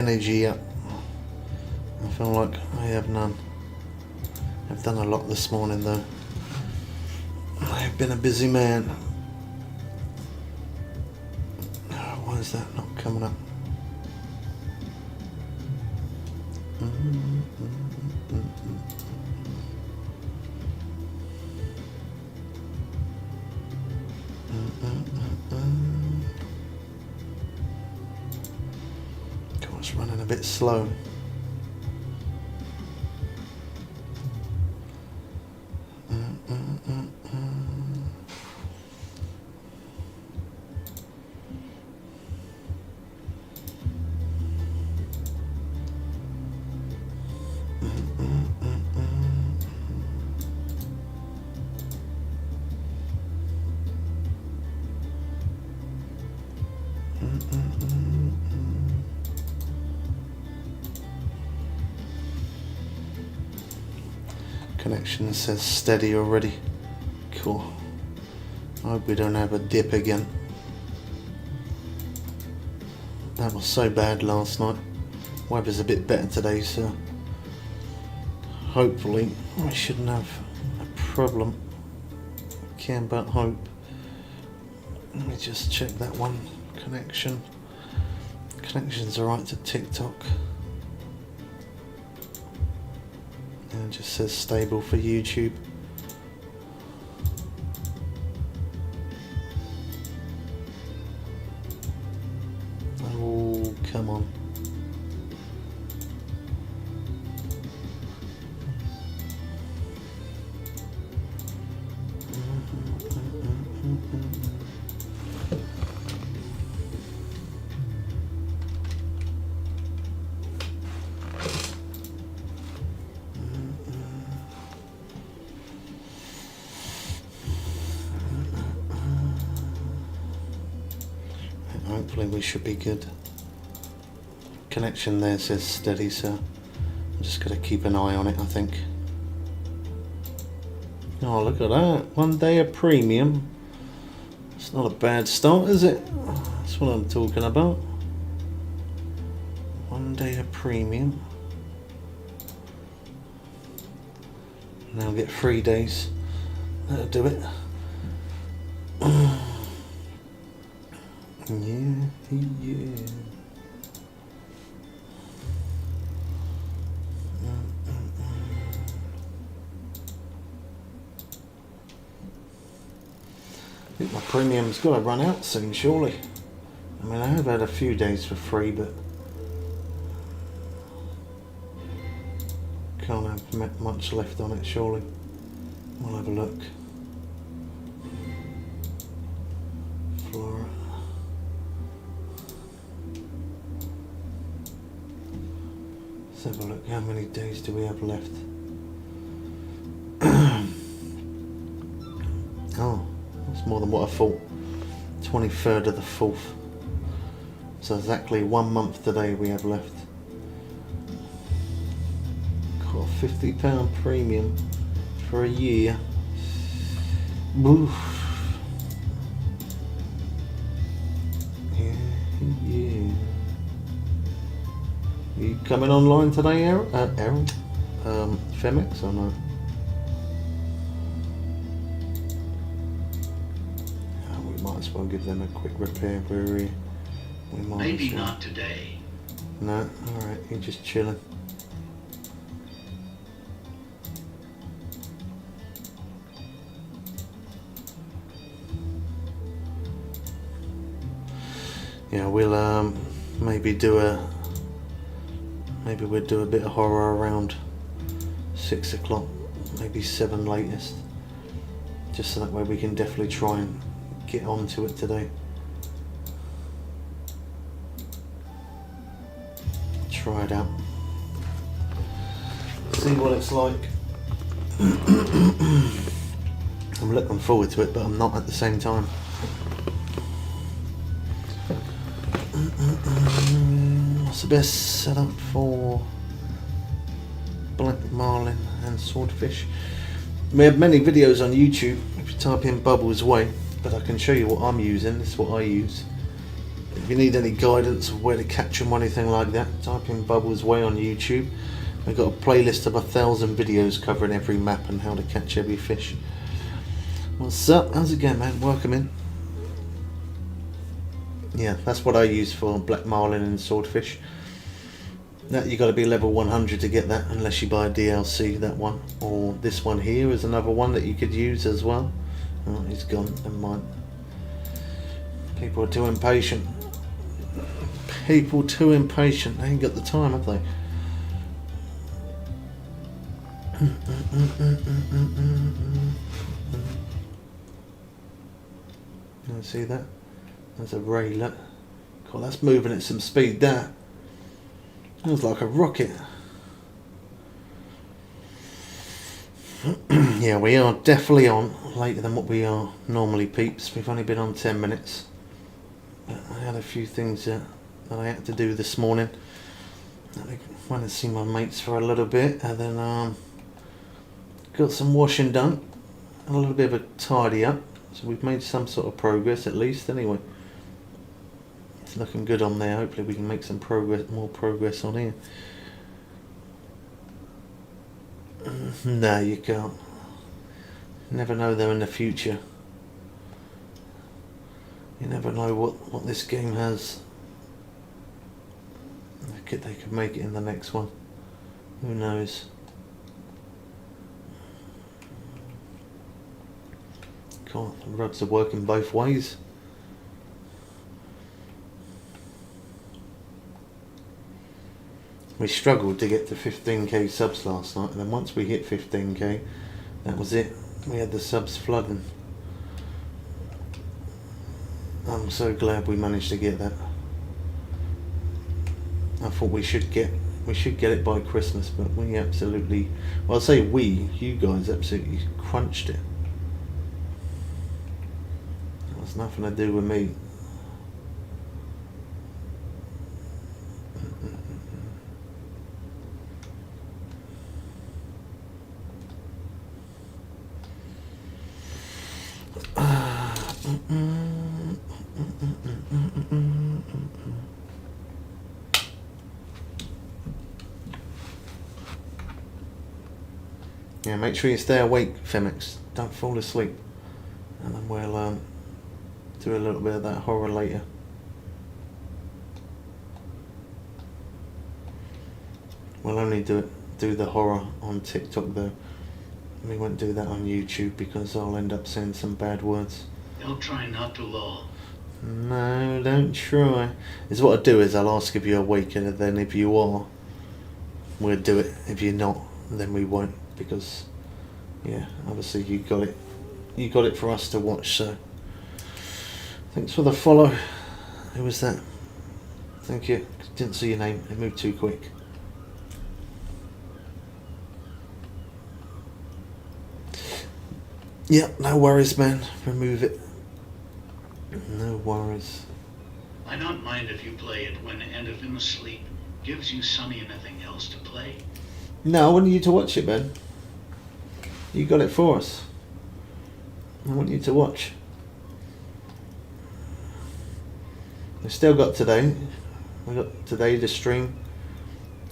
energy up. I feel like I have none. I've done a lot this morning though. I've been a busy man. Why is that not coming up? God, it's running a bit slow. Connection says steady already. Cool. I hope we don't have a dip again. That was so bad last night. Weather's a bit better today, so hopefully we shouldn't have a problem. Can but hope. Let me just check that one. Connection. Connection's alright to TikTok. And it just says stable for YouTube. Oh, come on. Hopefully we should be good. Connection there says steady, so I'm just going to keep an eye on it, I think. Oh, look at that. 1 day of premium. It's not a bad start, is it? That's what I'm talking about. 1 day of premium. Now I'll get 3 days. That'll do it. Yeah. I think my premium's got to run out soon, surely. I mean, I have had a few days for free, but can't have much left on it, surely. We'll have a look. Flora. Let's have a look. How many days do we have left? Oh, that's more than what I thought. 23rd of the 4th. So exactly 1 month today we have left. Got a £50 premium for a year. Oof. Yeah. You coming online today, Aaron? Femix or no? We might as well give them a quick repair query. Maybe not today. No, alright, you're just chilling. Yeah, we'll maybe we'll do a bit of horror around 6 o'clock, maybe 7 latest, just so that way we can definitely try and get onto it today. Try it out, see what it's like. I'm looking forward to it, but I'm not at the same time. What's the best setup for black marlin and swordfish? We have many videos on YouTube if you type in Bubbles Way, but I can show you what I'm using. This is what I use. If you need any guidance of where to catch them or anything like that, type in Bubbles Way on YouTube. We've got a playlist of 1,000 videos covering every map and how to catch every fish. What's up? How's it going, man? Welcome in. Yeah, that's what I use for black marlin and swordfish. That you got to be level 100 to get that, unless you buy a DLC, that one. Or this one here is another one that you could use as well. Oh, he's gone, never mind. People are too impatient. People too impatient. They ain't got the time, have they? You see that? There's a ray, look. God, that's moving at some speed, that. Feels like a rocket. Yeah, we are definitely on later than what we are normally, peeps. We've only been on 10 minutes. But I had a few things that I had to do this morning. I went to see my mates for a little bit, and then got some washing done, and a little bit of a tidy up. So we've made some sort of progress, at least, anyway. It's looking good on there. Hopefully we can make some progress, more progress on here. No, you can't. Never know though in the future. You never know what this game has. They could make it in the next one. Who knows? God, the rugs are working both ways. We struggled to get to 15k subs last night, and then once we hit 15k, that was it. We had the subs flooding. I'm so glad we managed to get that. I thought we should get it by Christmas, but we absolutely, well, I'll say you guys absolutely crunched it. It was nothing to do with me. Yeah, make sure you stay awake, Femix. Don't fall asleep. And then we'll do a little bit of that horror later. We'll only do the horror on TikTok though. We won't do that on YouTube because I'll end up saying some bad words. Don't try not to lull. No, don't try. Is what I do is I'll ask if you're awake, and then if you are, we'll do it. If you're not, then we won't, because yeah, obviously you got it for us to watch. So thanks for the follow. Who was that? Thank you. Didn't see your name. It moved too quick. Yeah, no worries, man. Remove it. No worries. I don't mind if you play it when anything asleep gives you Sonny nothing else to play. No, I want you to watch it, man. You got it for us. I want you to watch. We still got today. We got today to stream.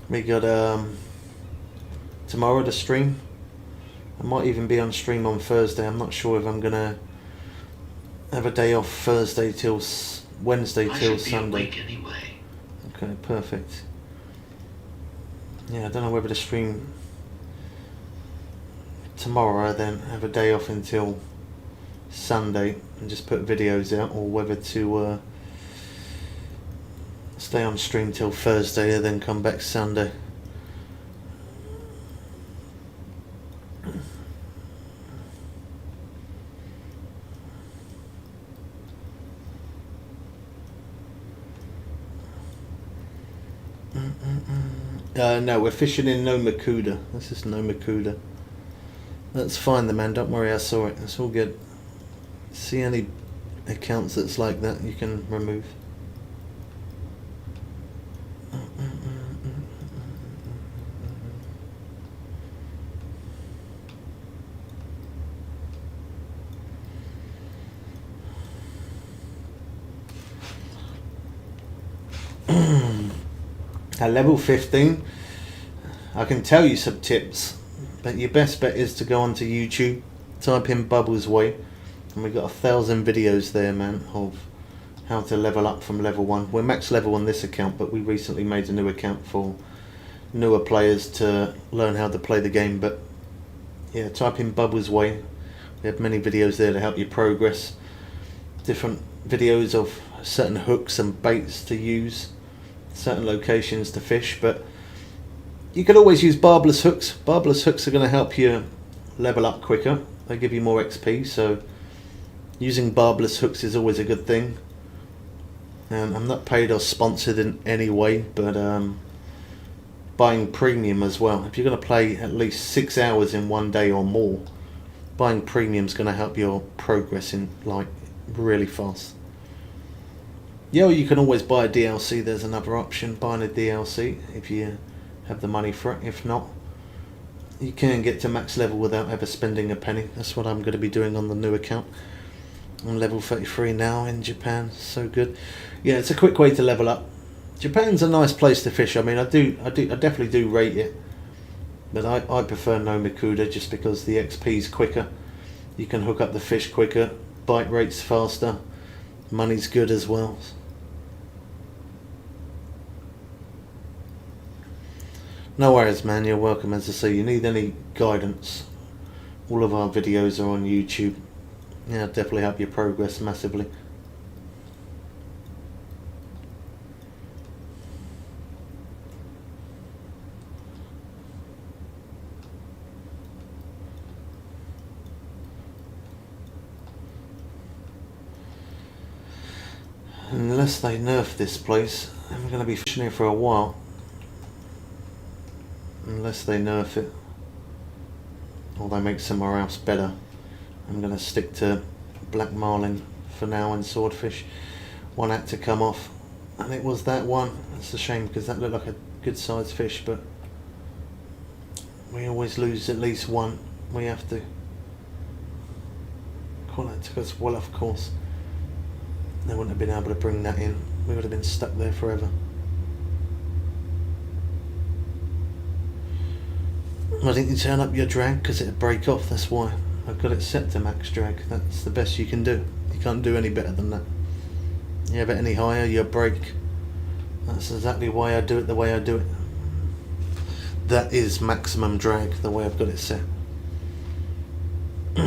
We got tomorrow to stream. I might even be on stream on Thursday. I'm not sure if I'm gonna have a day off Thursday till Wednesday till Sunday. Awake anyway. Okay, perfect. Yeah, I don't know whether to stream tomorrow, then have a day off until Sunday and just put videos out, or whether to stay on stream till Thursday and then come back Sunday. No, we're fishing in Nomakuda. This is Nomakuda. That's fine, the man. Don't worry, I saw it. It's all good. See any accounts that's like that, you can remove. At level 15, I can tell you some tips, but your best bet is to go onto YouTube, type in Bubbles Way, and we've got 1,000 videos there, man, of how to level up from level 1. We're max level on this account, but we recently made a new account for newer players to learn how to play the game. But yeah, type in Bubbles Way. We have many videos there to help you progress. Different videos of certain hooks and baits to use, certain locations to fish, but you could always use barbless hooks. Barbless hooks are going to help you level up quicker. They give you more XP, so using barbless hooks is always a good thing. And I'm not paid or sponsored in any way, but buying premium as well. If you're going to play at least 6 hours in one day or more, buying premium is going to help your progressing like really fast. Yeah, or you can always buy a DLC. There's another option, buying a DLC if you have the money for it. If not, you can get to max level without ever spending a penny. That's what I'm going to be doing on the new account. I'm level 33 now in Japan. So good. Yeah, it's a quick way to level up. Japan's a nice place to fish. I mean, I definitely do rate it, but I prefer no Mikuda just because the XP is quicker. You can hook up the fish quicker, bite rates faster, money's good as well. No worries, man, you're welcome. As I say, you need any guidance, all of our videos are on YouTube. Yeah, definitely help you progress massively. Unless they nerf this place, I'm going to be fishing here for a while. Unless they nerf it, or they make somewhere else better, I'm going to stick to black marlin for now and swordfish. One had to come off, and it was that one. It's a shame because that looked like a good sized fish, but we always lose at least one. We have to. God, that took us well off course. They wouldn't have been able to bring that in. We would have been stuck there forever. Why didn't you turn up your drag? Because it'd break off, that's why. I've got it set to max drag. That's the best you can do. You can't do any better than that. You have it any higher, you'll break. That's exactly why I do it the way I do it. That is maximum drag, the way I've got it set. You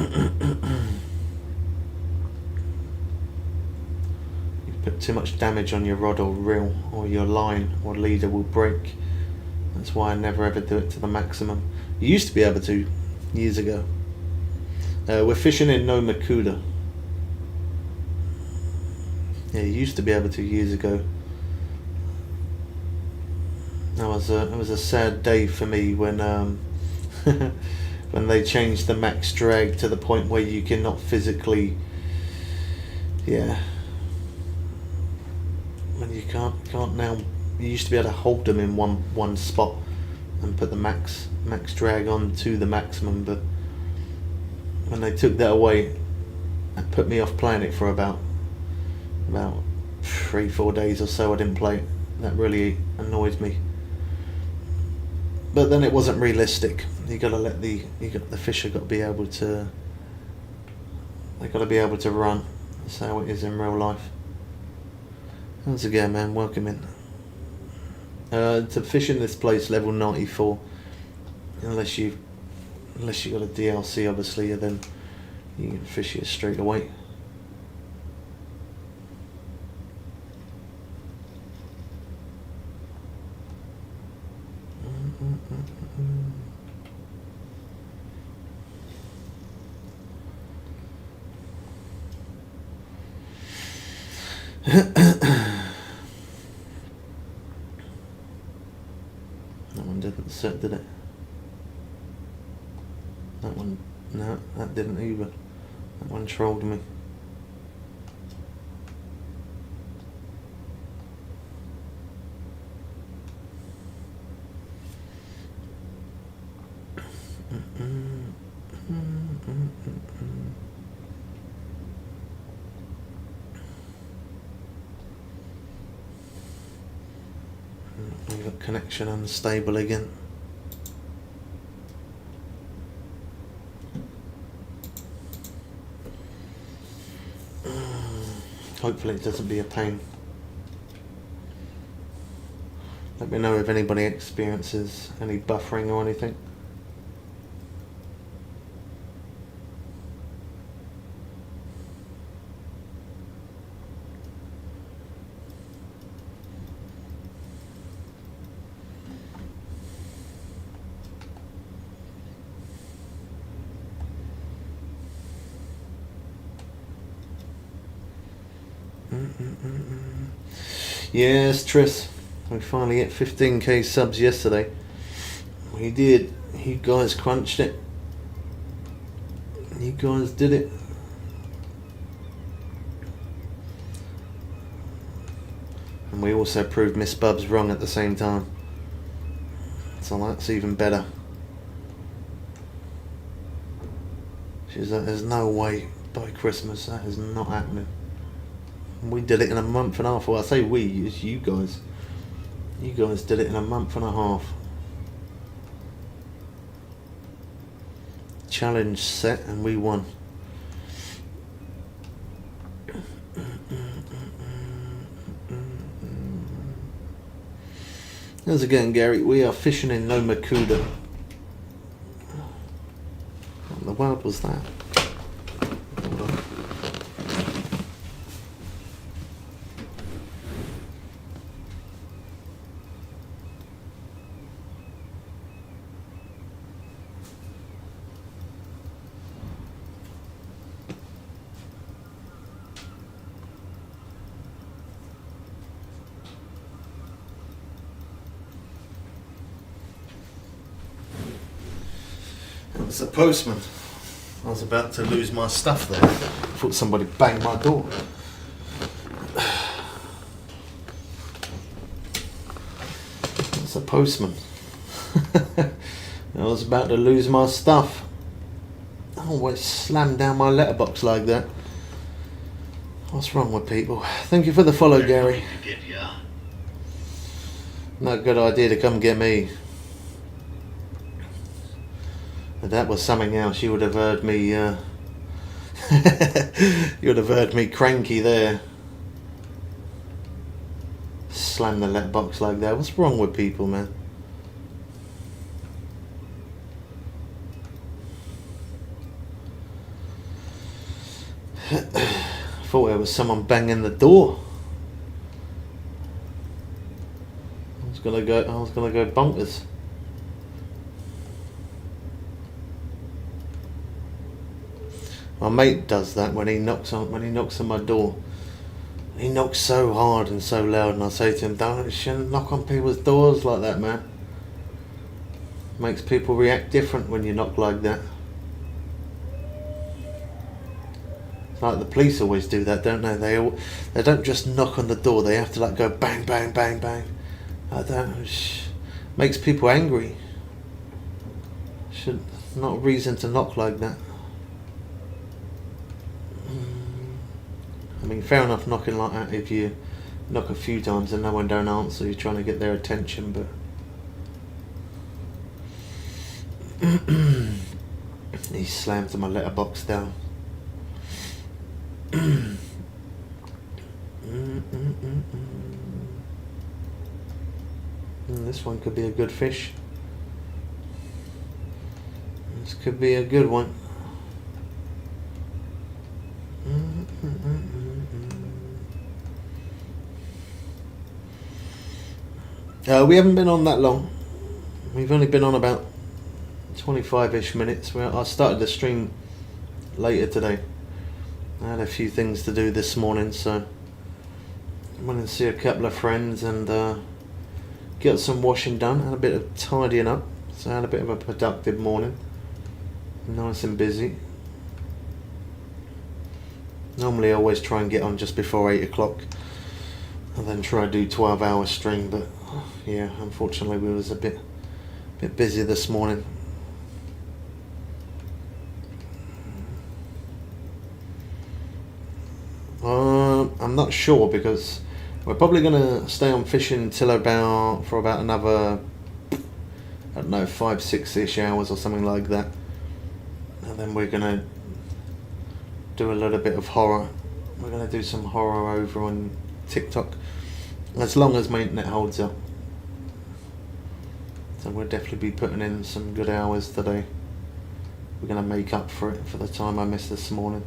put too much damage on your rod or reel, or your line or leader will break. That's why I never ever do it to the maximum. You used to be able to years ago. We're fishing in no Makuda. Yeah, you used to be able to years ago. It was a sad day for me when when they changed the max drag to the point where you cannot physically, yeah, when you can't now. You used to be able to hold them in one spot and put the max drag on to the maximum, but when they took that away, it put me off playing it for about 3-4 days or so. I didn't play it. That really annoyed me. But then it wasn't realistic. You got to let the fisher got to be able to. They got to be able to run. That's how it is in real life. Once again, man, welcome in. To fish in this place, level 94, unless you got a DLC, obviously, then you can fish it straight away. That one didn't set, did it? That one, no, that didn't either. That one trolled me. We've got connection unstable again. Hopefully it doesn't be a pain. Let me know if anybody experiences any buffering or anything. Yes, Tris, we finally hit 15k subs yesterday. We did. You guys crunched it. You guys did it. And we also proved Miss Bubs wrong at the same time. So that's even better. She's like, there's no way by Christmas that is not happening. We did it in a month and a half. Well, I say we, it's you guys. You guys did it in a month and a half. Challenge set and we won. How's it going, Gary? We are fishing in Nomakuda. What in the world was that? Hold on. It's the postman. I was about to lose my stuff there. I thought somebody banged my door. It's the postman. I was about to lose my stuff. Oh, well, it slammed down my letterbox like that. What's wrong with people? Thank you for the follow, Gary. Not a good idea to come get me. If that was something else, you would have heard me. You would have heard me cranky there. Slam the letterbox like that. What's wrong with people, man? Thought there was someone banging the door. I was gonna go bonkers. My mate does that when he knocks on my door. He knocks so hard and so loud, and I say to him, "Don't you shouldn't knock on people's doors like that, man. Makes people react different when you knock like that." It's like the police always do that, don't they? They don't just knock on the door. They have to like go bang, bang, bang, bang. Makes people angry. Not a reason to knock like that. I mean, fair enough knocking like that if you knock a few times and no one don't answer, you're trying to get their attention, but he slammed my letterbox down. And this one could be a good fish. This could be a good one. We haven't been on that long. We've only been on about 25-ish minutes. I started the stream later today. I had a few things to do this morning, so I went to see a couple of friends and get some washing done. Had a bit of tidying up, so I had a bit of a productive morning. Nice and busy. Normally I always try and get on just before 8 o'clock and then try to do 12-hour stream, but yeah, unfortunately we was a bit busy this morning. I'm not sure because We're probably going to stay on fishing till for about another, I don't know, 5-6-ish hours or something like that. And then we're going to do a little bit of horror. We're going to do some horror over on TikTok, as long as my internet holds up. So we'll definitely be putting in some good hours today. We're going to make up for it for the time I missed this morning.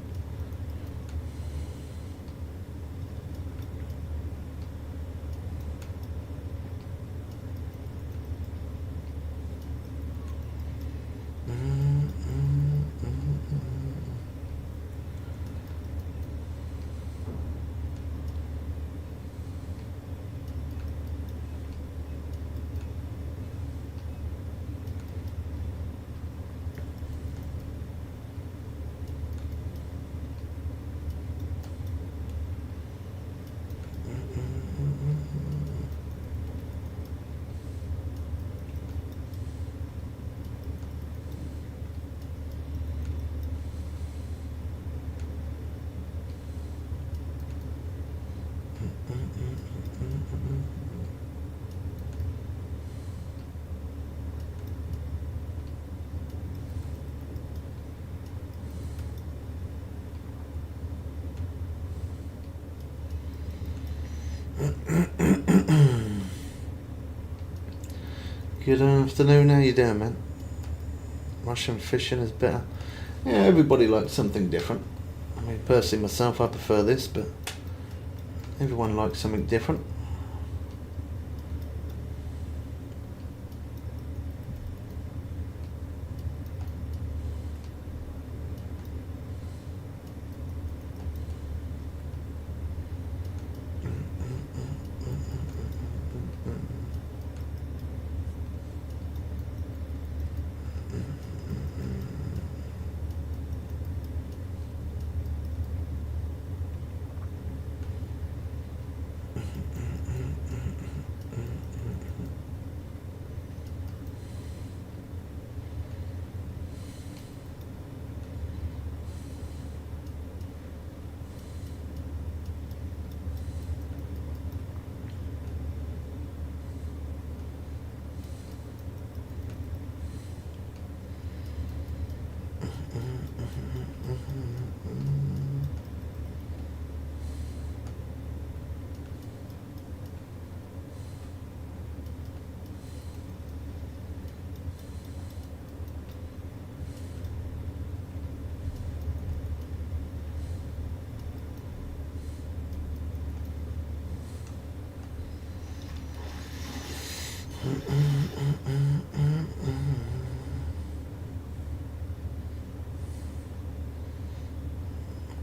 Good afternoon, how you doing, man? Russian fishing is better. Yeah, everybody likes something different. I mean, personally myself, I prefer this, but everyone likes something different.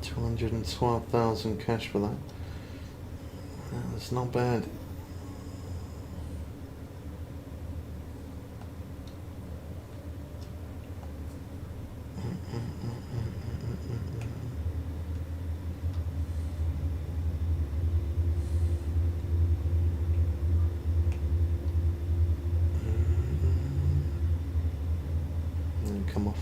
$212,000 cash for that. That's not bad. Come off.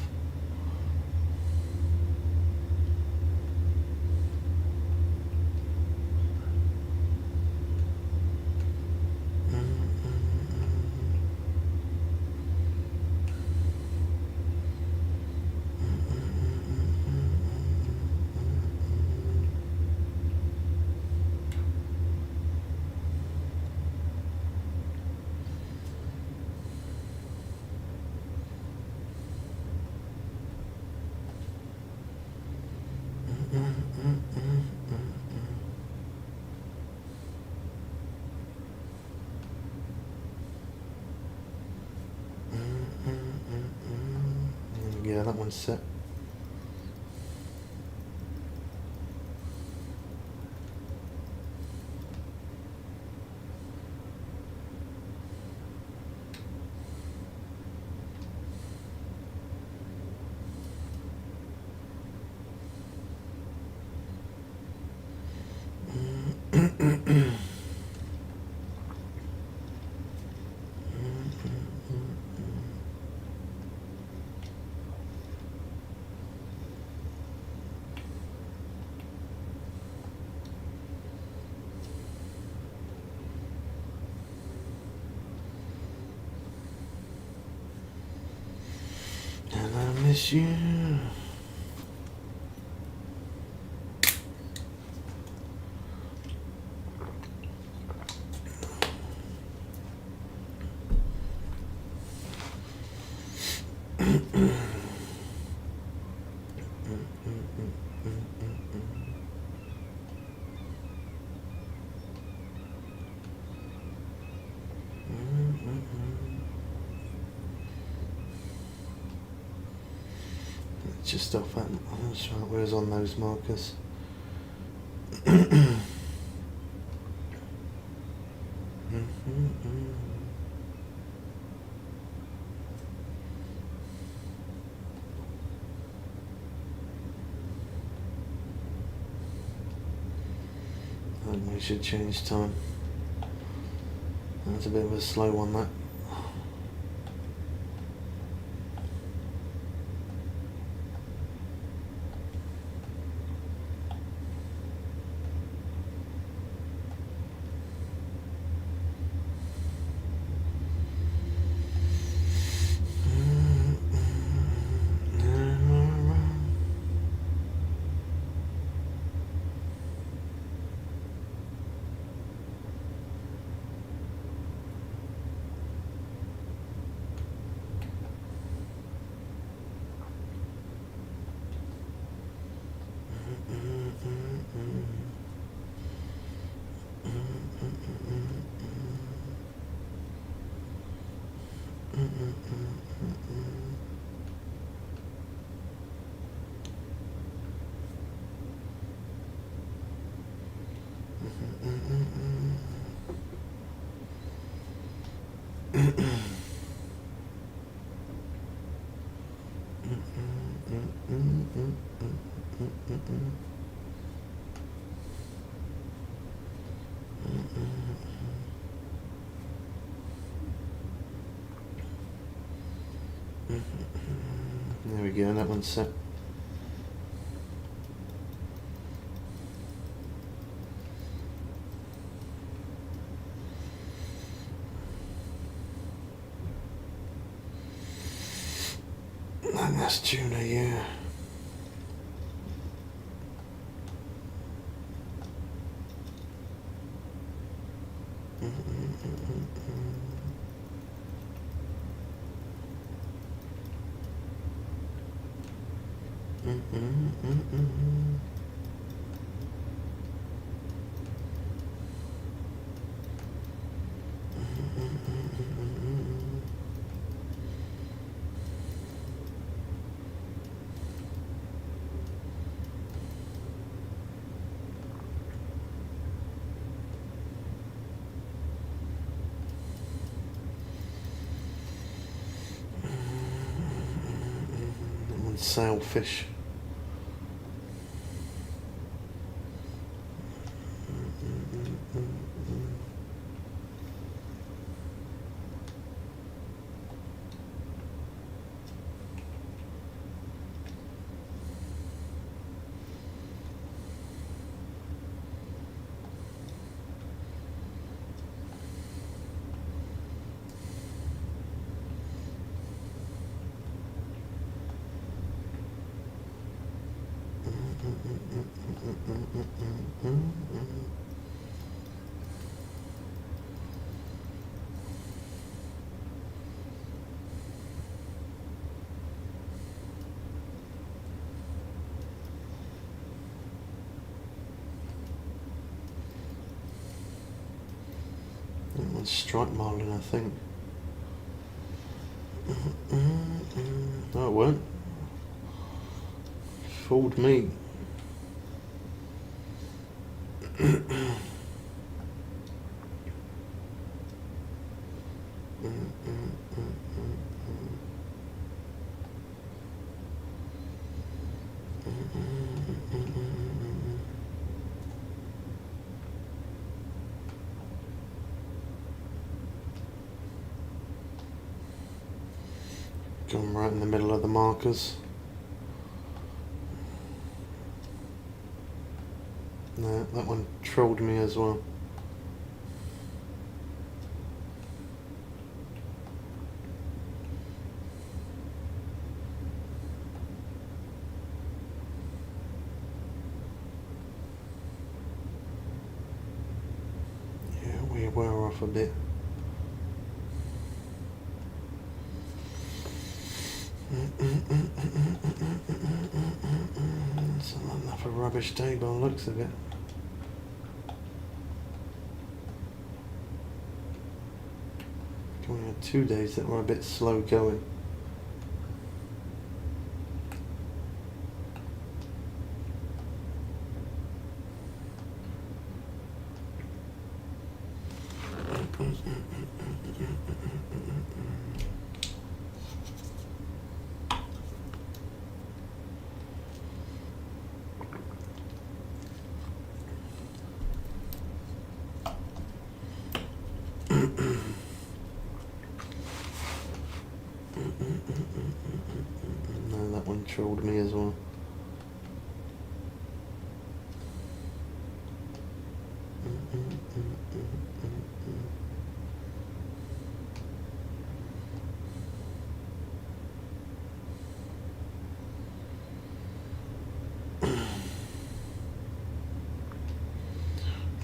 Yeah, that one's set. miss you. Just off that. That's right. Where's on those markers? I think we should change time. That's a bit of a slow one, that. There we go, that one's set. And that's tuna, yeah. Sailfish. That one's strike marlin, I think. No, it won't. Fooled me. Gone right in the middle of the markers. No, that one trolled me as well. off a bit. It's not enough a rubbish day by the looks of it. We had 2 days that were a bit slow going. No, that one trolled me as well.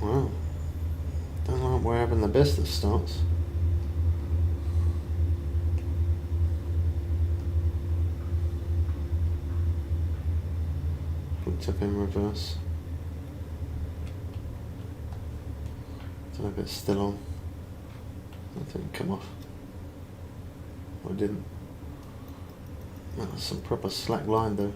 Well, don't know we're having the best of starts. Hooked up in reverse. Don't know if it's still on. That didn't come off. Or it didn't. That was some proper slack line though.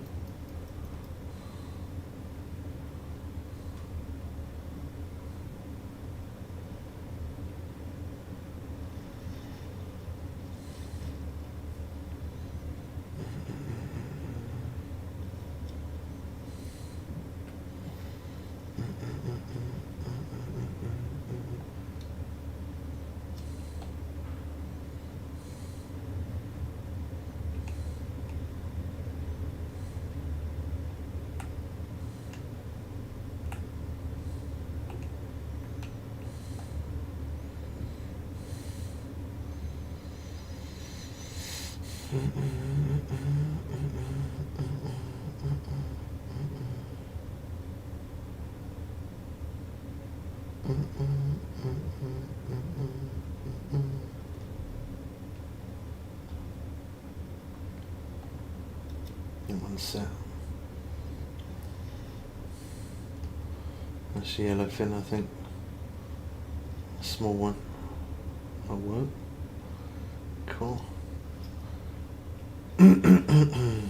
One set. That's the yellow fin, I think. A small one. That'll work. Cool. Didn't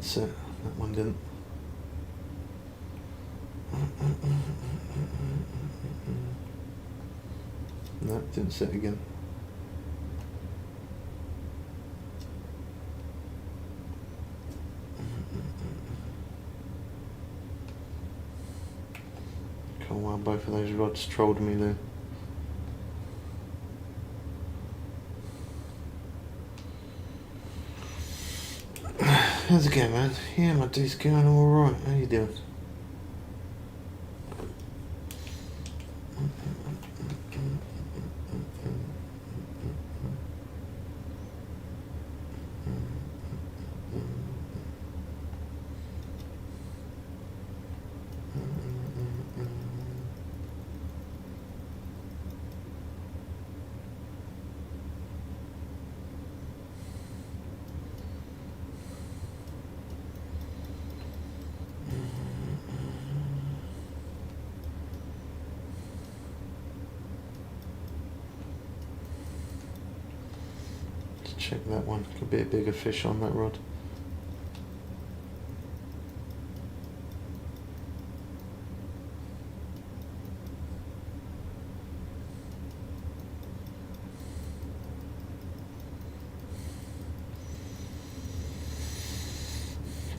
set. That one didn't. No, didn't set again. Cool, well, both of those rods trolled me there. How's it going, man? Yeah, my day's going alright. How you doing? Check that one, could be a bigger fish on that rod.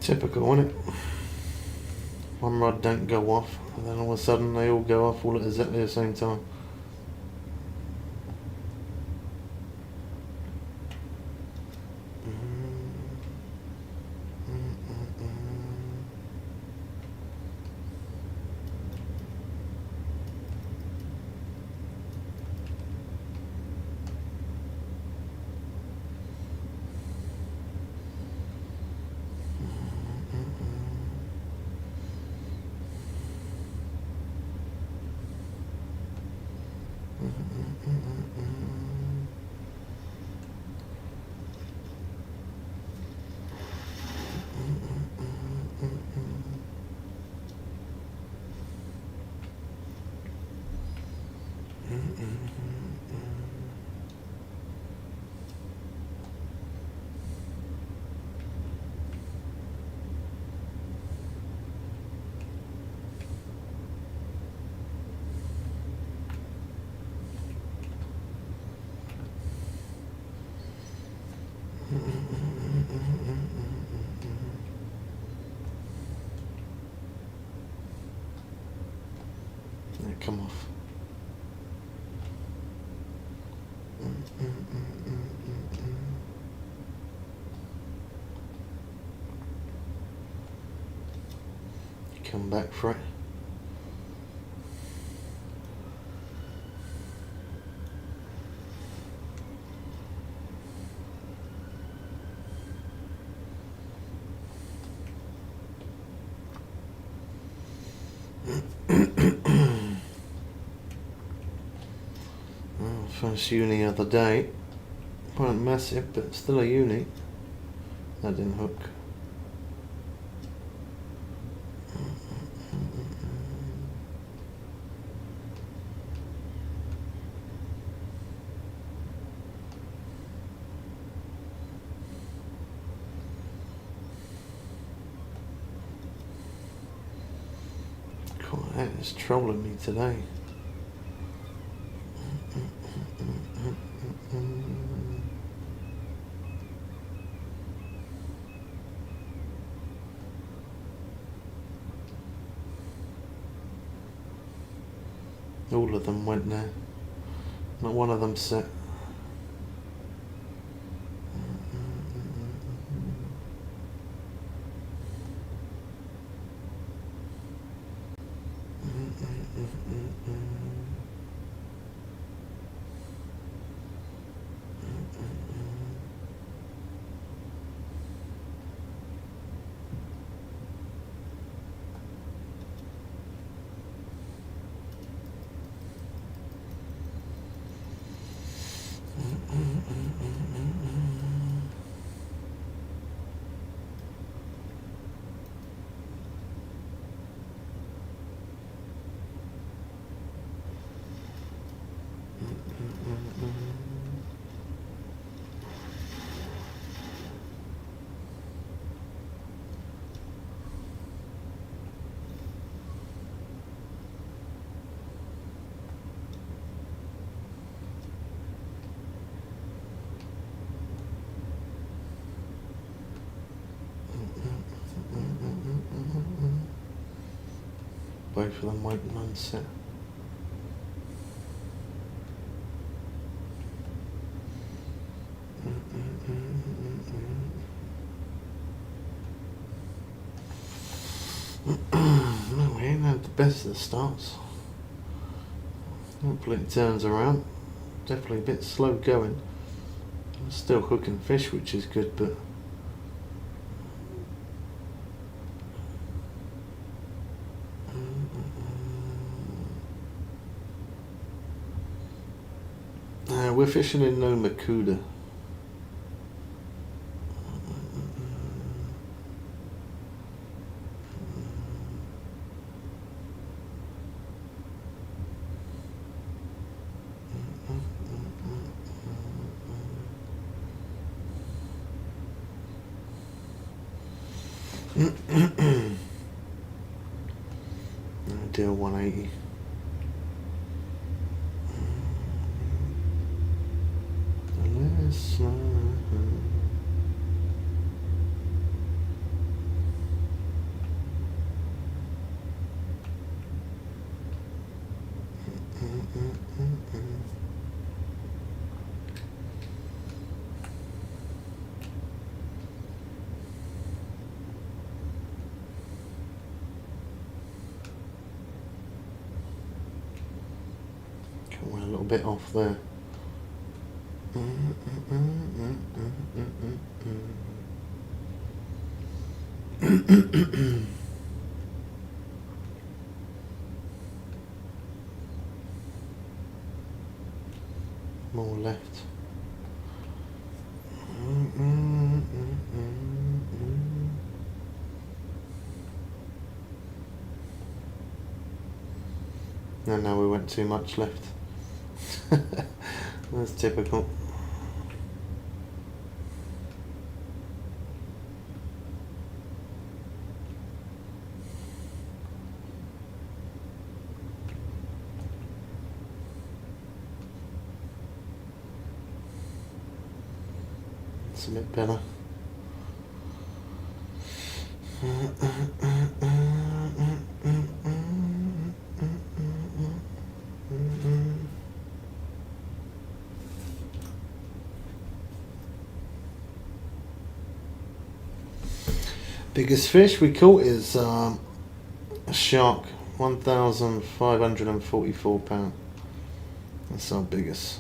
Typical, isn't it? One rod don't go off, and then all of a sudden they all go off all at exactly the same time. come off. Come back for it. Well, first uni of the day. Quite massive, but still a uni. That didn't hook. That is trolling me today. All of them went there. Not one of them set. Both of them went and unset. No, we ain't had the best of the starts. Hopefully it turns around. Definitely a bit slow going. I'm still hooking fish, which is good, but we're fishing in no Makuda. Deal 180. We're a little bit off there. More left. And now we went too much left. That's typical. It's a bit better. Biggest fish we caught is a shark, 1,544 pound. That's our biggest.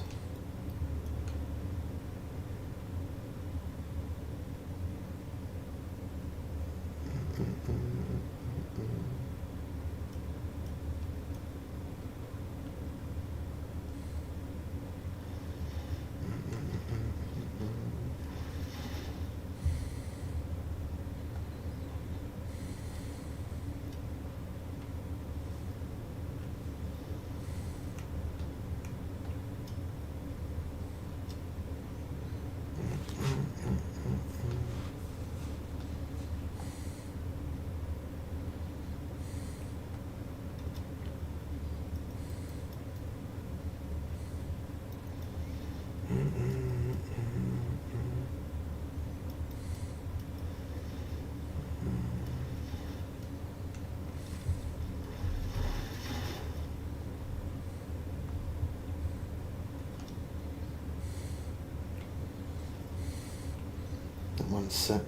That one's set.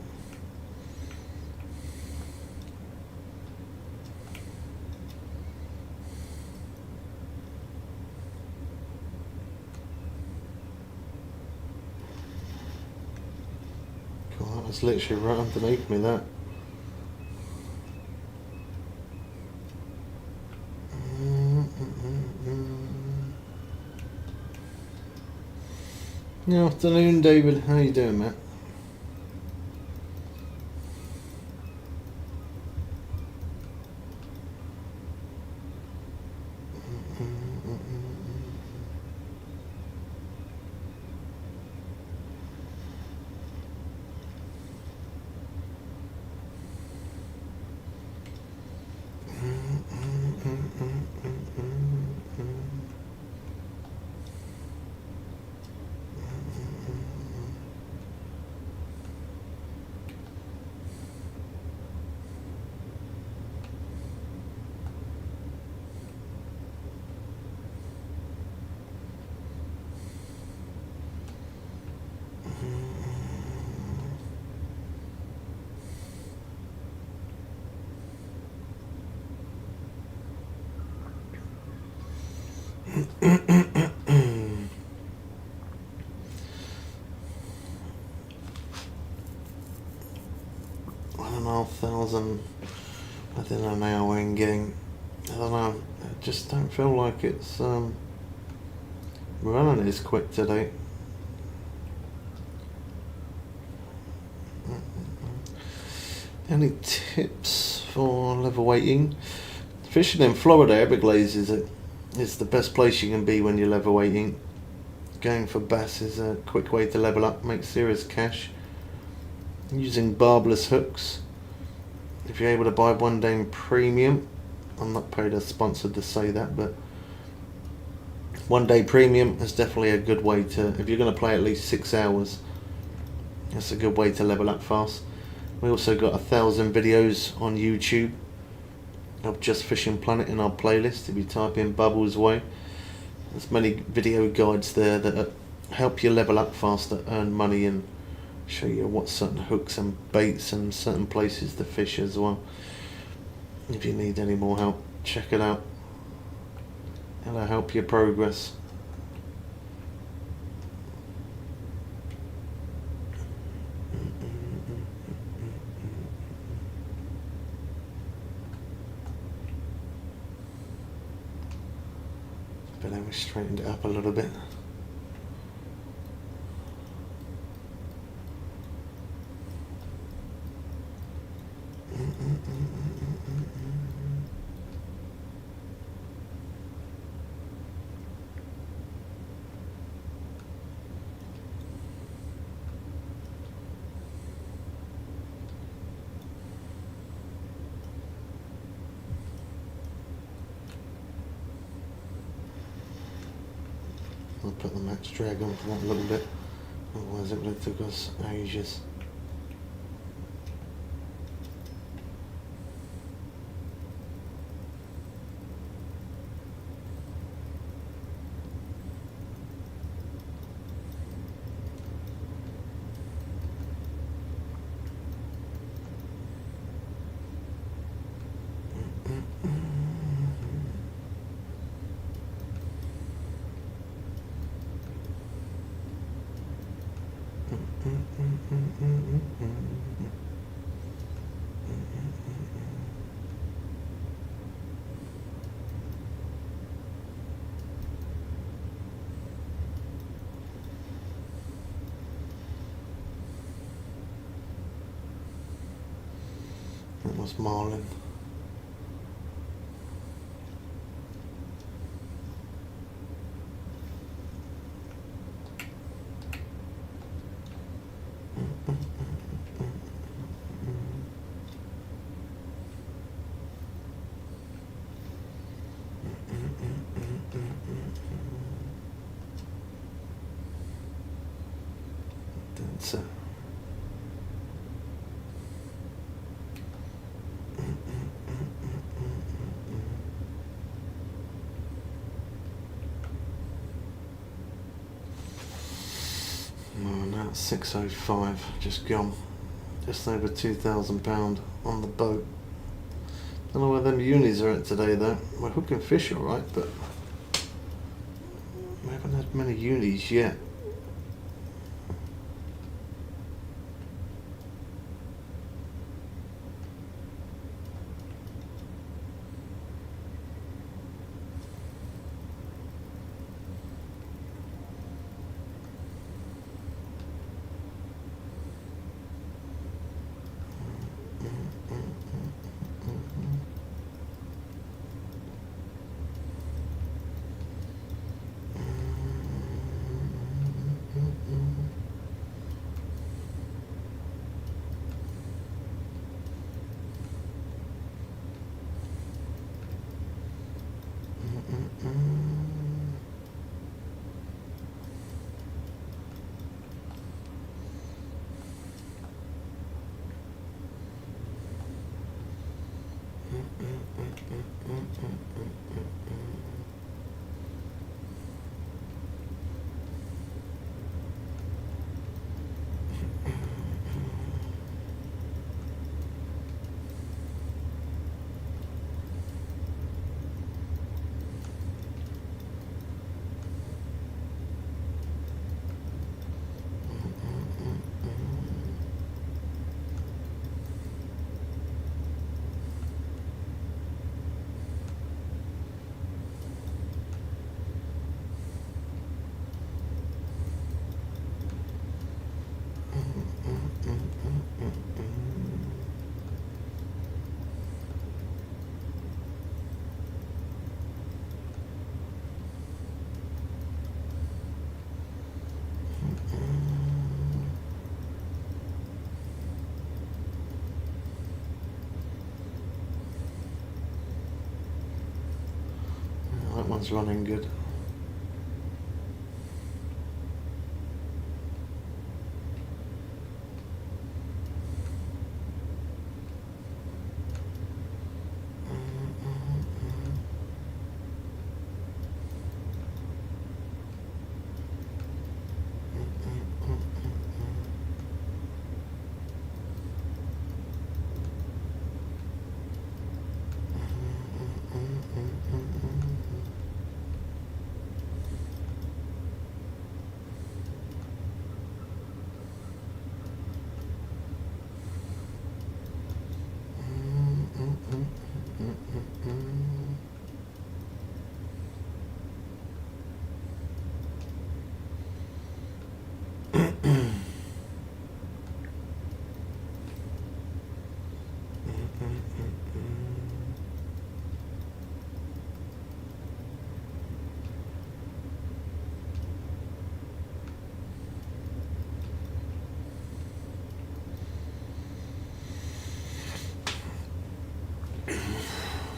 Cool, that was literally right underneath me, that. Good afternoon, David. How you doing, Matt? $1,500 within an hour in game. I don't know. I just don't feel like it's running as quick today. Any tips for level weighting? Fishing in Florida, Everglades is the best place you can be when you're level weighting. Going for bass is a quick way to level up, make serious cash. Using barbless hooks. If you're able to buy one day premium, I'm not paid or sponsored to say that, but one day premium is definitely a good way to, if you're going to play at least 6 hours, that's a good way to level up fast. We also got 1,000 videos on YouTube of Just Fishing Planet in our playlist. If you type in Bubbles Way, there's many video guides there that help you level up faster, earn money, and show you what certain hooks and baits and certain places to fish as well. If you need any more help, check it out. It'll help you progress. But then we straightened it up a little bit. I'll put the max drag on for that a little bit, otherwise it would have took us ages. That was Marlin. That's it. Now it's 6:05, just gone. Just over £2,000 on the boat. Don't know where them unis are at today though. We're hooking fish alright, but we haven't had many unis yet. That one's running good.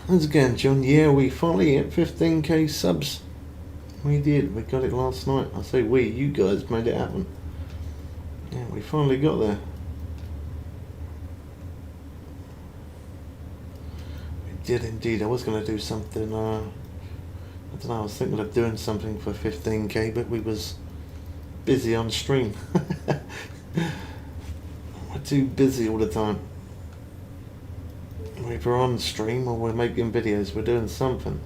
Once again, John, yeah, we finally hit 15k subs. We did, we got it last night. I say we, you guys made it happen. Yeah, we finally got there. We did indeed. I was going to do something, I don't know, I was thinking of doing something for 15k, but we was busy on stream. We're too busy all the time. Either on stream or we're making videos, we're doing something.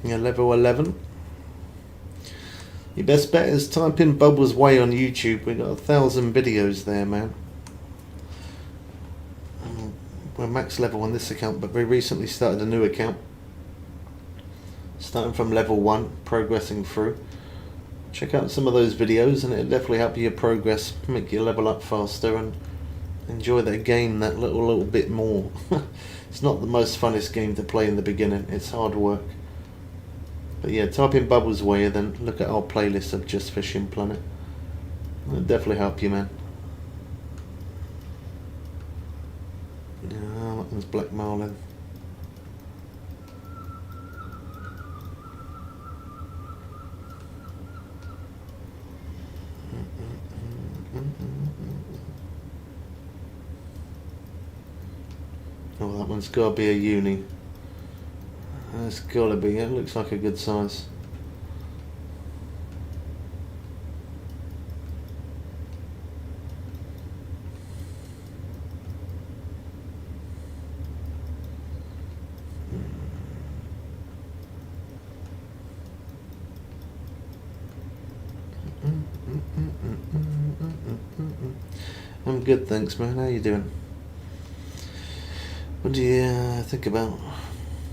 Yeah, level 11. Your best bet is type in Bubbles Way on YouTube. We got 1,000 videos there, man. We're max level on this account, but we recently started a new account. Starting from level 1, progressing through. Check out some of those videos and it'll definitely help you progress, make you level up faster and enjoy that game that little bit more. It's not the most funnest game to play in the beginning, it's hard work. But yeah, type in Bubbles Way, then look at our playlist of Just Fishing Planet. It'll definitely help you, man. Yeah, that one's Black Marlin. Oh, that one's got to be a uni. That's got to be. It looks like a good size. I'm good, thanks, man. How you doing? What do you think about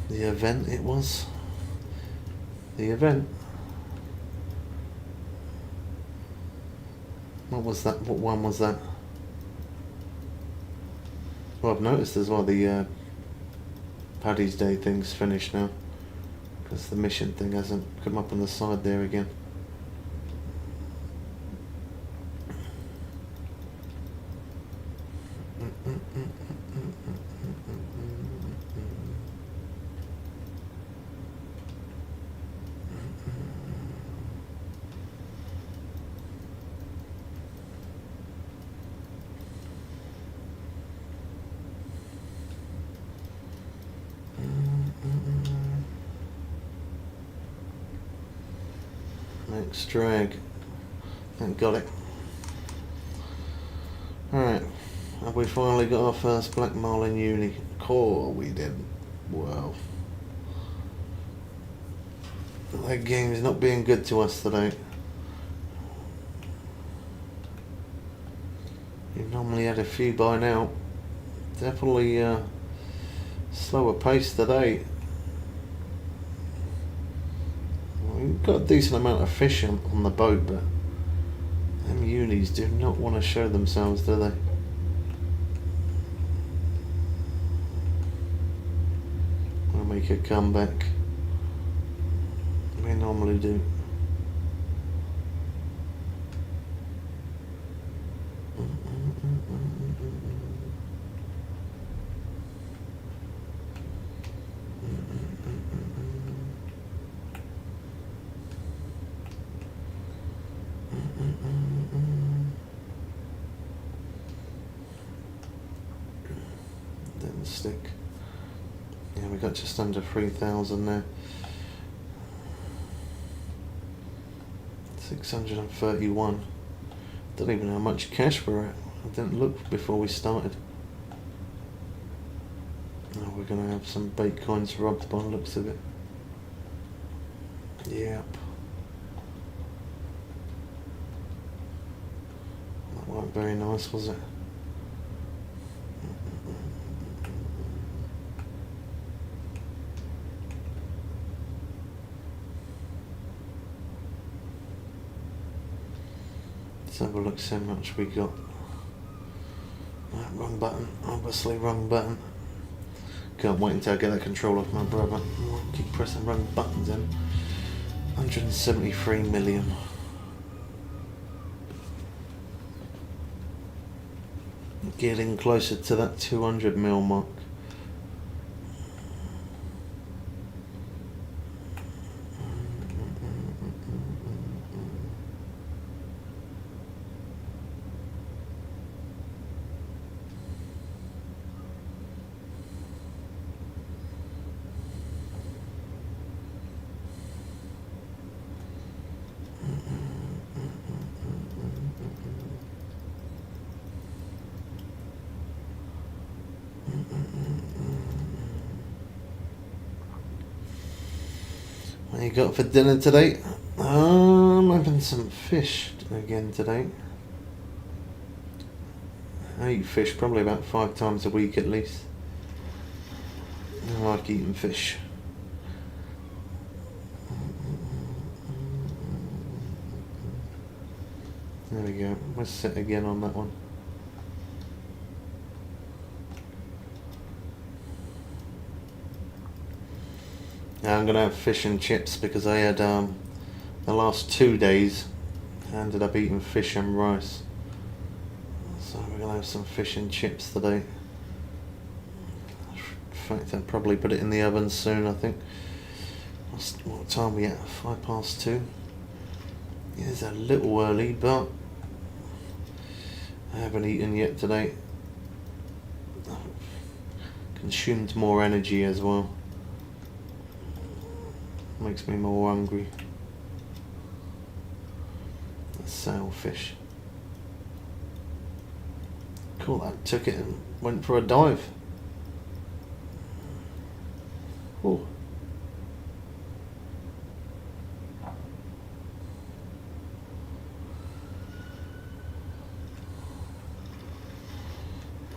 the event it was? The event? What was that? What one was that? Well, I've noticed as well the Paddy's Day thing's finished now. Because the mission thing hasn't come up on the side there again. Next drag. Thank got it. Alright. Have we finally got our first Black Marlin uni? Cool, we did. Wow. That game is not being good to us today. You normally had a few by now. Definitely slower pace today. We've got a decent amount of fish on the boat, but them unis do not want to show themselves, do they? Want to make a comeback. We normally do. Didn't stick. Yeah, we got just under 3,000 now. 631. Don't even know how much cash we're at. I didn't look before we started. Oh, we're gonna have some bait coins robbed by the looks of it. Yep. That wasn't very nice, was it? Let's have a look see how much we got. Wrong button, obviously wrong button. Can't wait until I get that control off my brother. I keep pressing wrong buttons in. 173 million. Getting closer to that 200 mil mark. What you got for dinner today? I'm having some fish again today. I eat fish probably about 5 times a week at least. I like eating fish. There we go. We'll sit again on that one. Now I'm gonna have fish and chips because I had the last 2 days I ended up eating fish and rice. So we're gonna have some fish and chips today. In fact, I'll probably put it in the oven soon, I think. What time are we at? 2:05. It is a little early, but I haven't eaten yet today. I've consumed more energy as well. Makes me more hungry. The sailfish. Cool, that took it and went for a dive. Oh.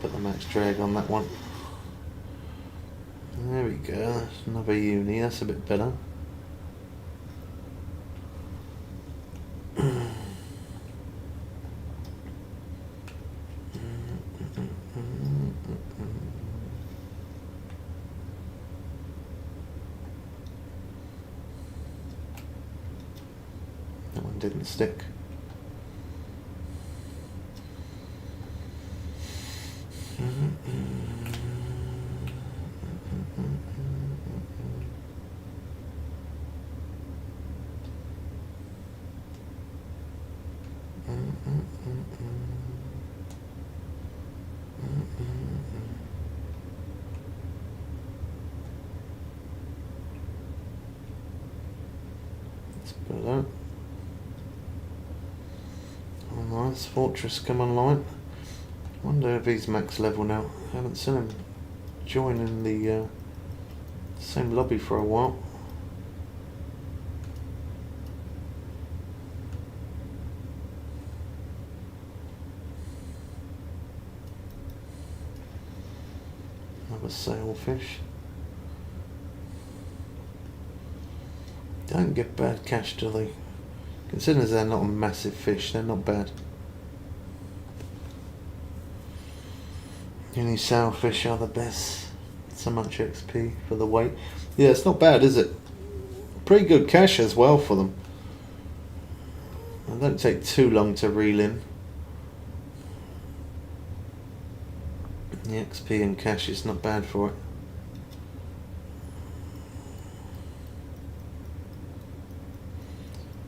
Put the max drag on that one. There we go, that's another uni, that's a bit better. That one didn't stick. Let's put that. Oh, nice. Fortress come online. Wonder if he's max level now. I haven't seen him join in the same lobby for a while. Another sailfish. Don't get bad cash, do they? Considering they're not a massive fish, they're not bad. Uni sailfish are the best. So much XP for the weight. Yeah, it's not bad, is it? Pretty good cash as well for them. They don't take too long to reel in. The XP and cash is not bad for it.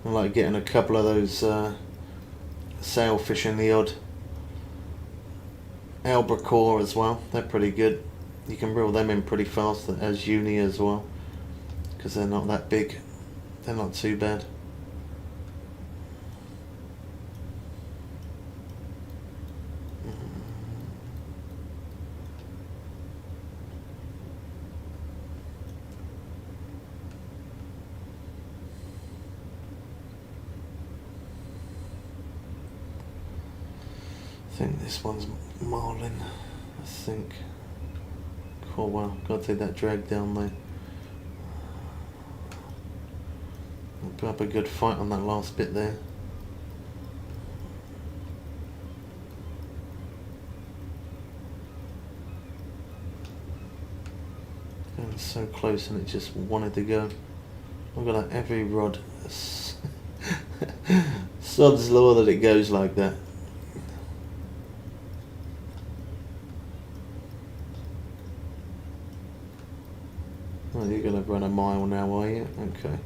I like getting a couple of those sailfish in the odd albacore as well. They're pretty good. You can reel them in pretty fast as uni as well, because they're not that big. They're not too bad. I think this one's marlin. I think. Oh wow, gotta take that drag down there. We'll put up a good fight on that last bit there. Getting so close and it just wanted to go. Look at that, every rod. Sod's law that it goes like that. Oh, you're going to run a mile now, are you? Okay.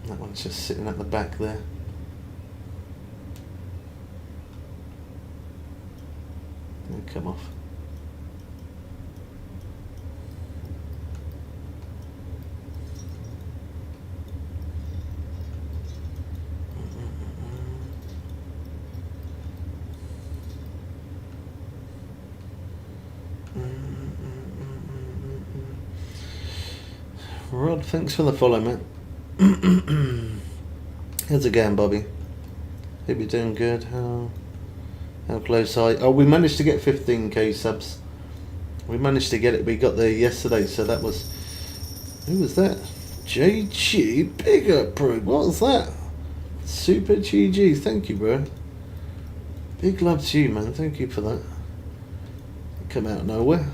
That one's just sitting at the back there. It'll come off. Rod, thanks for the follow, mate. How's it going, Bobby? Hope you're doing good. How close are you? Oh, we managed to get 15k subs. We managed to get it. We got there yesterday, so that was... Who was that? JG Big Up, bro. What was that? Super GG. Thank you, bro. Big love to you, man. Thank you for that. Come out of nowhere.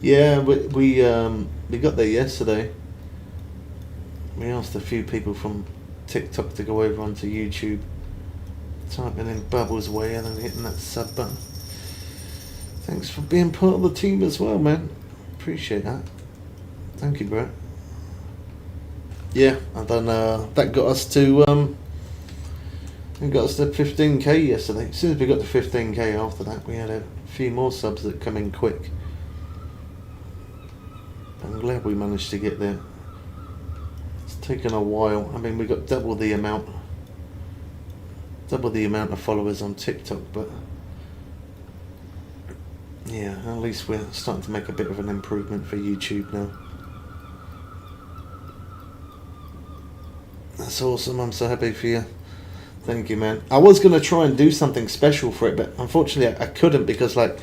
Yeah, we got there yesterday. We asked a few people from TikTok to go over onto YouTube, typing in Bubbles Way and then hitting that sub button. Thanks for being part of the team as well, man. Appreciate that. Thank you, bro. Yeah, and then that got us to 15k yesterday. As soon as we got to 15k after that, we had a few more subs that come in quick. I'm glad we managed to get there. It's taken a while. I mean, we got double the amount of followers on TikTok, but yeah, at least we're starting to make a bit of an improvement for YouTube now. That's awesome. I'm so happy for you. Thank you, man. I was going to try and do something special for it, but unfortunately I couldn't because, like,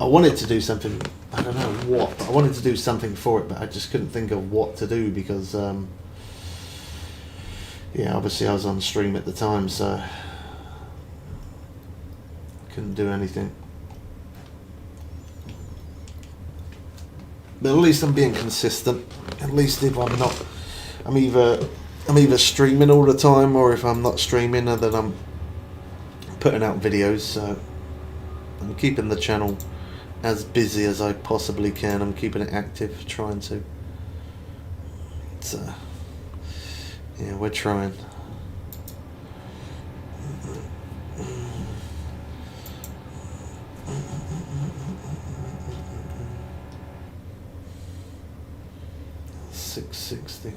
I wanted to do something, I don't know what, but I wanted to do something for it, but I just couldn't think of what to do because, yeah, obviously I was on stream at the time, so I couldn't do anything. But at least I'm being consistent. At least if I'm not, I'm either streaming all the time, or if I'm not streaming, then I'm putting out videos. So I'm keeping the channel as busy as I possibly can. I'm keeping it active, trying to. So yeah, we're trying. $660.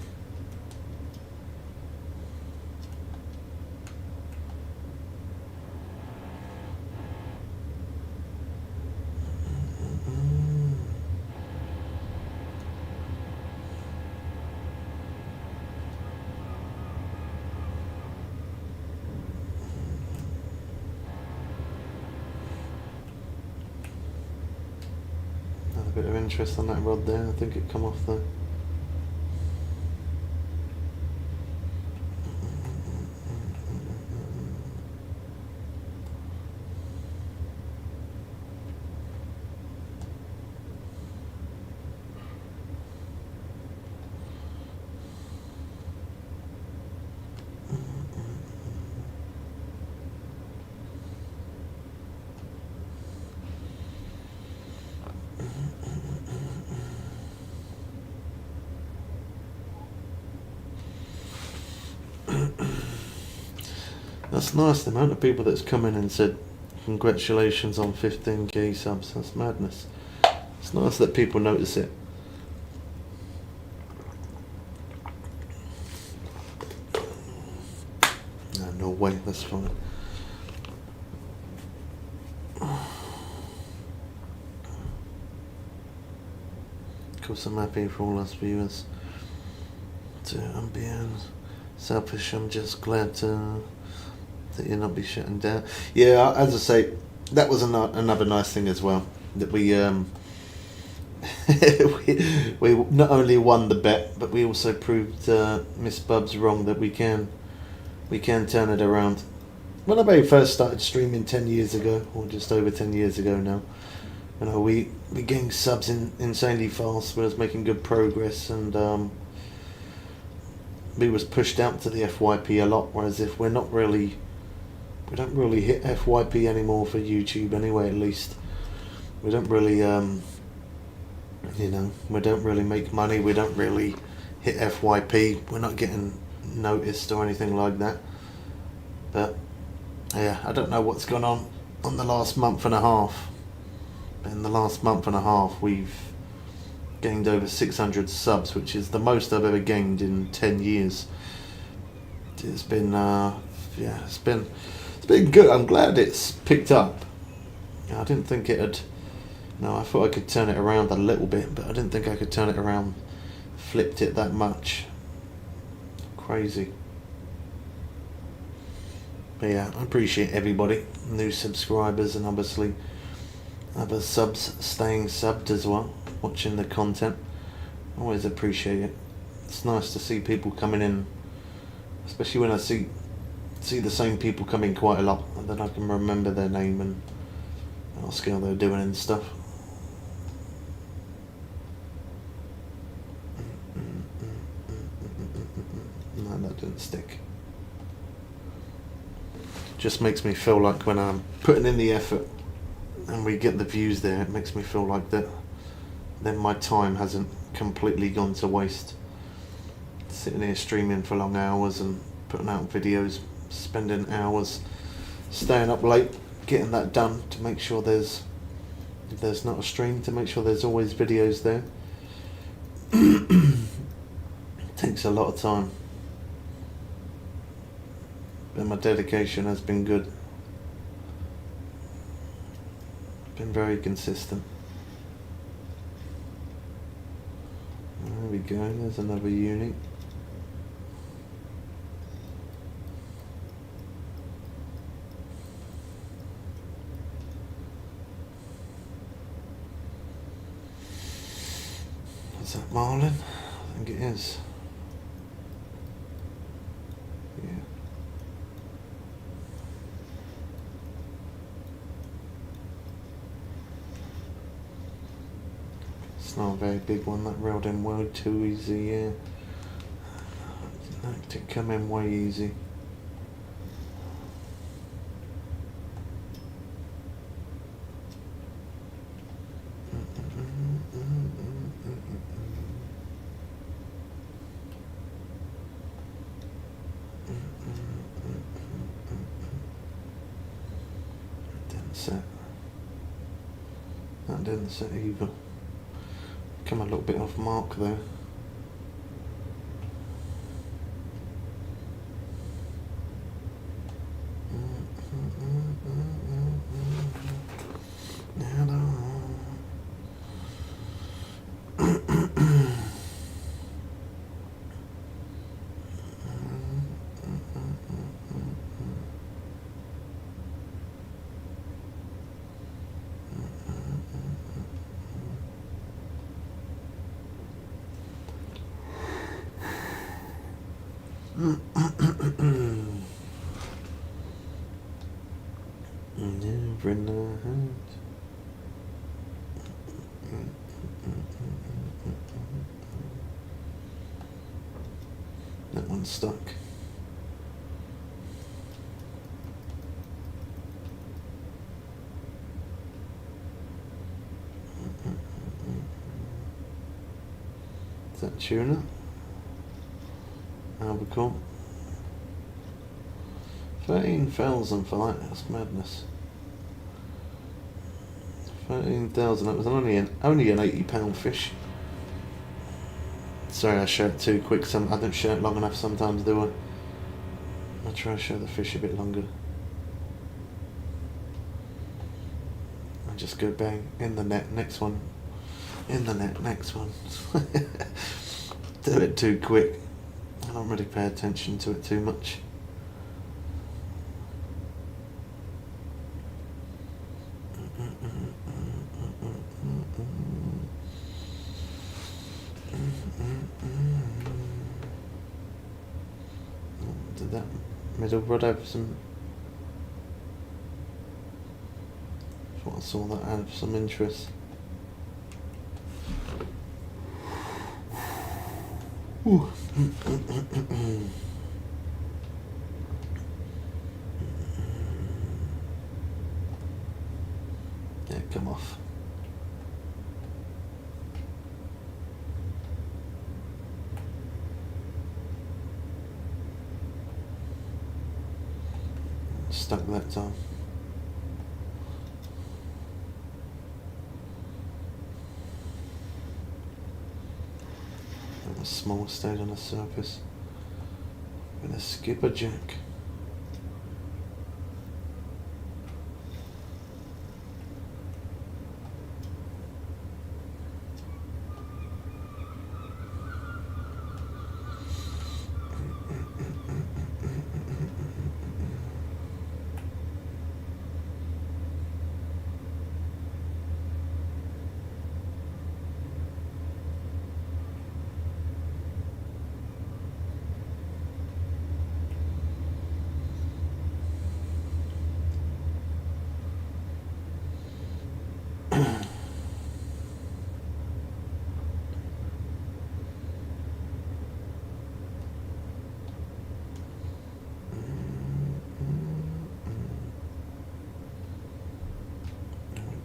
Another bit of interest on that rod there. I think it come off though. That's nice, the amount of people that's come in and said congratulations on 15k subs. That's madness. It's nice that people notice it. No way, that's fine. Of course I'm happy for all us viewers. I'm being selfish, I'm just glad that you'll not be shutting down. Yeah, as I say, that was another nice thing as well, that we we not only won the bet, but we also proved Miss Bubs wrong that we can turn it around. When I very first started streaming 10 years ago, or just over 10 years ago now, we gained subs insanely fast. We was making good progress, and we was pushed out to the FYP a lot. Whereas if we don't really hit FYP anymore for YouTube anyway. At least we don't really we don't really make money. We don't really hit FYP. We're not getting noticed or anything like that. But yeah, I don't know what's gone on the last month and a half. In the last month and a half, we've gained over 600 subs, which is the most I've ever gained in 10 years. It's been it's been good. I'm glad it's picked up. I didn't think it'd. No, I thought I could turn it around a little bit, but I didn't think I could turn it around, flipped it that much. Crazy. But yeah, I appreciate everybody, new subscribers, and obviously other subs staying subbed as well, watching the content. Always appreciate it. It's nice to see people coming in, especially when I see the same people come in quite a lot, and then I can remember their name and ask how they're doing and stuff. No, that didn't stick. Just makes me feel like when I'm putting in the effort and we get the views there, it makes me feel like that then my time hasn't completely gone to waste. Sitting here streaming for long hours and putting out videos, spending hours staying up late, getting that done to make sure if there's not a stream, to make sure there's always videos there. It takes a lot of time. But my dedication has been good. Been very consistent. There we go, there's another unit. Is that Marlin? I think it is. Yeah. It's not a very big one, that railed in well too easy, yeah. That did come in way easy. That didn't set either. Come a little bit off mark there. Never night. That one's stuck. Is that tuna? Albacore. 13,000 for that, that's madness. 13,000, that was only an £80 fish. Sorry I show it too quick, I don't show it long enough sometimes, do I? I'll try to show the fish a bit longer. I'll just go bang, in the net, next one. In the net, next one. Do it too quick. I don't really pay attention to it too much. Did that middle rod have some... I thought I saw that have some interest. Ooh. Yeah, come off. Stuck that time. And a small stayed on the surface with a skipper jack.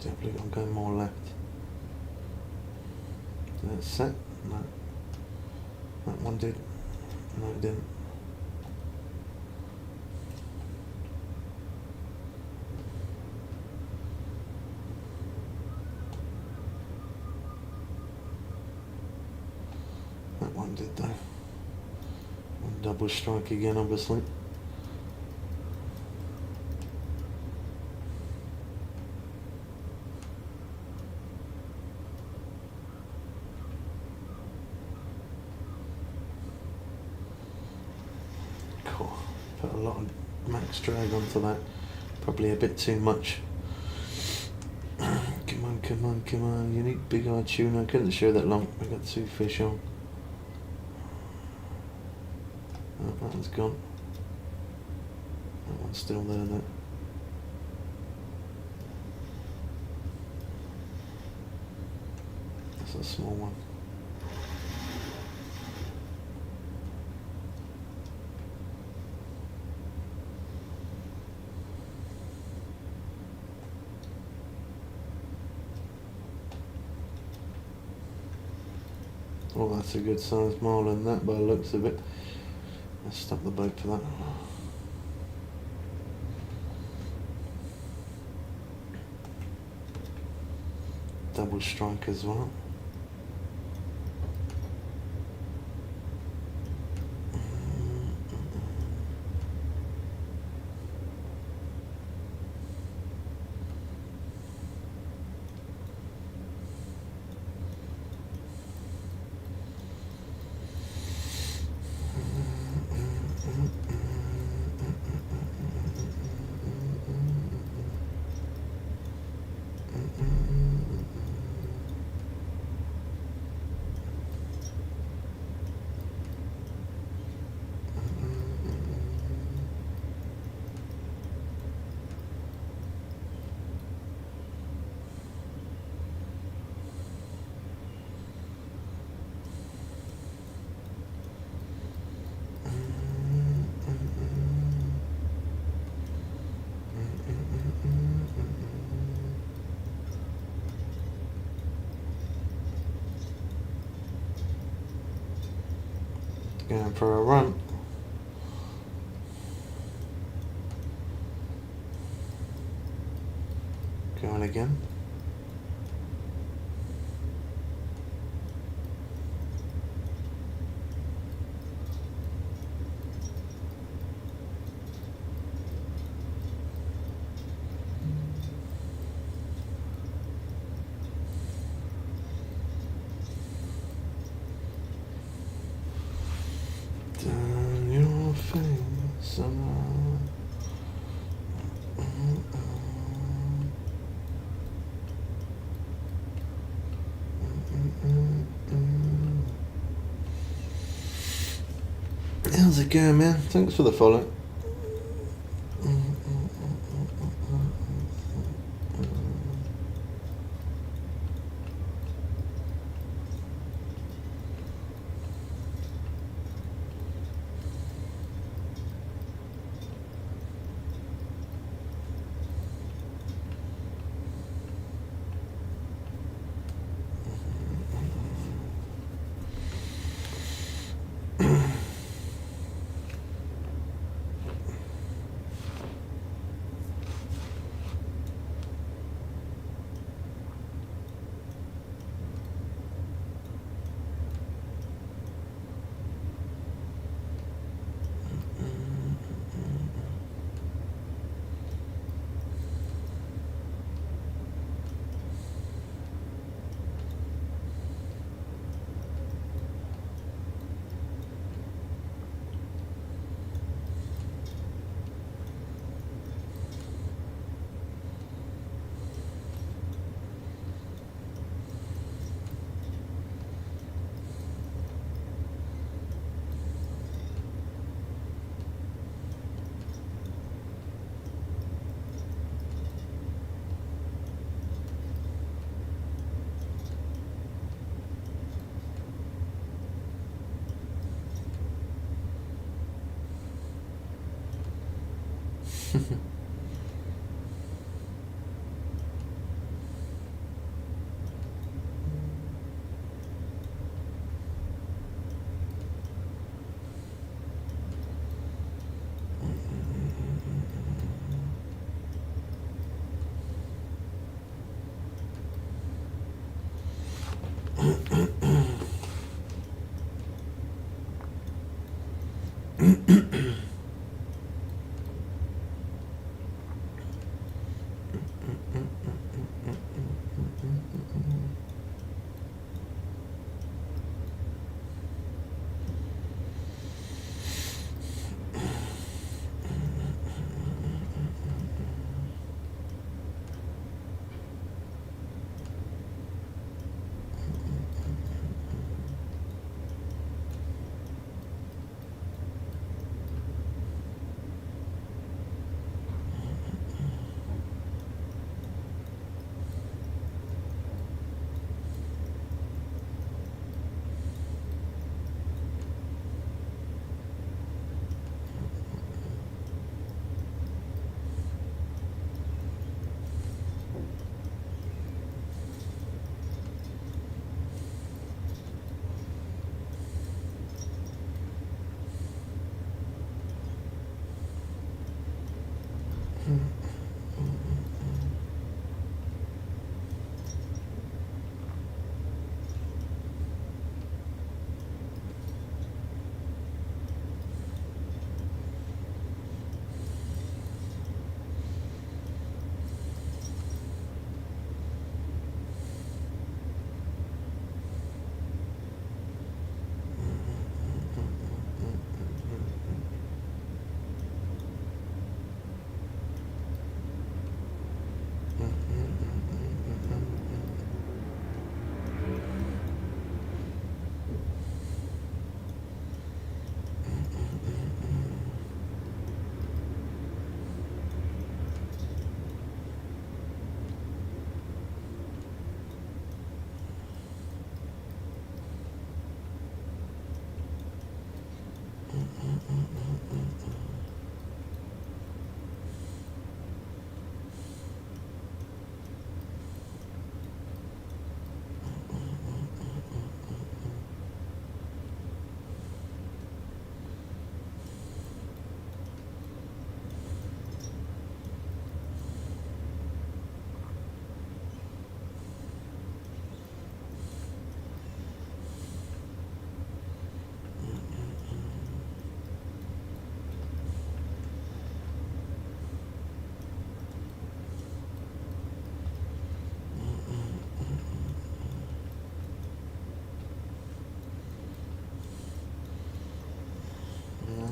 Definitely got to go more left. Did that set? No. That one did. No, it didn't. That one did though. One double strike again, obviously. Put a lot of max drag onto that, probably a bit too much. Come on, come on, come on, unique big eye tuna. I couldn't show that long, I got 2 fish on. Oh, that one's gone. That one's still there though. That's a small one. Oh, that's a good sized marlin, that by the looks of it. Let's stop the boat for that. Double strike as well. Going for a run. Going again. Down your face, How's it going, man? Thanks for the follow.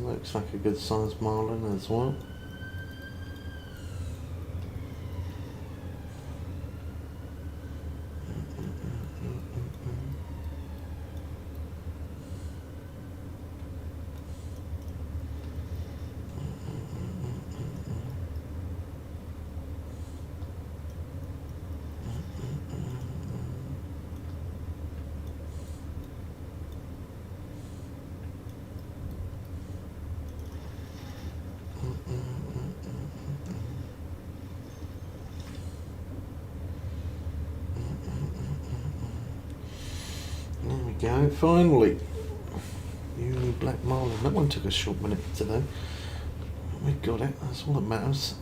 Looks like a good sized marlin as well. go, finally. Uni Black Marlin. That one took a short minute today. We got it, that's all that matters.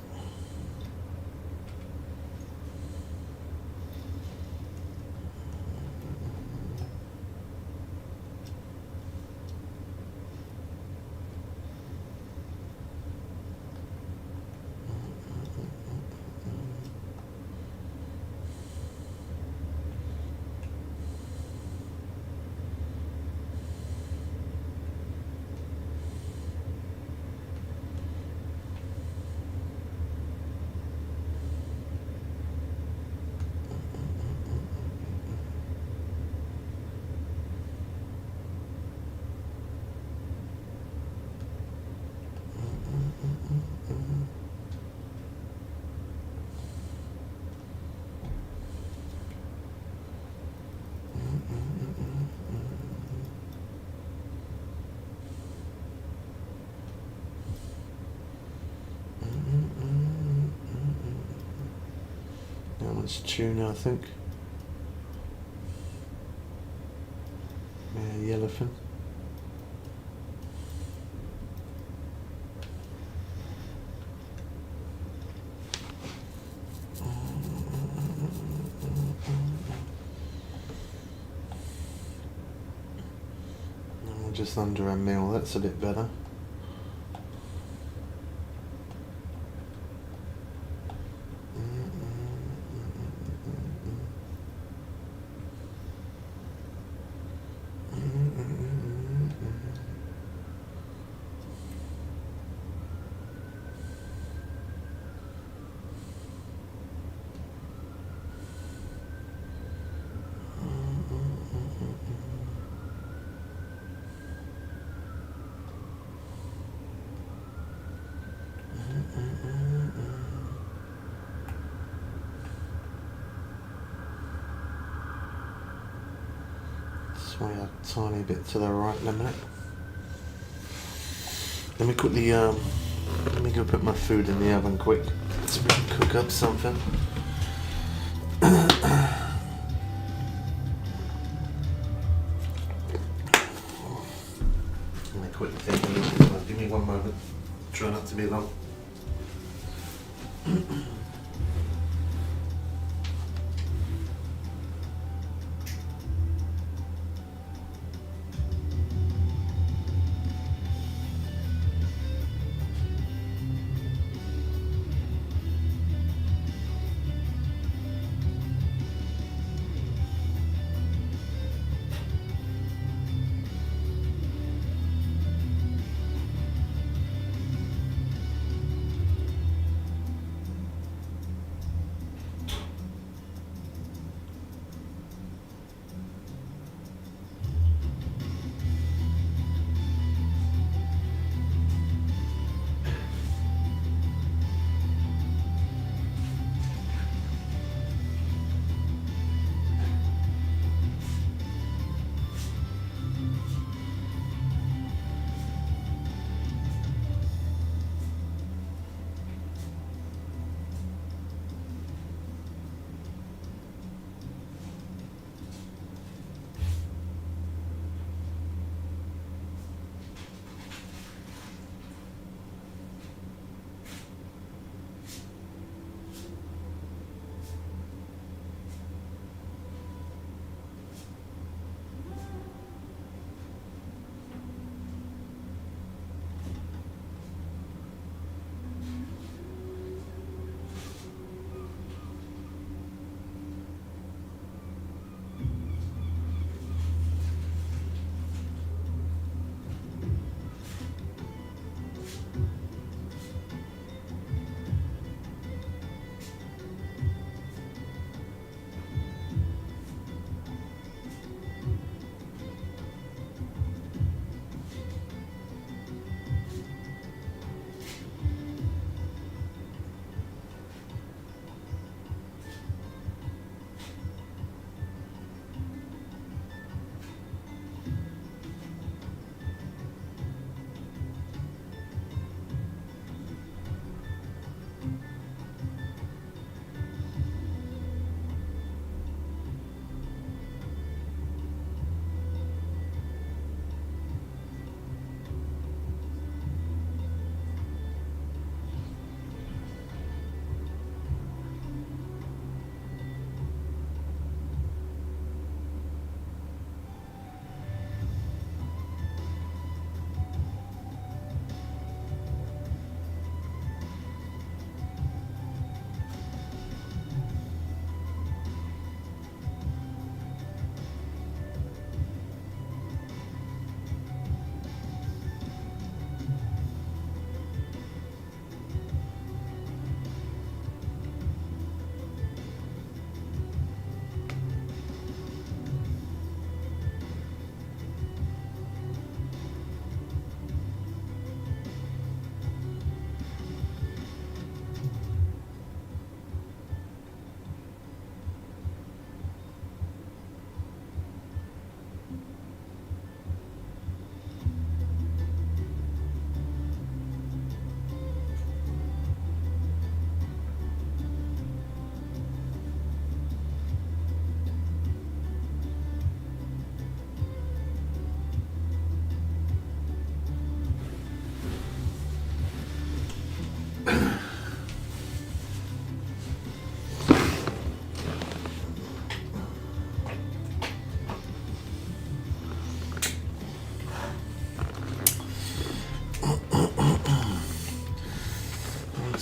That one's tuna, I think. Yeah, yellowfin. Just under a mil, that's a bit better. Sway a tiny bit to the right in a minute. Let me quickly, let me go put my food in the oven quick so we can cook up something. Let me quickly think of it. Give me one moment. Try not to be long.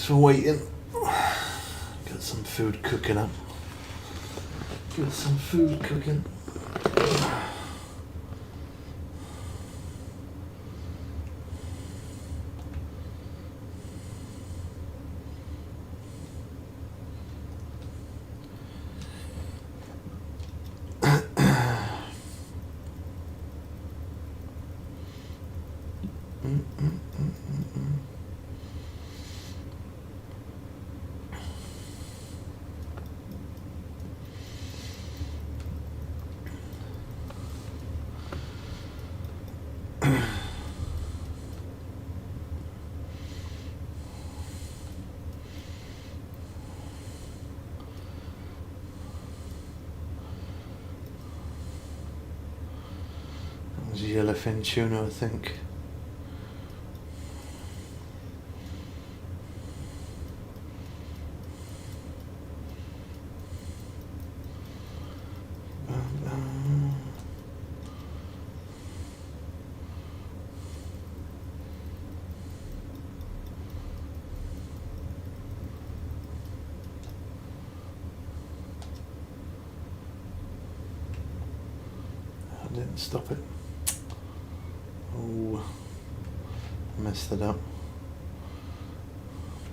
for waiting. Got some food cooking up. Got some food cooking. Yellowfin tuna, I think. I didn't stop it. Oh, messed it up.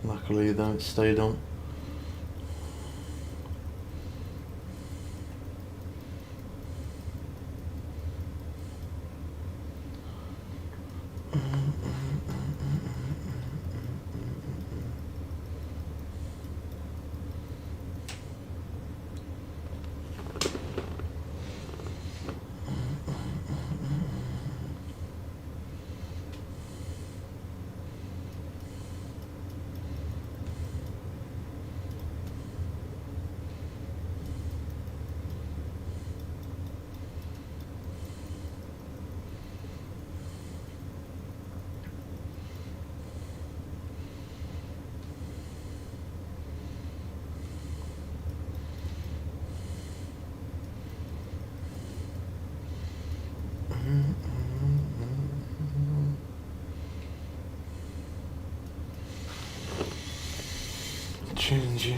Luckily though it stayed on. Change it.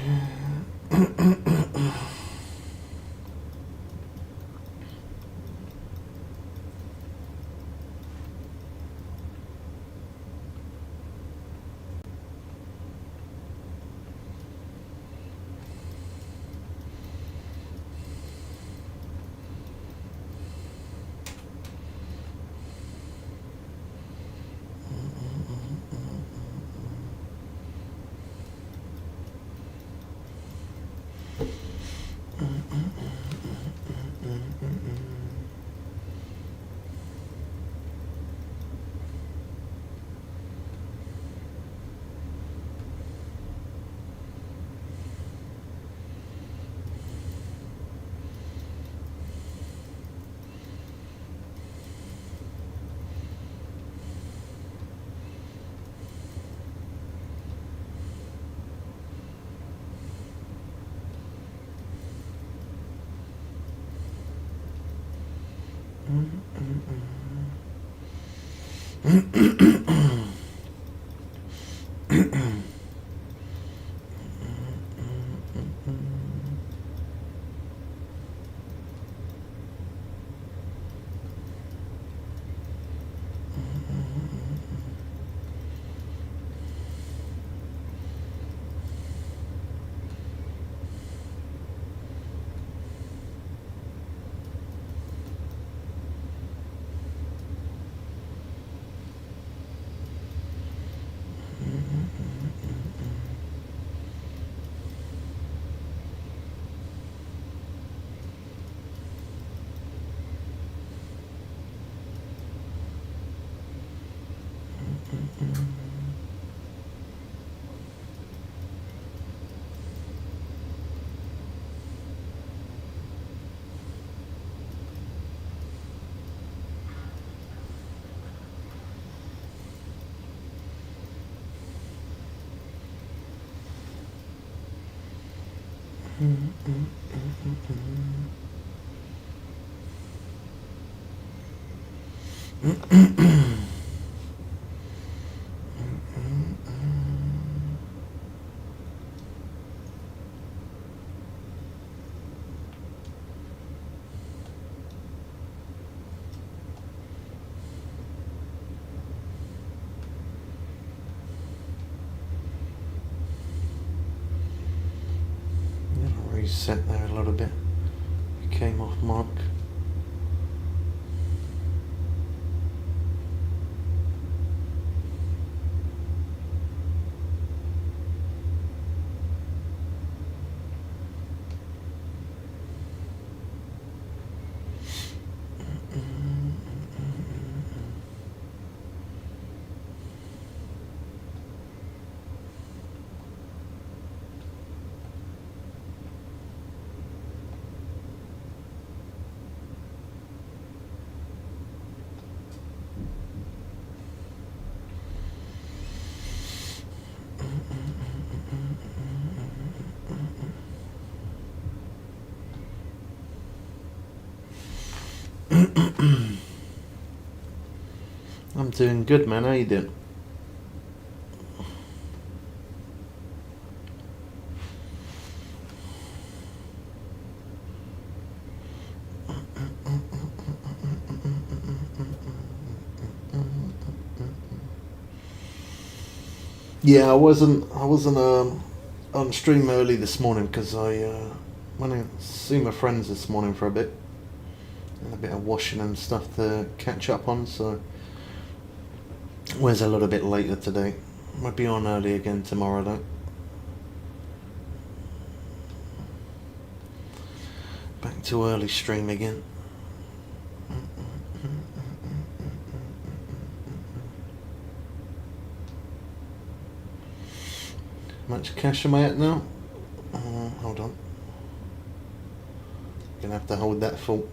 reset there a little bit. It came off mark. I'm doing good, man. How you doing? Yeah, I wasn't on stream early this morning because I went to see my friends this morning for a bit and a bit of washing and stuff to catch up on. So was a little bit later today. Might be on early again tomorrow though. Back to early stream again. How much cash am I at now? Hold on. Gonna have to hold that full.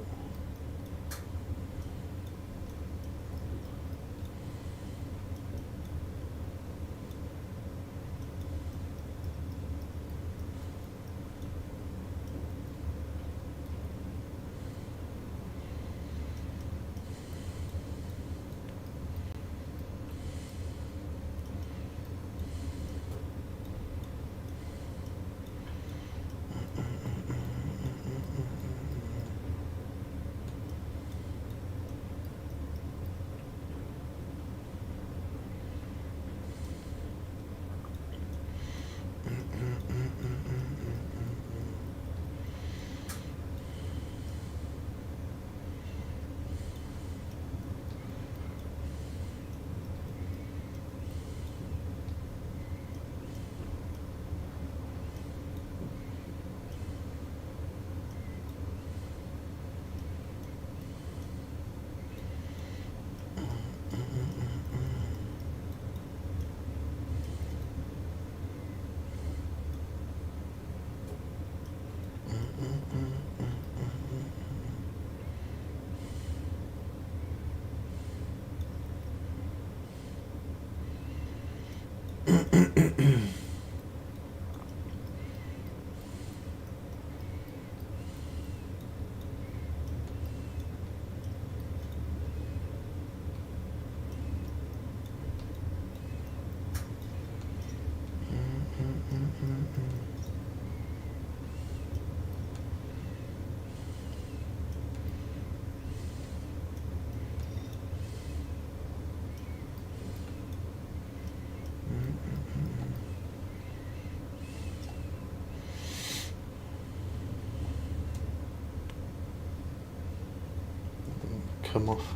Come off.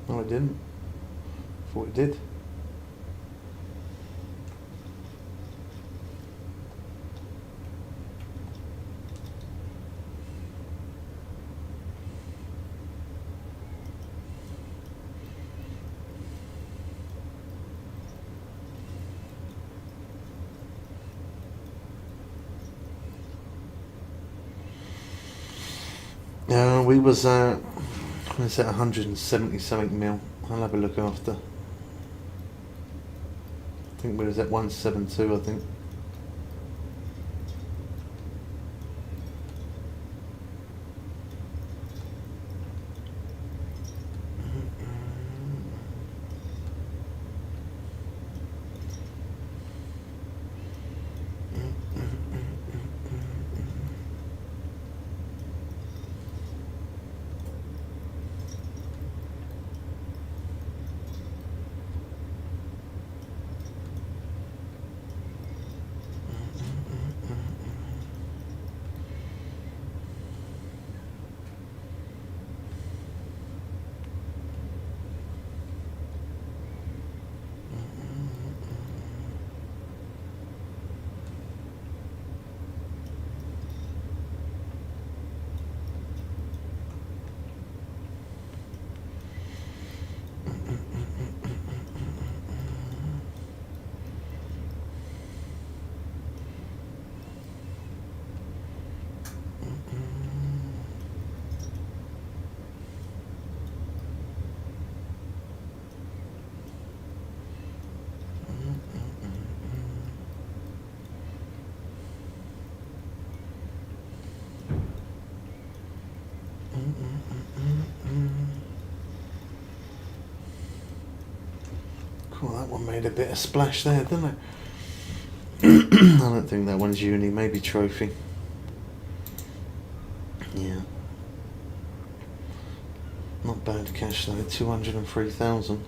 No, it didn't. Thought it did. We was at 170 something mil. I'll have a look after. I think we was at 172, I think. one made a bit of splash there, didn't it? I don't think that one's uni, maybe trophy. Yeah. Not bad cash though, 203,000.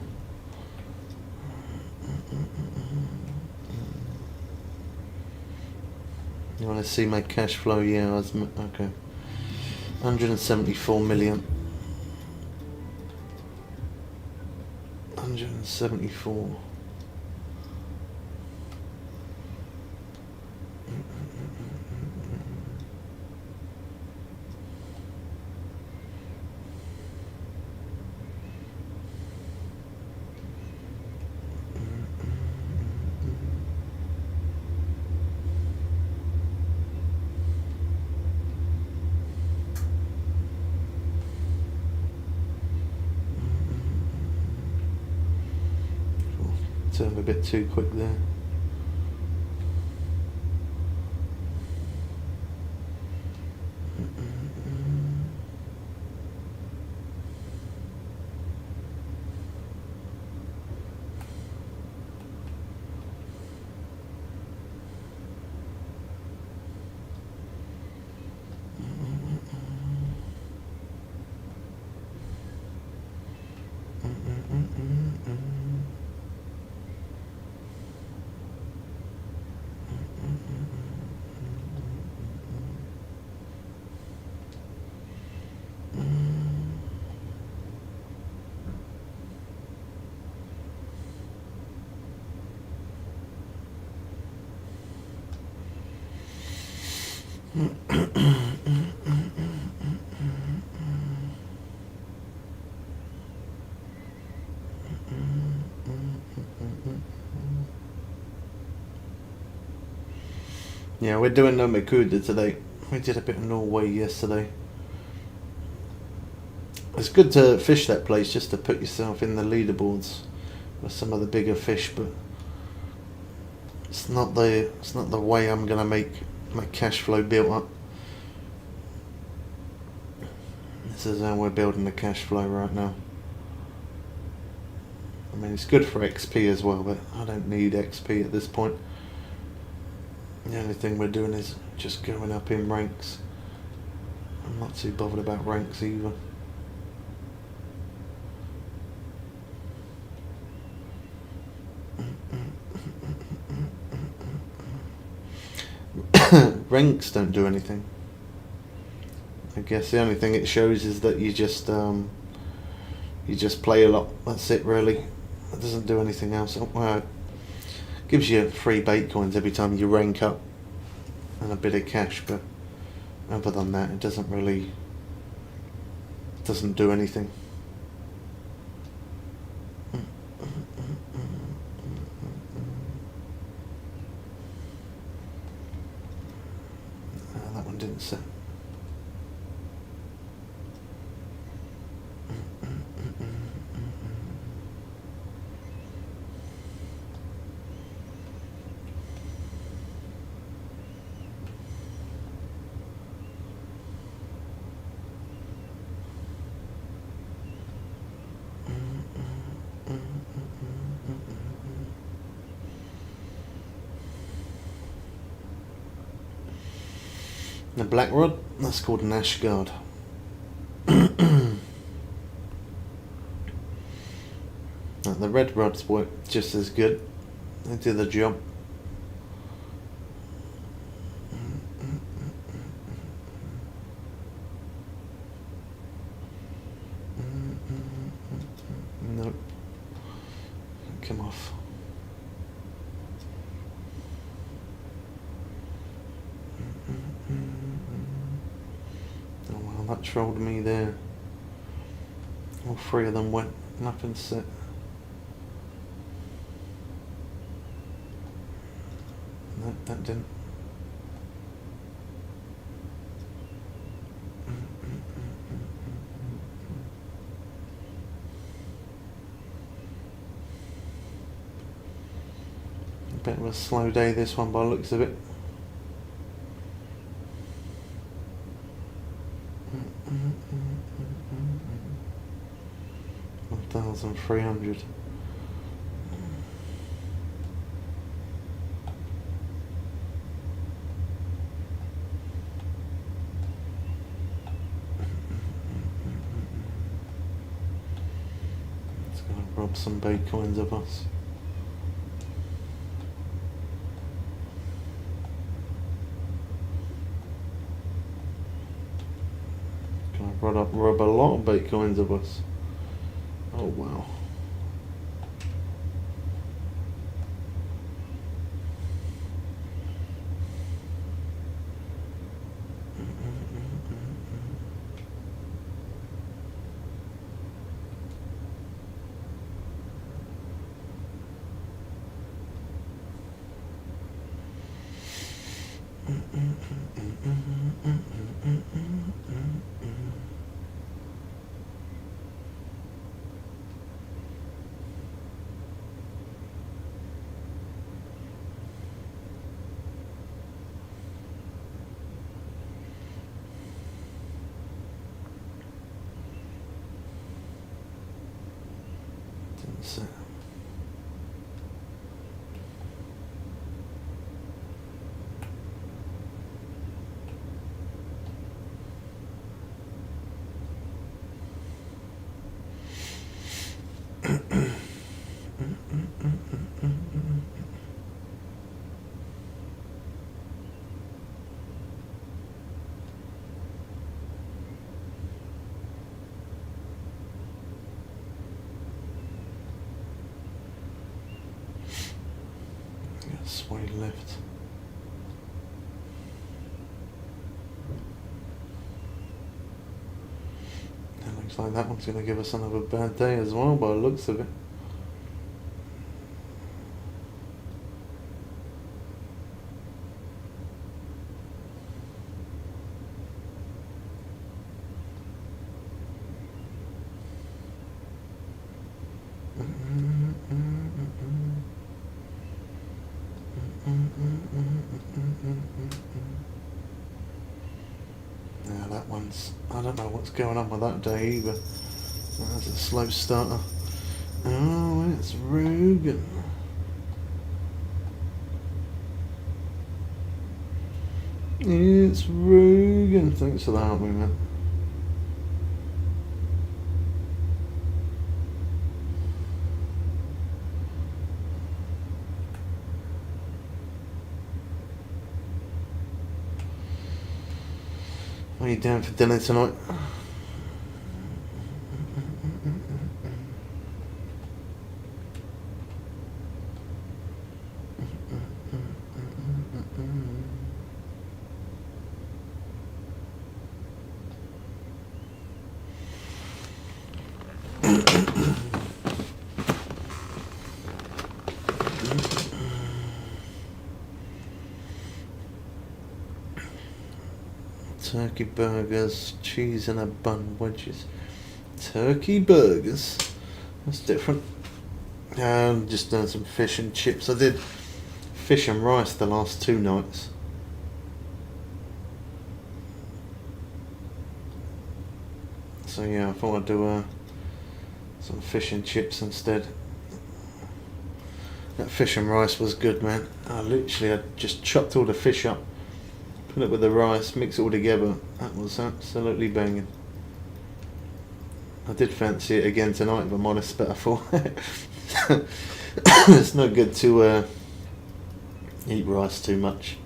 You want to see my cash flow? Yeah, okay. 174 million. 174. Turned a bit too quick there. Yeah, we're doing no Makuda today. We did a bit of Norway yesterday. It's good to fish that place just to put yourself in the leaderboards with some of the bigger fish, but it's not the way I'm gonna make my cash flow built up. This is how we're building the cash flow right now. I mean, it's good for XP as well, but I don't need XP at this point. The only thing we're doing is just going up in ranks. I'm not too bothered about ranks either. Ranks don't do anything. I guess the only thing it shows is that you just play a lot. That's it, really. It doesn't do anything else. Well, it gives you free bait coins every time you rank up and a bit of cash, but other than that, it doesn't do anything. That one didn't set. The black rod, that's called an ash guard. The red rods work just as good. They do the job. Nope. Come off. Oh well, that trolled me there. All three of them went up and set. No, that didn't. A bit of a slow day this one by the looks of it. 1,300. up some bait coins of us. Can I rub a lot of bait coins of us? Oh wow. Didn't say. Sway left. It looks like that one's going to give us another bad day as well by the looks of it. Yeah, that one's, I don't know what's going on with that day either. That's a slow starter. Oh, it's Rugen. It's Rugen. Thanks for that, aren't we, man? What are you doing for dinner tonight? Turkey burgers, cheese and a bun wedges. Turkey burgers? That's different. Just done some fish and chips. I did fish and rice the last 2 nights. So yeah, I thought I'd do some fish and chips instead. That fish and rice was good, man. I just chopped all the fish up, put it with the rice, mix it all together. That was absolutely banging. I did fancy it again tonight, if I'm honest, but I thought it's no good to eat rice too much.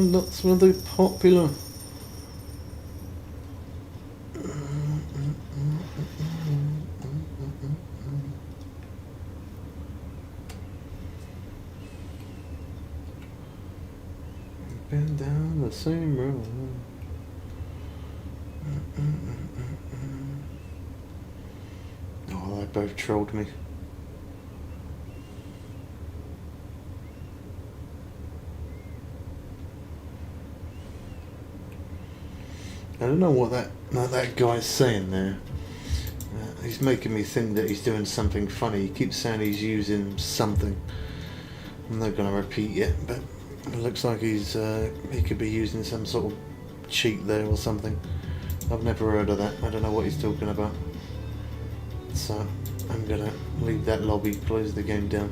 That's really popular. Been down the same road. Oh, they both trolled me. I don't know what that guy's saying there. He's making me think that he's doing something funny. He keeps saying he's using something. I'm not going to repeat it, but it looks like he could be using some sort of cheat there or something. I've never heard of that. I don't know what he's talking about. So I'm going to leave that lobby, close the game down.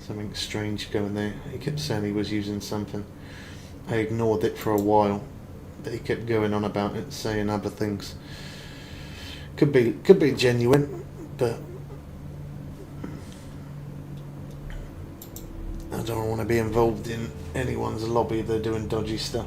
Something strange going there. He kept saying he was using something. I ignored it for a while, but he kept going on about it, saying other things. Could be genuine, but I don't want to be involved in anyone's lobby. They're doing dodgy stuff.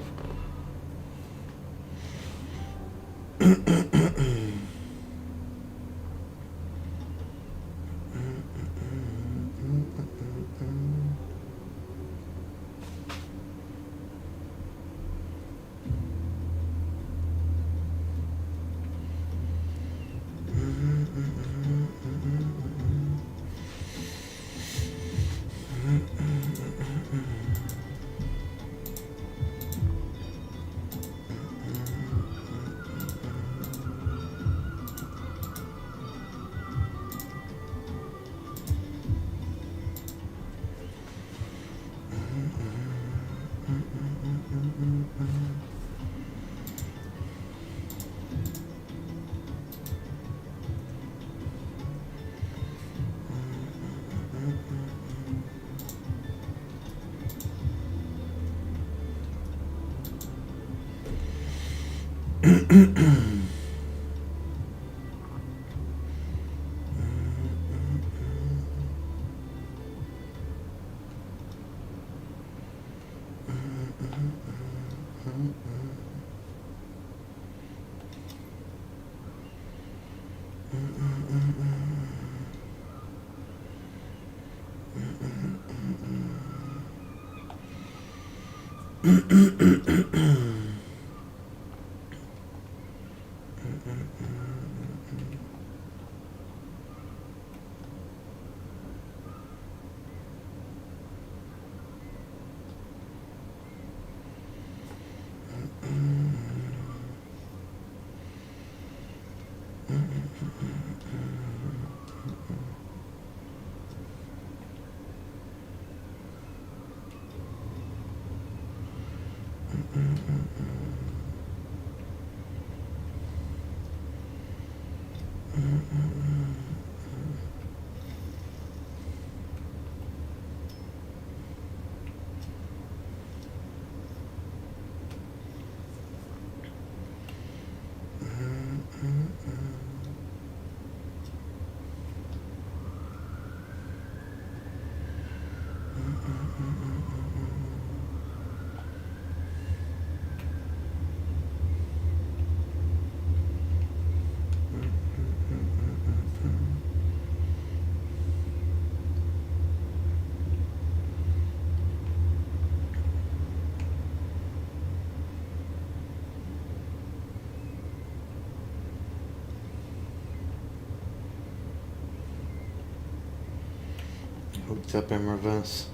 Hooked up in reverse.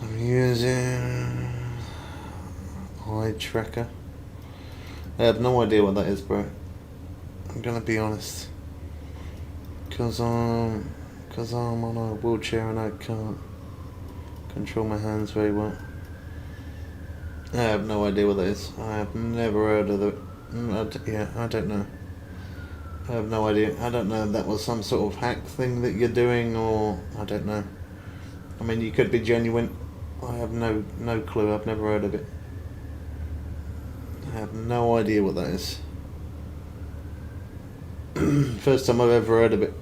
I'm using eye tracker. I have no idea what that is, bro. I'm gonna be honest. Cause I'm on a wheelchair and I can't control my hands very well. I have no idea what that is. I have never heard of it. I don't know. I have no idea. I don't know if that was some sort of hack thing that you're doing, or I don't know. I mean, you could be genuine. I have no clue. I've never heard of it. I have no idea what that is. First time I've ever heard of it.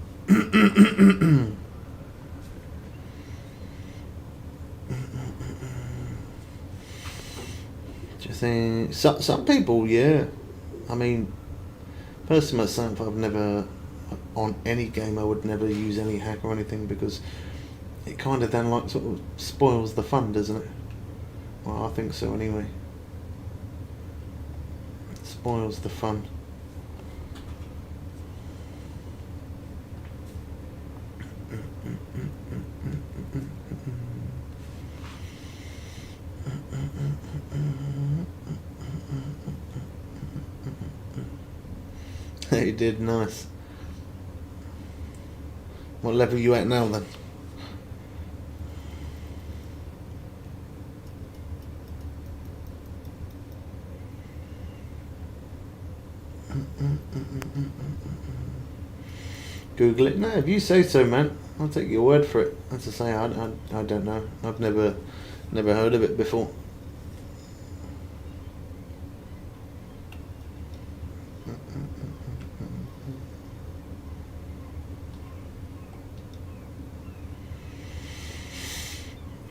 Do you think some people? Yeah. I mean, personally myself, I've never, on any game, I would never use any hack or anything, because it kind of then like sort of spoils the fun, doesn't it? Well, I think so anyway. It spoils the fun. You did, nice. What level are you at now then? Google it. No, if you say so, man, I'll take your word for it. As I say, I don't know. I've never heard of it before.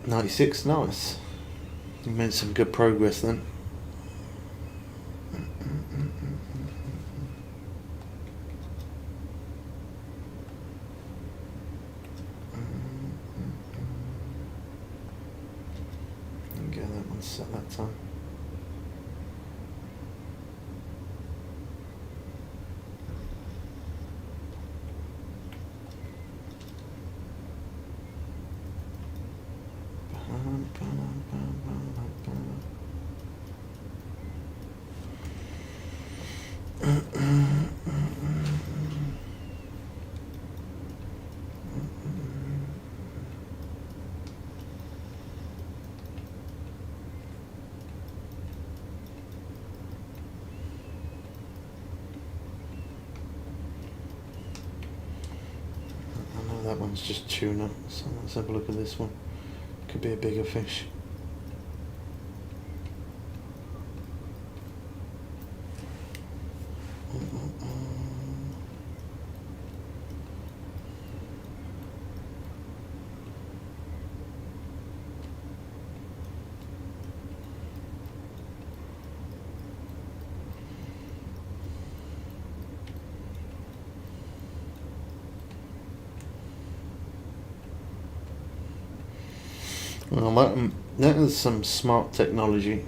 '96, nice. You made some good progress then. Okay, that one's set that time. That one's just tuna, so let's have a look at this one. Could be a bigger fish. Well, that is some smart technology.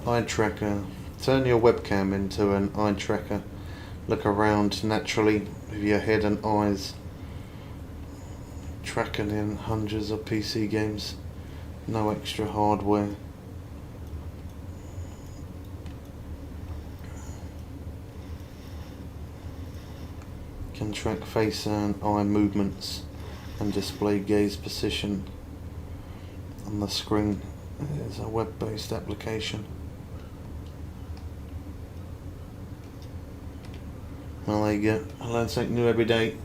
Eye tracker. Turn your webcam into an eye tracker. Look around naturally with your head and eyes. Tracking in hundreds of PC games. No extra hardware. Can track face and eye movements and display gaze position on the screen. It is a web-based application. Well, there you go. I learn something new every day.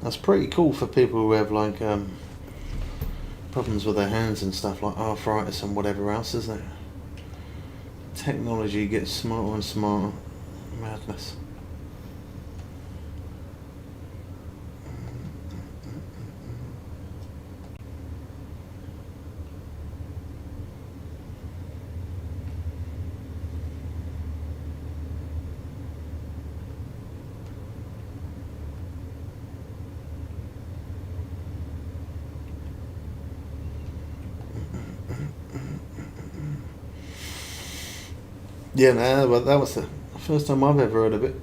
That's pretty cool for people who have like problems with their hands and stuff, like arthritis and whatever else, isn't it? Technology gets smarter and smarter. Madness. Yeah, no, but that was the first time I've ever heard of it.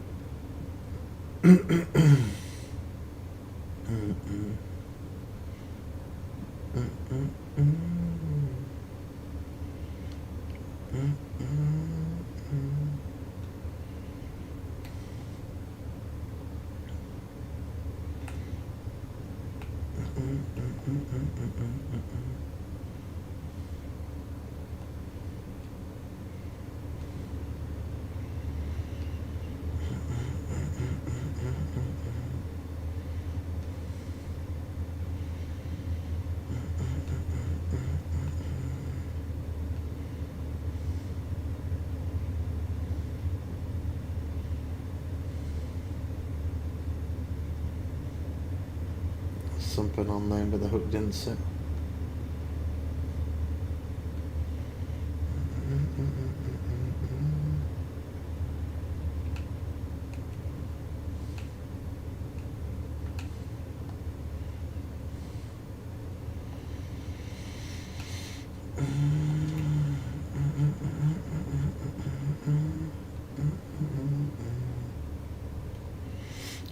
Something on there, but the hook didn't sit.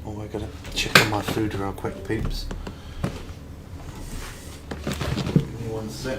Oh, I gotta check on my food real quick, peeps. Give me one sec.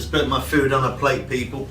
just put my food on a plate, people.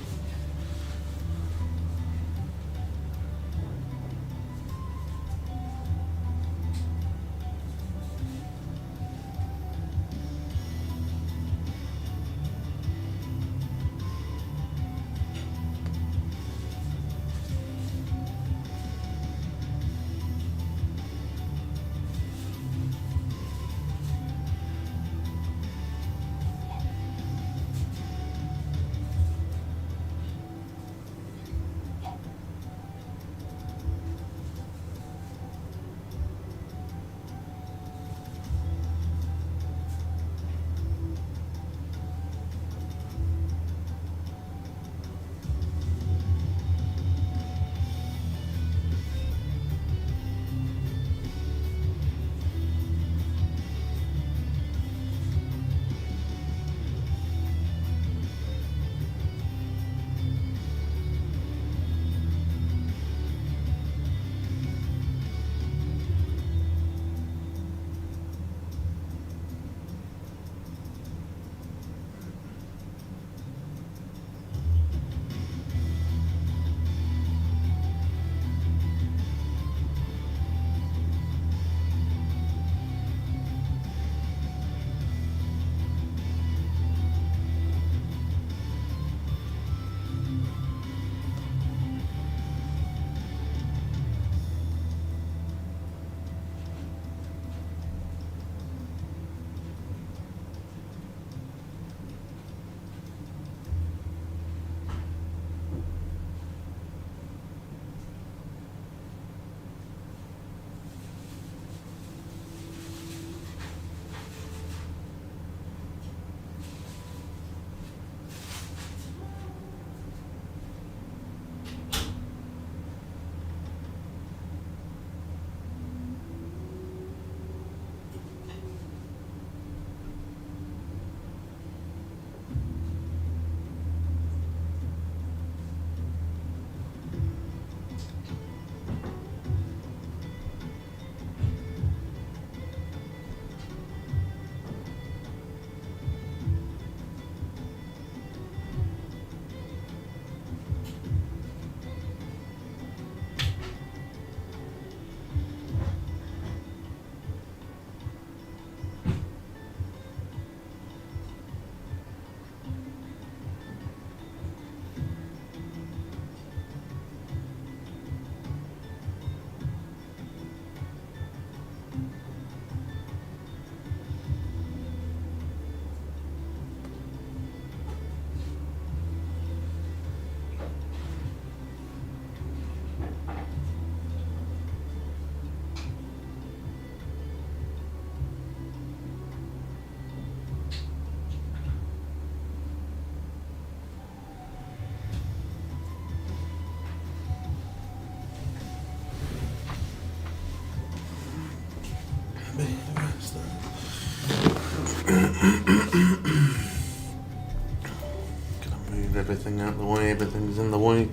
Gonna move everything out of the way, everything's in the way.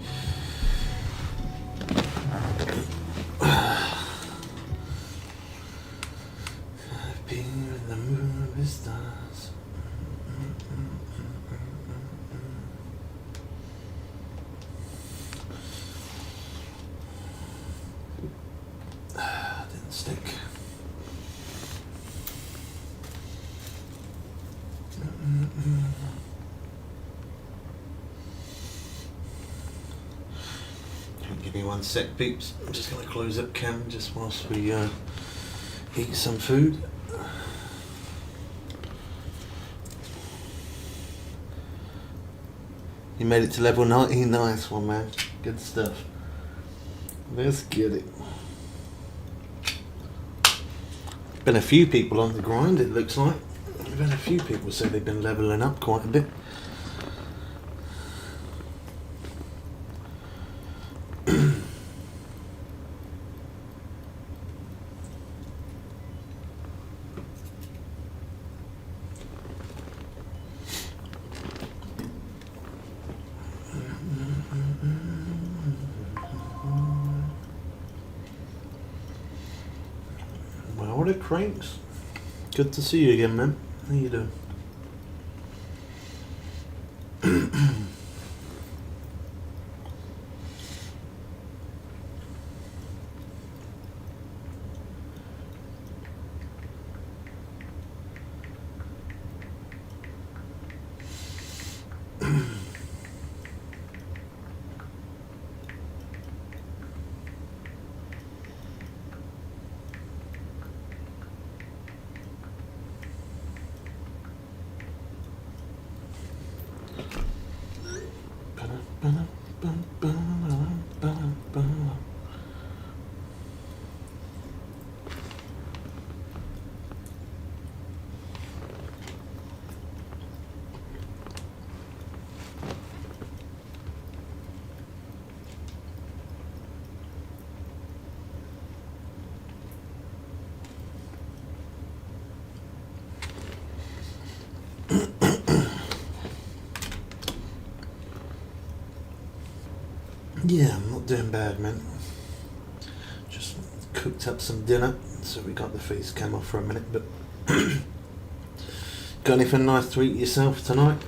I've been with the moon with stars. Didn't stick. Give me 1 sec, peeps. I'm just going to close up cam just whilst we eat some food. You made it to level 90, nice one, man. Good stuff. Let's get it. Been a few people on the grind, it looks like. We've had a few people say they've been levelling up quite a bit. Well, what a cranks. Good to see you again, man. How you doing? Yeah, I'm not doing bad, man. Just cooked up some dinner, so we got the face cam off for a minute, but got anything nice to eat yourself tonight?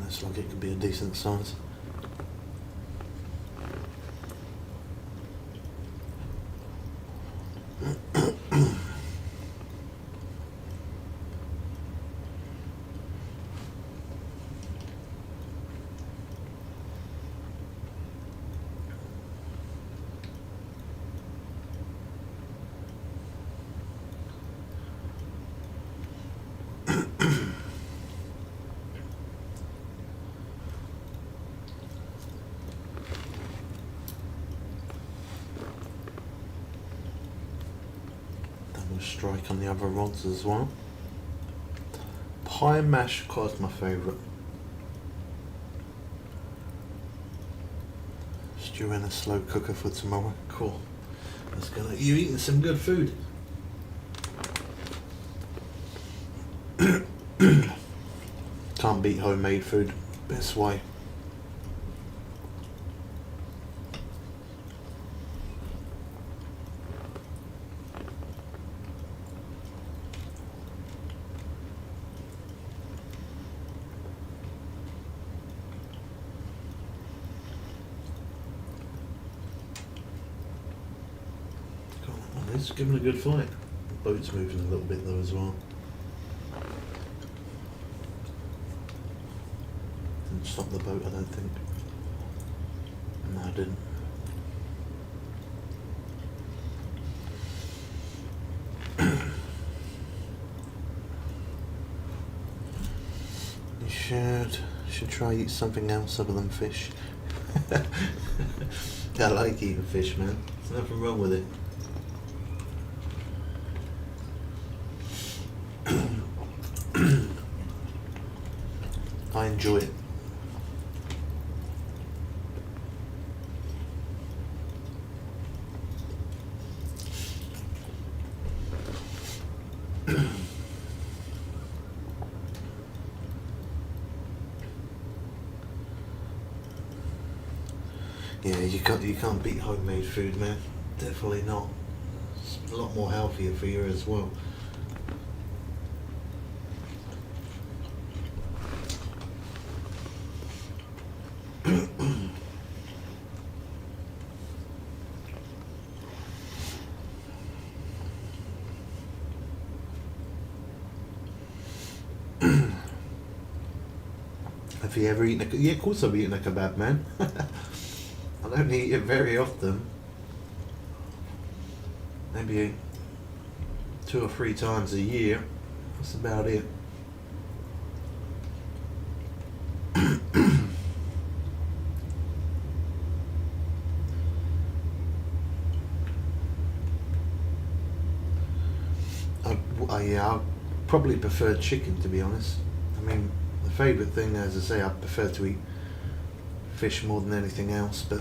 Looks like it could be a decent size. Strike on the other rods as well. Pie mash, of course, my favourite. Stew in a slow cooker for tomorrow. Cool. That's gonna. You eating some good food? Can't beat homemade food. Best way. It's giving a good fight. The boat's moving a little bit though as well. Didn't stop the boat, I don't think. No, I didn't. You should try eat something else other than fish. I like eating fish, man. There's nothing wrong with it. I enjoy it. Yeah, you can't beat homemade food, man. Definitely not. It's a lot more healthier for you as well. Have you ever eaten a... Yeah, of course I've eaten a kebab, man. I don't eat it very often. Maybe 2 or 3 times a year. That's about it. I probably prefer chicken, to be honest. I mean, the favourite thing, as I say, I prefer to eat fish more than anything else, but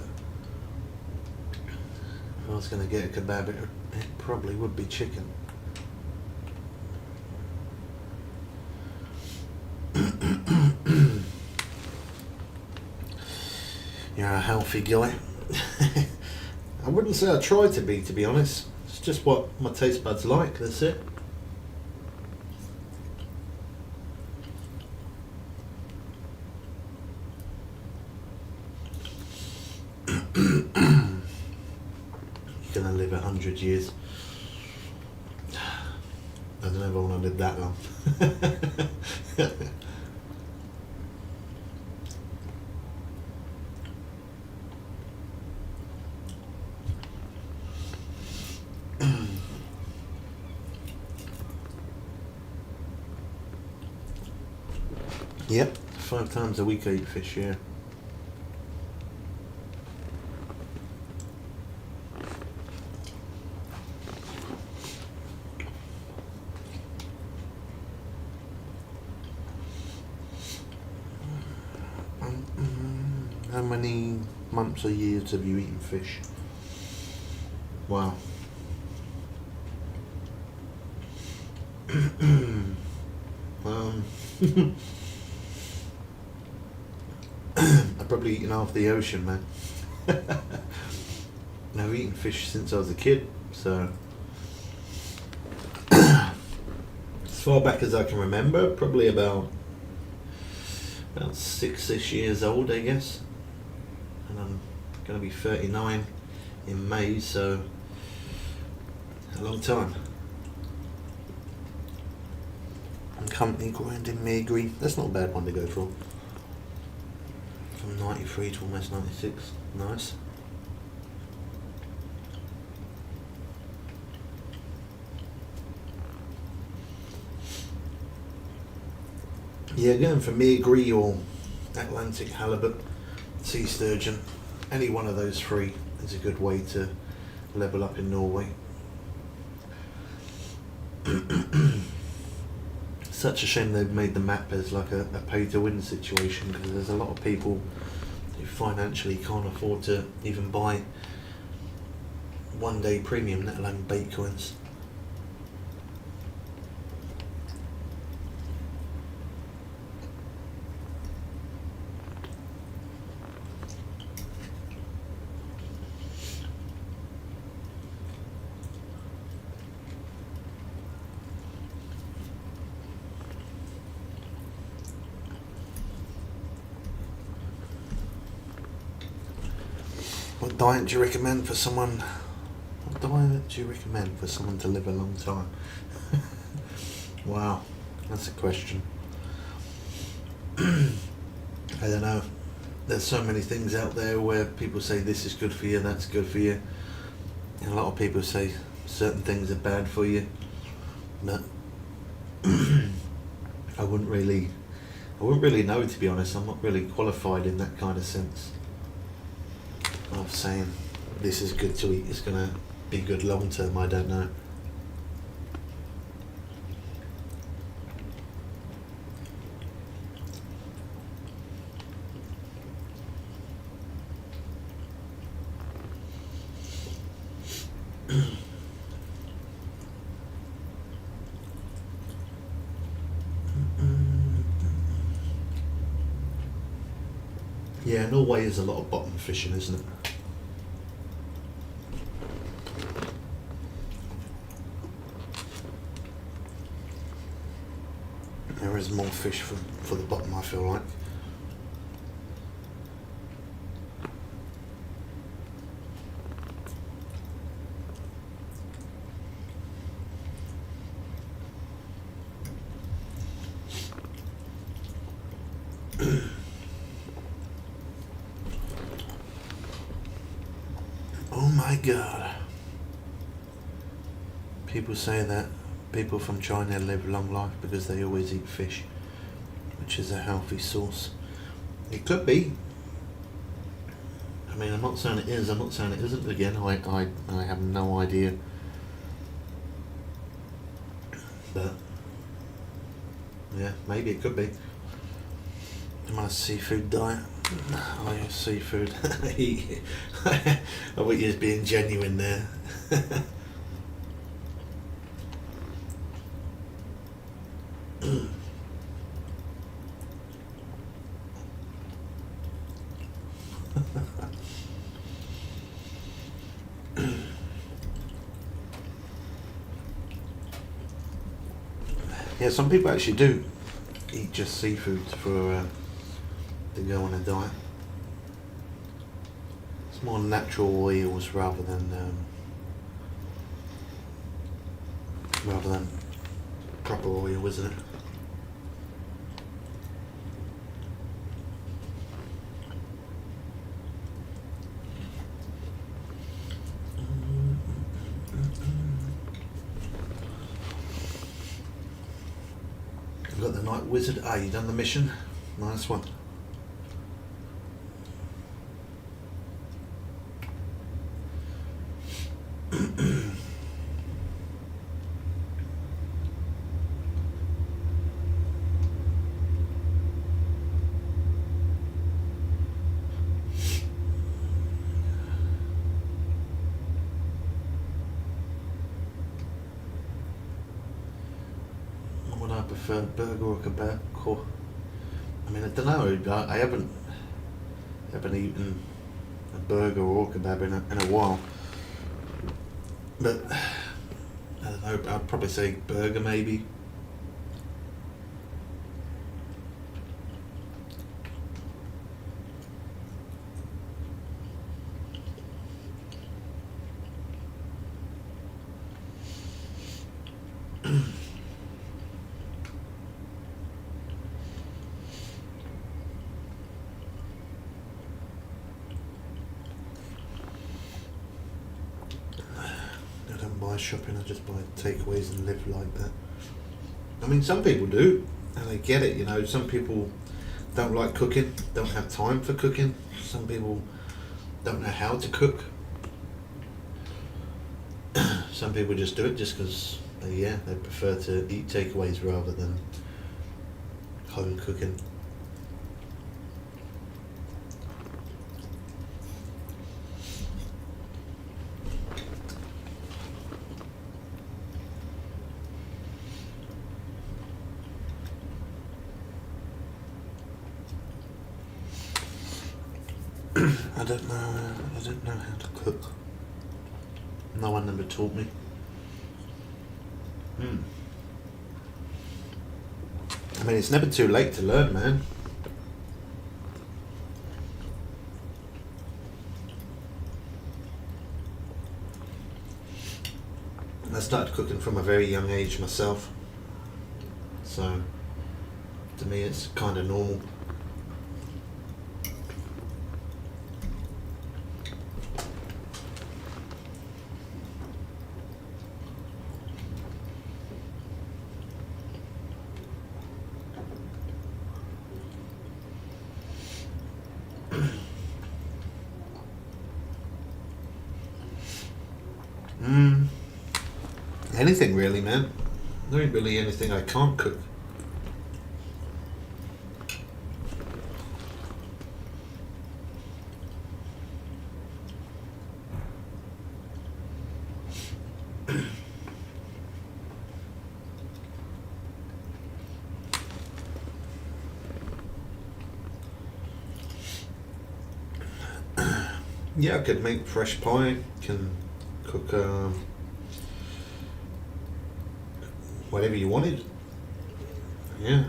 if I was going to get a kebab, it probably would be chicken. You're a healthy guy. I wouldn't say I try to be honest. It's just what my taste buds like, that's it. You're gonna live 100 years. I don't know never want to live that long. Yep, 5 times a week I eat fish, yeah. How many months or years have you eaten fish? Wow. I've probably eaten half the ocean, man. I've eaten fish since I was a kid, so as far back as I can remember, probably about 6-ish years old, I guess. And I'm going to be 39 in May, so a long time. And company grinding me agree. That's not a bad one to go for. From 93 to almost 96. Nice. Yeah, going for me agree or Atlantic halibut, sea sturgeon, any one of those three is a good way to level up in Norway. Such a shame they've made the map as like a pay to win situation, because there's a lot of people who financially can't afford to even buy 1 day premium, let alone bait coins. What diet do you recommend for someone? What diet do you recommend for someone to live a long time? Wow, that's a question. I don't know. There's so many things out there where people say this is good for you, that's good for you. And a lot of people say certain things are bad for you, but I wouldn't really know, to be honest. I'm not really qualified in that kind of sense of saying this is good to eat, it's gonna be good long term. I don't know. Yeah, Norway is a lot of bottom fishing, isn't it? There is more fish for the bottom, I feel like. Oh my god. People say that people from China live long life because they always eat fish, which is a healthy source. It could be. I mean, I'm not saying it is, I'm not saying it isn't. Again, I have no idea. But yeah, maybe it could be. I'm on a seafood diet. I use seafood. I thought you was being genuine there. Yeah, some people actually do eat just seafood for to go on a diet. It's more natural oils rather than proper oil, isn't it? I've got the Night Wizard. Ah, you done the mission? Nice one. Would I prefer burger or kebab? Or, I mean, I don't know. I haven't eaten a burger or kebab in a while. But I don't know. I'd probably say burger, maybe. I don't buy shopping. I just buy takeaways and live like that. I mean, some people do, and I get it. You know, some people don't like cooking, don't have time for cooking. Some people don't know how to cook. Some people just do it just because, they prefer to eat takeaways rather than home cooking. I don't know how to cook. No one ever taught me. I mean, it's never too late to learn, man. I started cooking from a very young age myself, so to me it's kind of normal. Anything really, man. There ain't really anything I can't cook. Yeah, I could make fresh pie, can cook whatever you wanted. Yeah.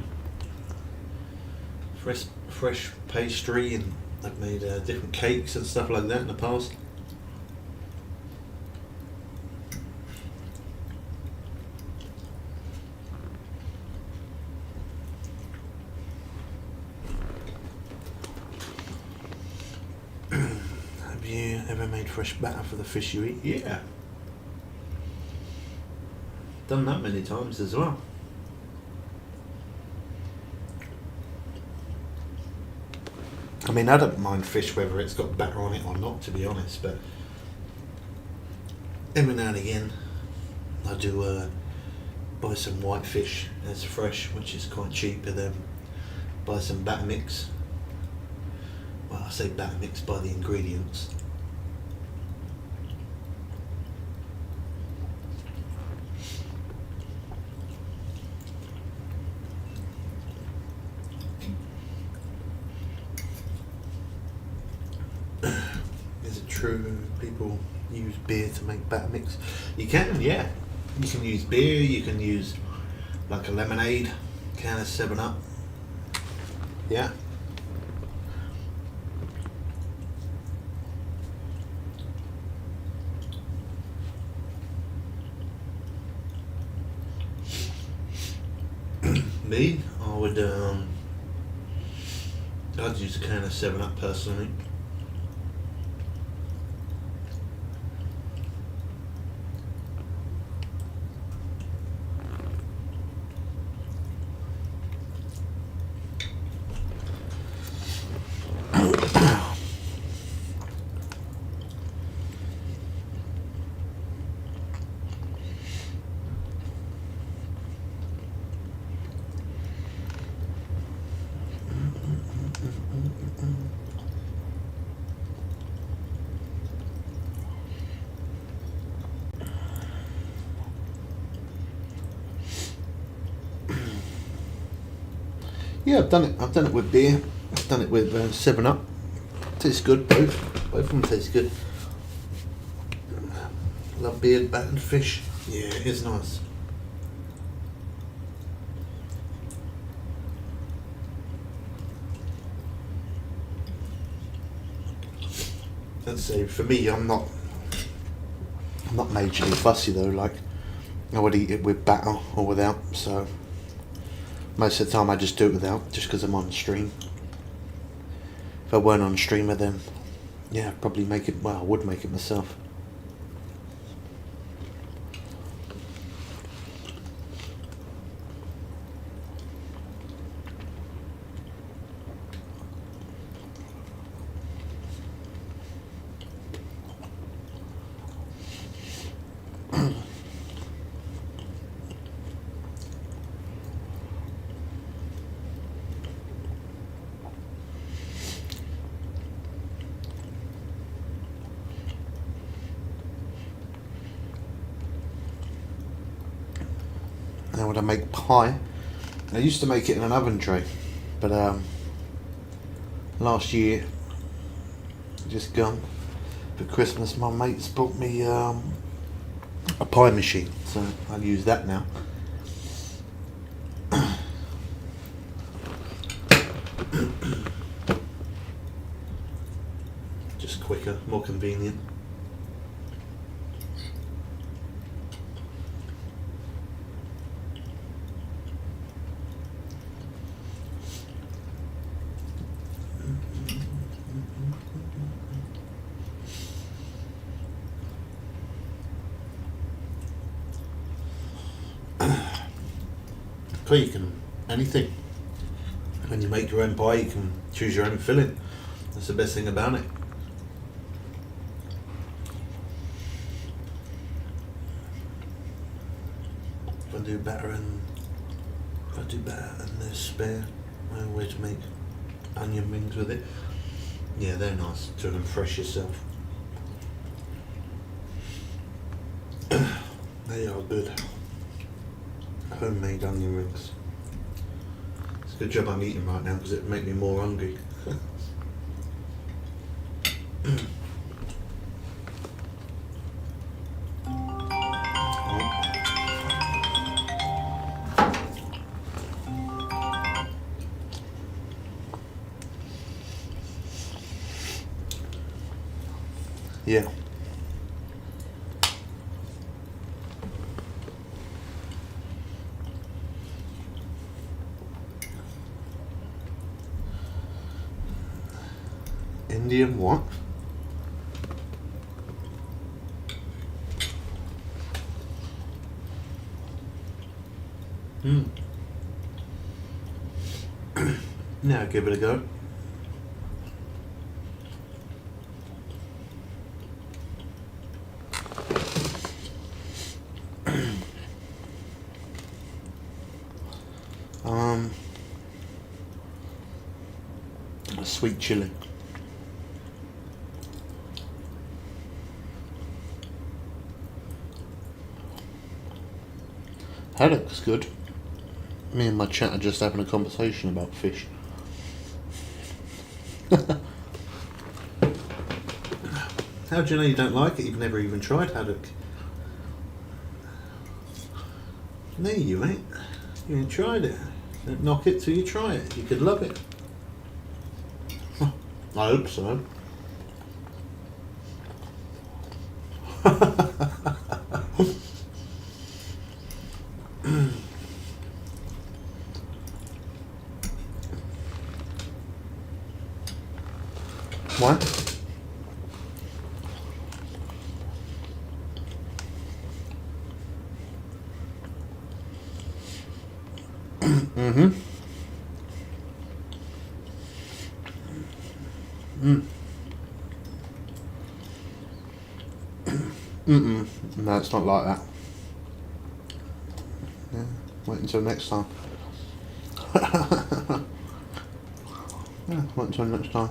Fresh pastry, and I've made different cakes and stuff like that in the past. Have you ever made fresh batter for the fish you eat? Yeah. Done that many times as well. I mean, I don't mind fish whether it's got batter on it or not, to be honest, but every now and again I do buy some white fish as fresh, which is quite cheap, and then buy some batter mix. Well, I say batter mix by the ingredients. Is it true people use beer to make batter mix? You can, yeah. You can use beer, you can use like a lemonade, can of 7-Up. Yeah. be, I'd use a can of 7-Up personally. Yeah, I've done it. I've done it with beer. I've done it with 7-Up. Tastes good. Both of them taste good. Love beer, battered fish. Yeah, it is nice. Let's say for me, I'm not majorly fussy though. Like I would eat it with batter or without. So most of the time I just do it without, just because I'm on stream. If I weren't on streamer, then yeah, I'd probably make it. Well, I would make it myself. Now when I make pie, I used to make it in an oven tray, but last year, just gone for Christmas, my mates bought me a pie machine, so I'll use that now. Just quicker, more convenient. So you can anything. When you make your own pie, you can choose your own filling. That's the best thing about it. If I do batter and there's spare, I always make onion rings with it. Yeah, they're nice to refresh yourself. They are good. Homemade onion rings. It's a good job I'm eating right now because it would make me more hungry. Yeah. Indian what? Now give it a go. A sweet chili. That looks good. Me and my chat are just having a conversation about fish. How do you know you don't like it? You've never even tried haddock. No, you ain't. You ain't tried it. Don't knock it till you try it. You could love it. I hope so. Why? Mm-hmm. Mm-mm. No, it's not like that. Yeah, wait until next time. Yeah, wait until next time.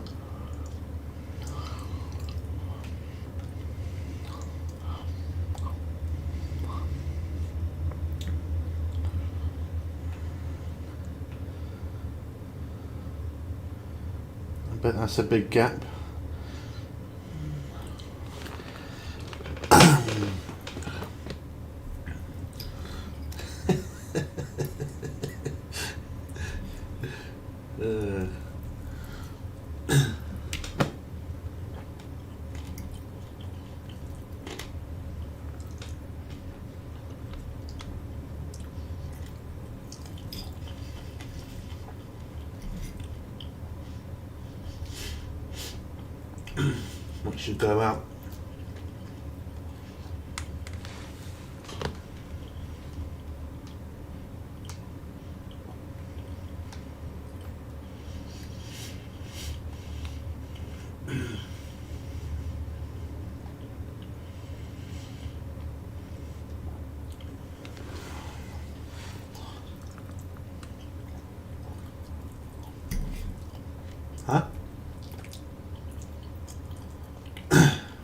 I bet that's a big gap. What should go out? Huh?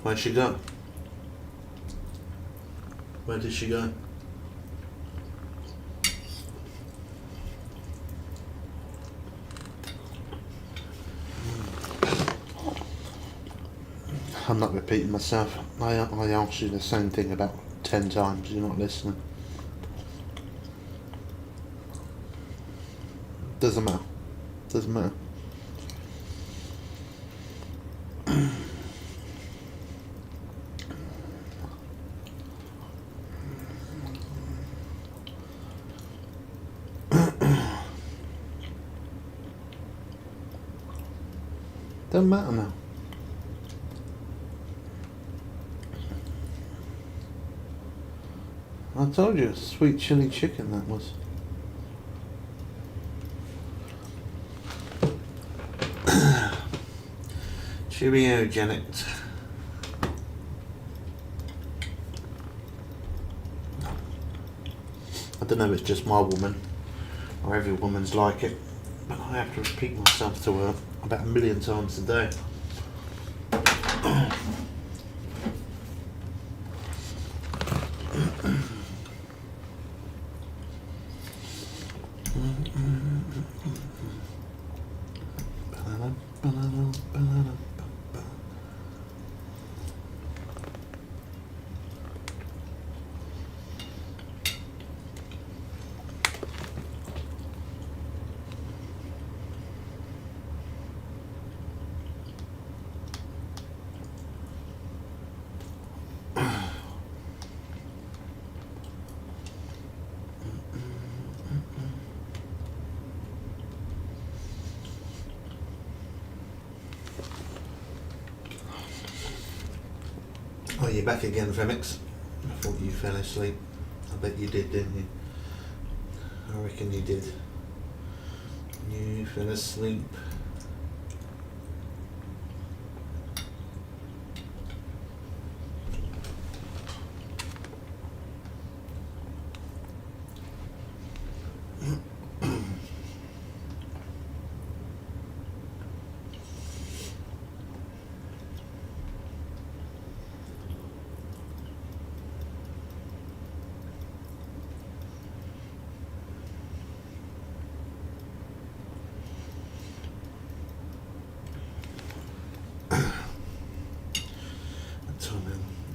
Where'd she go? Where did she go? I'm not repeating myself. I asked you the same thing about 10 times. You're not listening. Doesn't matter. Doesn't matter. Doesn't matter now. I told you, sweet chili chicken that was. Cheerio, Janet. I don't know if it's just my woman or every woman's like it, but I have to repeat myself to her about 1,000,000 times a day. Oh, you're back again, Femix. I thought you fell asleep. I bet you did, didn't you? I reckon you did. You fell asleep.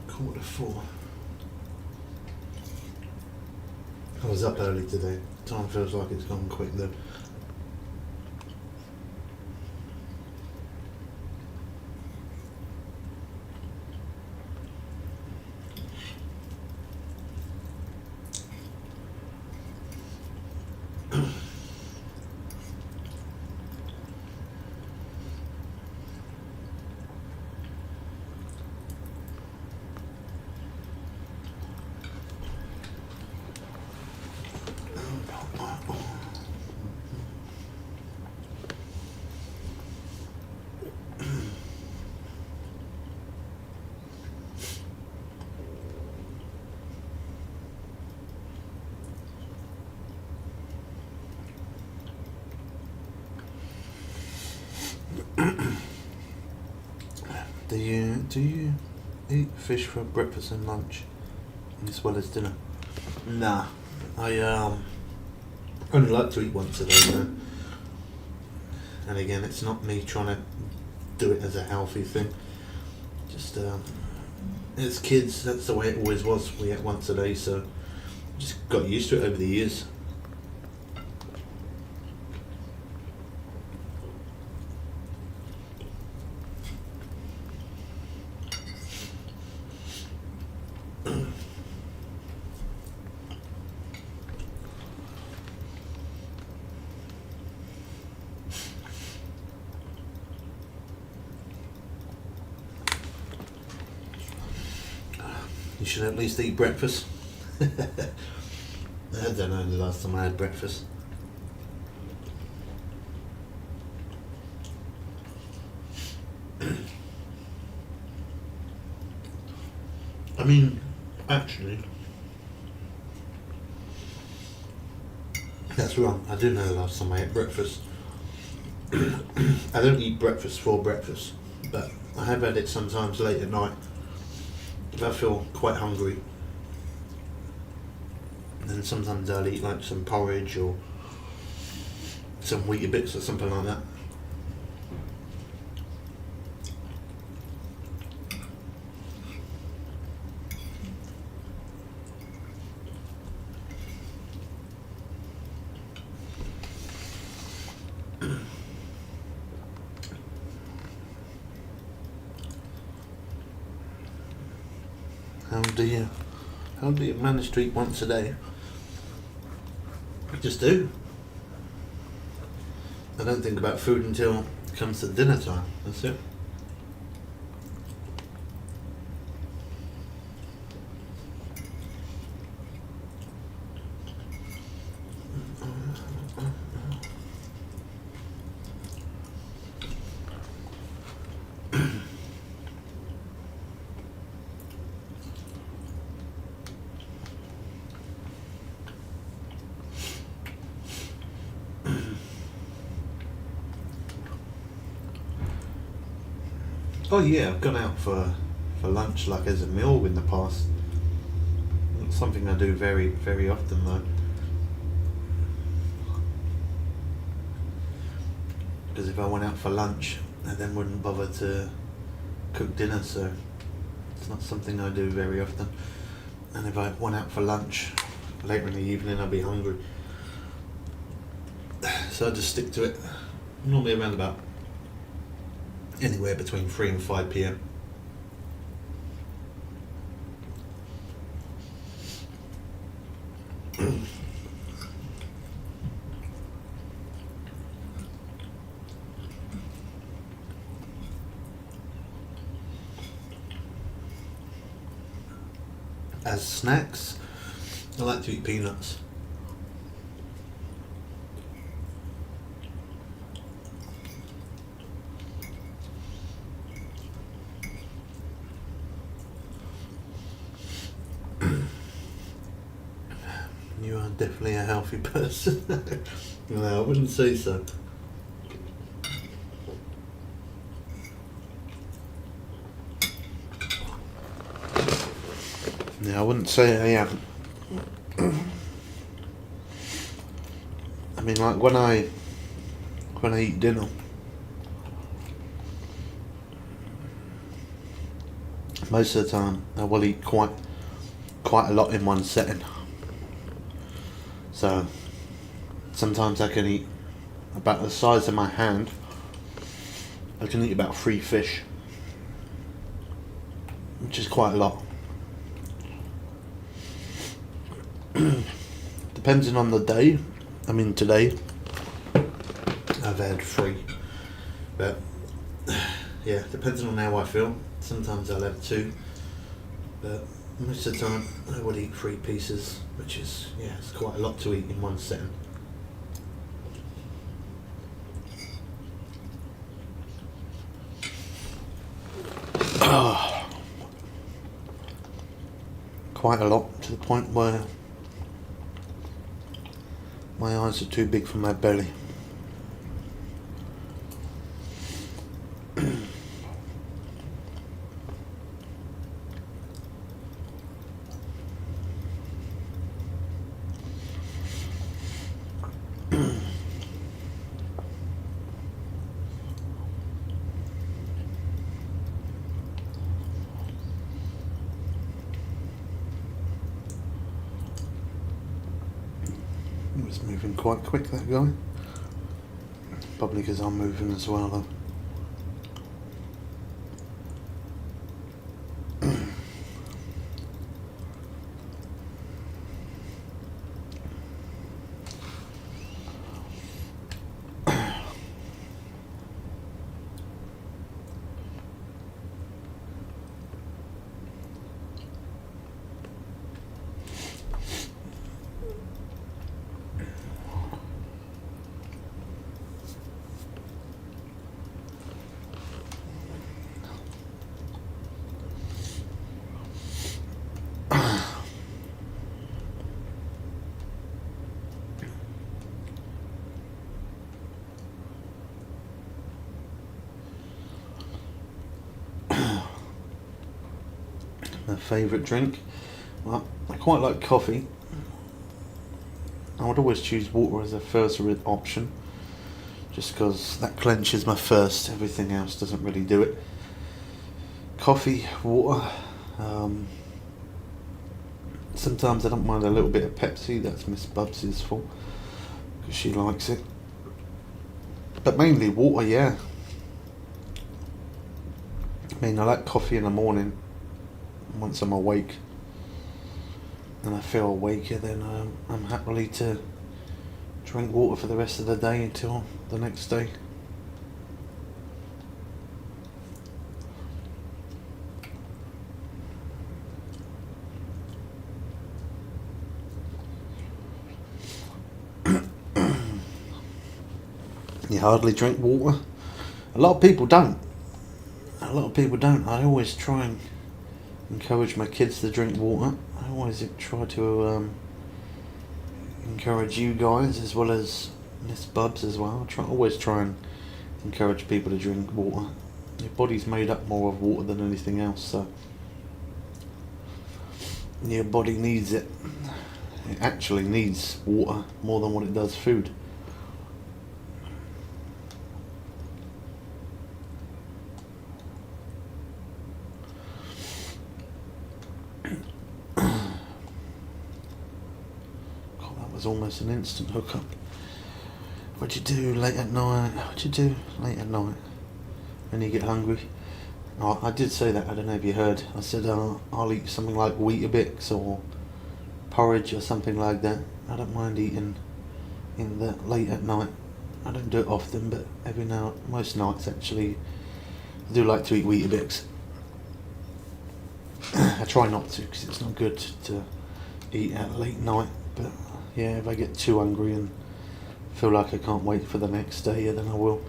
Quarter 4. I was up early today. Time feels like it's gone quick though. Do you eat fish for breakfast and lunch as well as dinner? Nah, I only like to eat once a day though. And again, it's not me trying to do it as a healthy thing. Just as kids, that's the way it always was. We ate once a day, so just got used to it over the years. You should at least eat breakfast. I don't know the last time I had breakfast. I mean, actually, that's wrong. I do know the last time I ate breakfast. I don't eat breakfast for breakfast, but I have had it sometimes late at night. If I feel quite hungry, then sometimes I'll eat like some porridge or some wheaty bits or something like that. How do you manage to eat once a day? I just do. I don't think about food until it comes to dinner time. That's it. Oh yeah, I've gone out for lunch like as a meal in the past. It's something I do very, very often though. Because if I went out for lunch, I then wouldn't bother to cook dinner, so it's not something I do very often. And if I went out for lunch later in the evening, I'd be hungry. So I just stick to it. Normally around about anywhere between 3 and 5 p.m. As snacks, I like to eat peanuts. You are definitely a healthy person. No, I wouldn't say so. Yeah, I wouldn't say I am. I mean, like when I eat dinner, most of the time I will eat quite a lot in one setting. So sometimes I can eat about the size of my hand. I can eat about 3 fish, which is quite a lot. Depending on the day. I mean, today I've had 3, but yeah, depending on how I feel. Sometimes I'll have 2, but most of the time I would eat 3 pieces, which is, yeah, it's quite a lot to eat in one setting. Quite a lot, to the point where my eyes are too big for my belly. It's moving quite quick, that guy. Probably because I'm moving as well, though. My favourite drink? Well, I quite like coffee. I would always choose water as a first option, just because that clenches my thirst. Everything else doesn't really do it. Coffee, water. Sometimes I don't mind a little bit of Pepsi. That's Miss Bubs's fault, because she likes it. But mainly water, yeah. I mean, I like coffee in the morning once I'm awake, and I feel awaker, then I'm happily to drink water for the rest of the day until the next day. You hardly drink water? A lot of people don't. A lot of people don't. I always try and encourage my kids to drink water. I always try to encourage you guys as well as Miss Bubs as well. Always try and encourage people to drink water. Your body's made up more of water than anything else, so your body needs it. It actually needs water more than what it does food. Almost an instant hookup. What'd you do late at night? What'd you do late at night when you get hungry? Oh, I did say that. I don't know if you heard. I said I'll eat something like Weetabix or porridge or something like that. I don't mind eating in that late at night. I don't do it often, but most nights actually, I do like to eat Weetabix. I try not to because it's not good to eat at late night, but yeah, if I get too hungry and feel like I can't wait for the next day, then I will.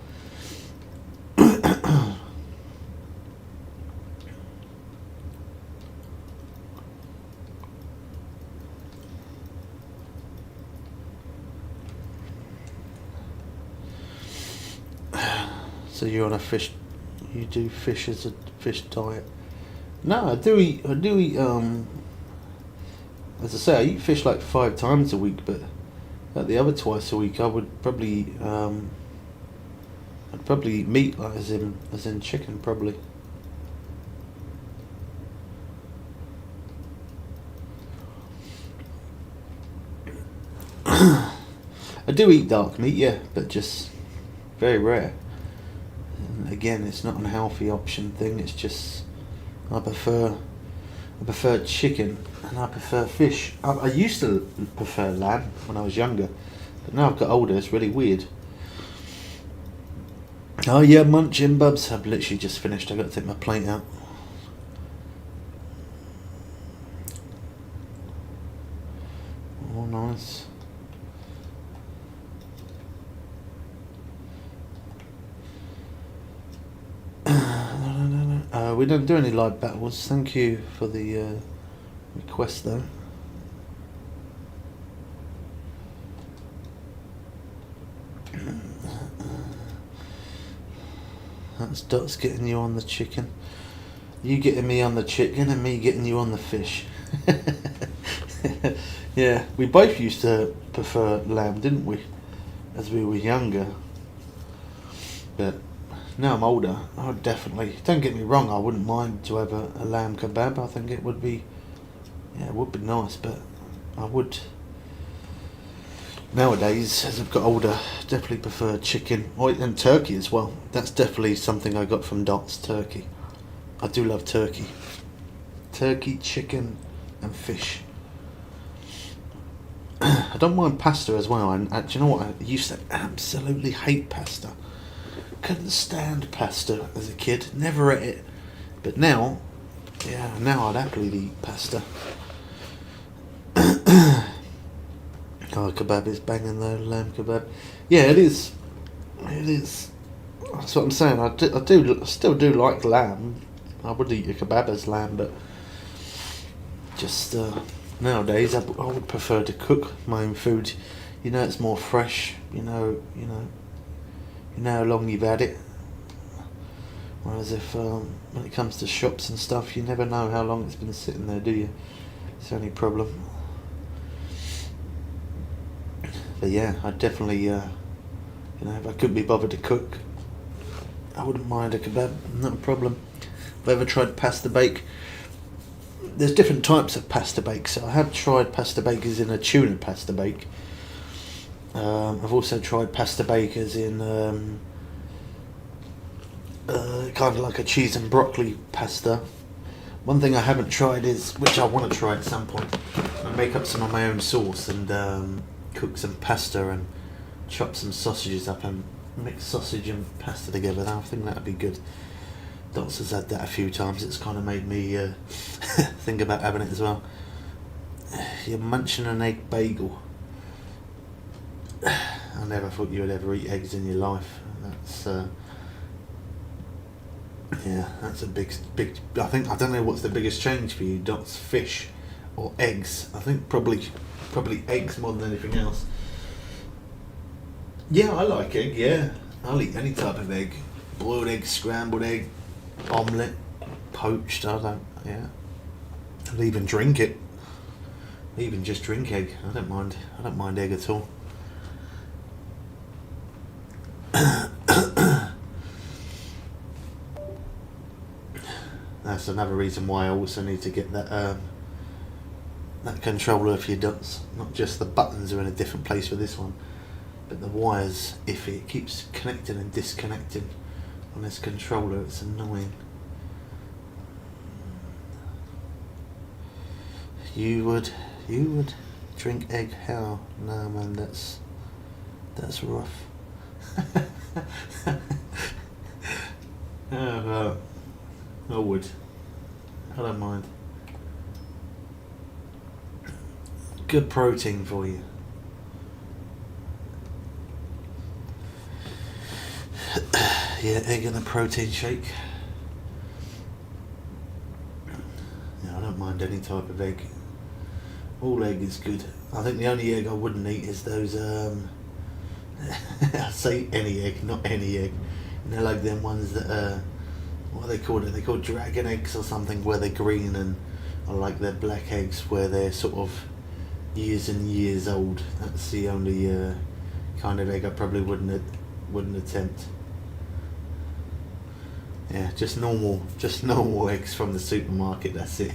So you're on a fish, you do fish as a fish diet? No, I do eat, as I say, I eat fish like 5 times a week, but at the other twice a week I would probably I'd probably eat meat, like as in chicken, probably. I do eat dark meat, yeah, but just very rare. And again, it's not an healthy option thing. It's just I prefer chicken and I prefer fish. I used to prefer lamb when I was younger, but now I've got older, it's really weird. Oh yeah, munching Bubs. I've literally just finished. I've got to take my plate out. Oh, nice. We don't do any live battles. Thank you for the request though. That's Dot's getting you on the chicken. You getting me on the chicken and me getting you on the fish. Yeah, we both used to prefer lamb, didn't we? As we were younger. But now I'm older, I would definitely, don't get me wrong, I wouldn't mind to have a lamb kebab. I think it would be nice, but I would nowadays, as I've got older, definitely prefer chicken and turkey as well. That's definitely something I got from Dots, turkey. I do love turkey. Turkey, chicken, and fish. I don't mind pasta as well. And do you know what? I used to absolutely hate pasta. Couldn't stand pasta as a kid. Never ate it. But now, yeah, now I'd happily eat pasta. Oh, kebab is banging though, lamb kebab. Yeah, it is. It is. That's what I'm saying. I still do like lamb. I would eat a kebab as lamb, but just nowadays I would prefer to cook my own food. You know, it's more fresh. You know how long you've had it. Whereas if when it comes to shops and stuff, you never know how long it's been sitting there, do you? It's the only problem. But yeah, I definitely, if I couldn't be bothered to cook, I wouldn't mind a kebab, not a problem. Have I ever tried pasta bake? There's different types of pasta bake. So I have tried pasta bakers in a tuna pasta bake. I've also tried pasta bakers in kind of like a cheese and broccoli pasta. One thing I haven't tried is, which I want to try at some point, I make up some of my own sauce and cook some pasta and chop some sausages up and mix sausage and pasta together. I think that'd be good. Dots has had that a few times. It's kind of made me think about having it as well. You're munching an egg bagel. I never thought you would ever eat eggs in your life. That's that's a big. I don't know what's the biggest change for you, Dots. Fish or eggs? I think probably eggs more than anything else. Yeah, I like egg. Yeah, I'll eat any type of egg. Boiled egg, scrambled egg, omelette, poached. I'll even drink it. Even just drink egg. I don't mind egg at all. That's another reason why I also need to get that that controller for your Dots. Not just the buttons are in a different place for this one, but the wires, if it keeps connecting and disconnecting on this controller, it's annoying. You would drink egg? How? No man, that's rough. I would. I don't mind. Good protein for you. Yeah, egg and a protein shake. Yeah, I don't mind any type of egg. All egg is good. I think the only egg I wouldn't eat is those I say any egg, not any egg. You know, like them ones that what are they called? They're called dragon eggs or something, where they're green, and I like their black eggs where they're sort of years and years old. That's the only kind of egg I probably wouldn't attempt. Yeah, just normal eggs from the supermarket. That's it.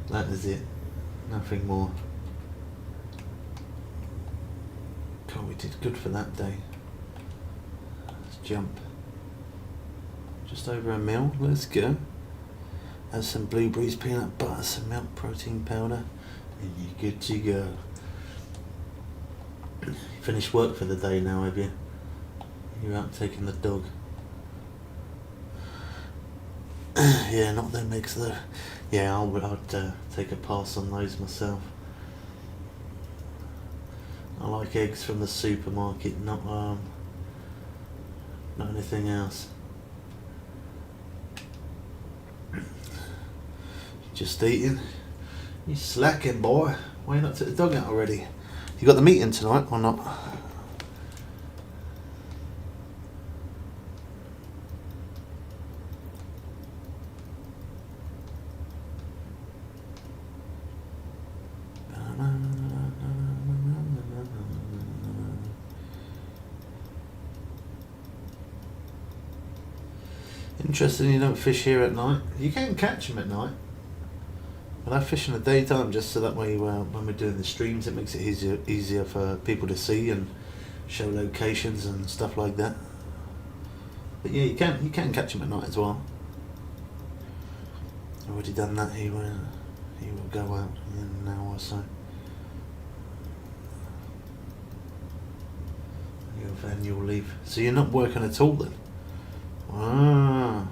That is it. Nothing more. God, we did good for that day. Let's jump. Just over a mil. Let's go. Add some blueberries, peanut butter, some milk, protein powder, and you're good to go. Finished work for the day now, have you? You're out taking the dog. Yeah, not them eggs though. Yeah, I'd take a pass on those myself. I like eggs from the supermarket, not anything else. Just eating. You slacking, boy. Why you not took the dog out already? You got the meeting tonight or not? Interesting you don't fish here at night. You can catch them at night. But I fish in the daytime just so that way when we're doing the streams, it makes it easier for people to see and show locations and stuff like that. But yeah, you can catch him at night as well. I've already done that. He will go out in an hour or so. You have annual leave, so you're not working at all then. Ah,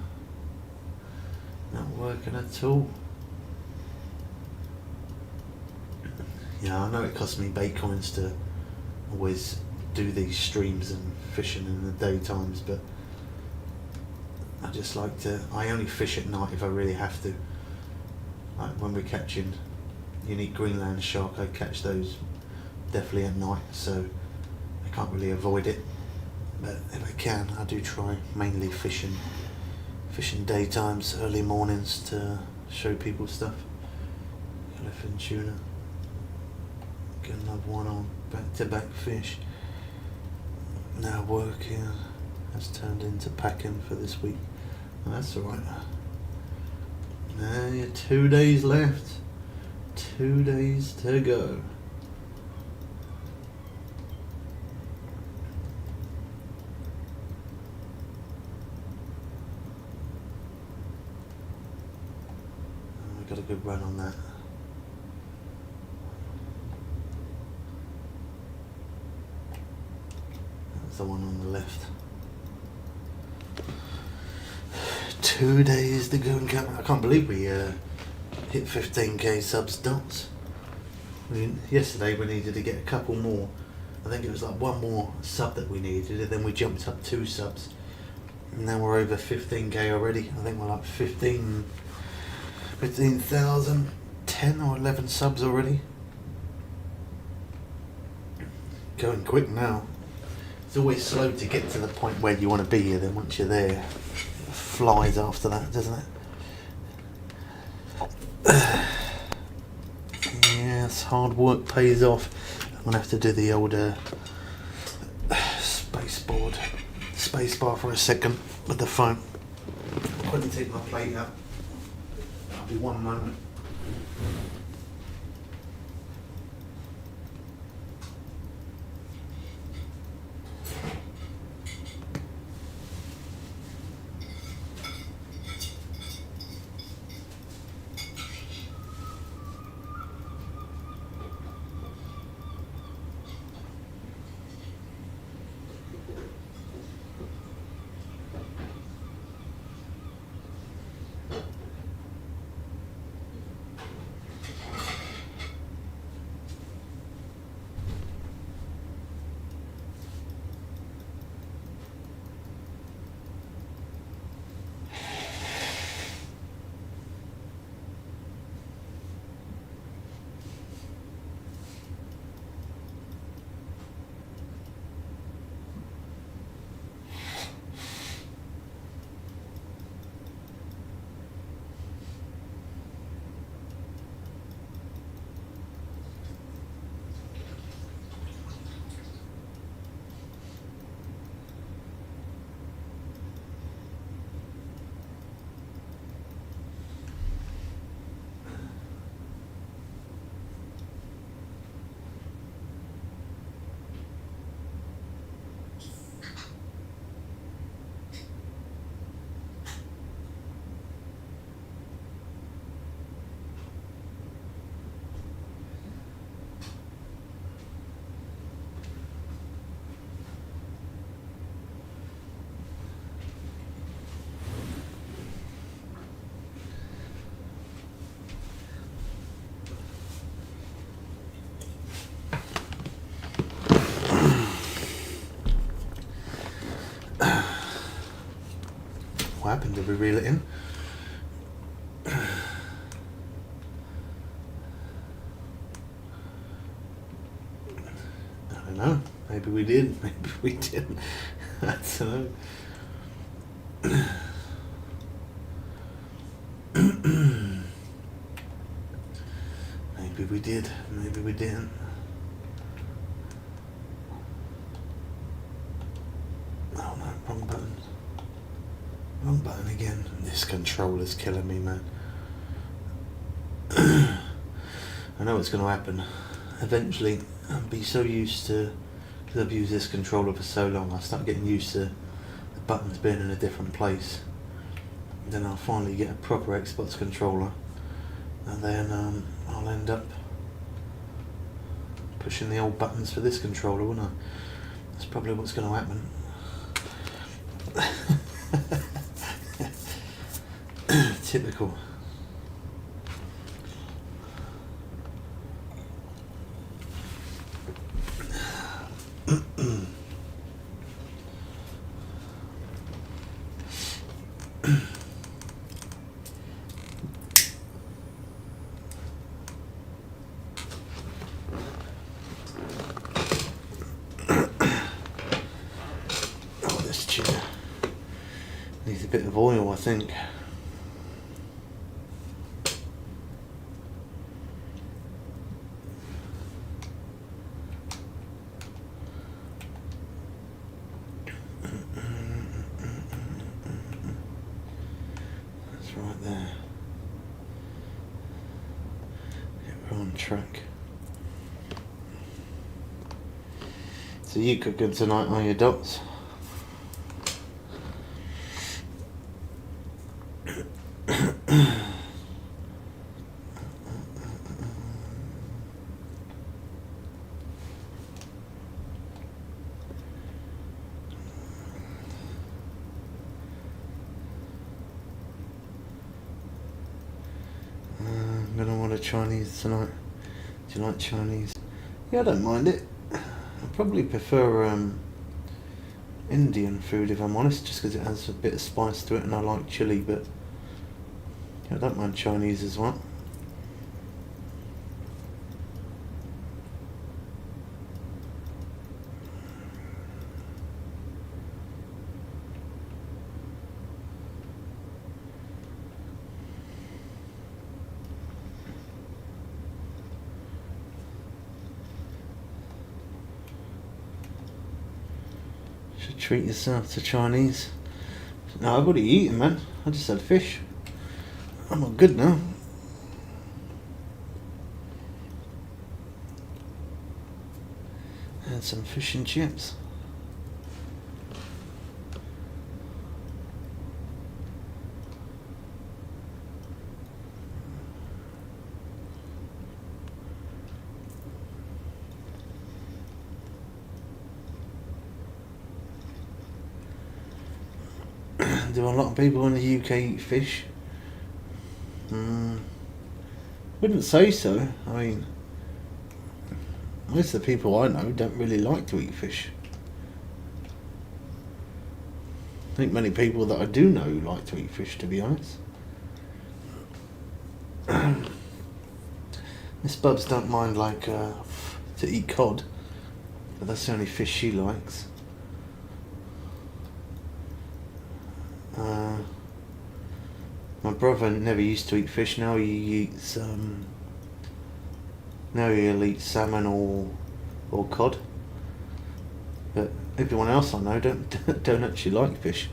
not working at all. Yeah, I know it costs me Baitcoins to always do these streams and fishing in the daytimes, but I just like to. I only fish at night if I really have to. Like when we're catching unique Greenland shark, I catch those definitely at night, so I can't really avoid it. But if I can, I do try mainly fishing daytimes, early mornings to show people stuff. Yellowfin tuna. Get another one on back-to-back fish. Now work has turned into packing for this week. Oh, that's alright. Now you're 2 days left. 2 days to go. We got a good run on that. That's the one on the left. 2 days to go and count. I can't believe we hit 15k subs dots. Yesterday we needed to get a couple more. I think it was like one more sub that we needed, and then we jumped up 2 subs. And now we're over 15k already. I think we're like 15,000, 10 or 11 subs already. Going quick now. It's always slow to get to the point where you want to be, and then once you're there, it flies after that, doesn't it? Yes, hard work pays off. I'm gonna have to do the old spacebar for a second with the phone. I'll quickly take my plate out. That'll be one moment. What happened? Did we reel it in? I don't know. Maybe we did. Maybe we didn't. I don't know. Maybe we did. Maybe we didn't. Oh no, wrong button. Wrong button again. This controller's killing me, man. I know what's going to happen. Eventually, I'll be so used to, because I've used this controller for so long, I'll start getting used to the buttons being in a different place. Then I'll finally get a proper Xbox controller, and then I'll end up pushing the old buttons for this controller, won't I? That's probably what's going to happen. Typical. This chair needs a bit of oil, I think. That's right there. Yeah, we're on track. So you cooking tonight, are you, Dots? I'm gonna want a Chinese tonight. Do you like Chinese? Yeah, I don't mind it. I probably prefer Indian food, if I'm honest, just because it has a bit of spice to it, and I like chili. But yeah, I don't mind Chinese as well. Should treat yourself to Chinese. No, I've already eaten, man. I just had fish. I'm all good now. I had some fish and chips. Do a lot of people in the UK eat fish? Wouldn't say so. I mean, most of the people I know don't really like to eat fish. I think many people that I do know like to eat fish, to be honest. Miss Bubs don't mind to eat cod, but that's the only fish she likes. My brother never used to eat fish. Now he eats. Now he'll eat salmon or cod. But everyone else I know don't actually like fish.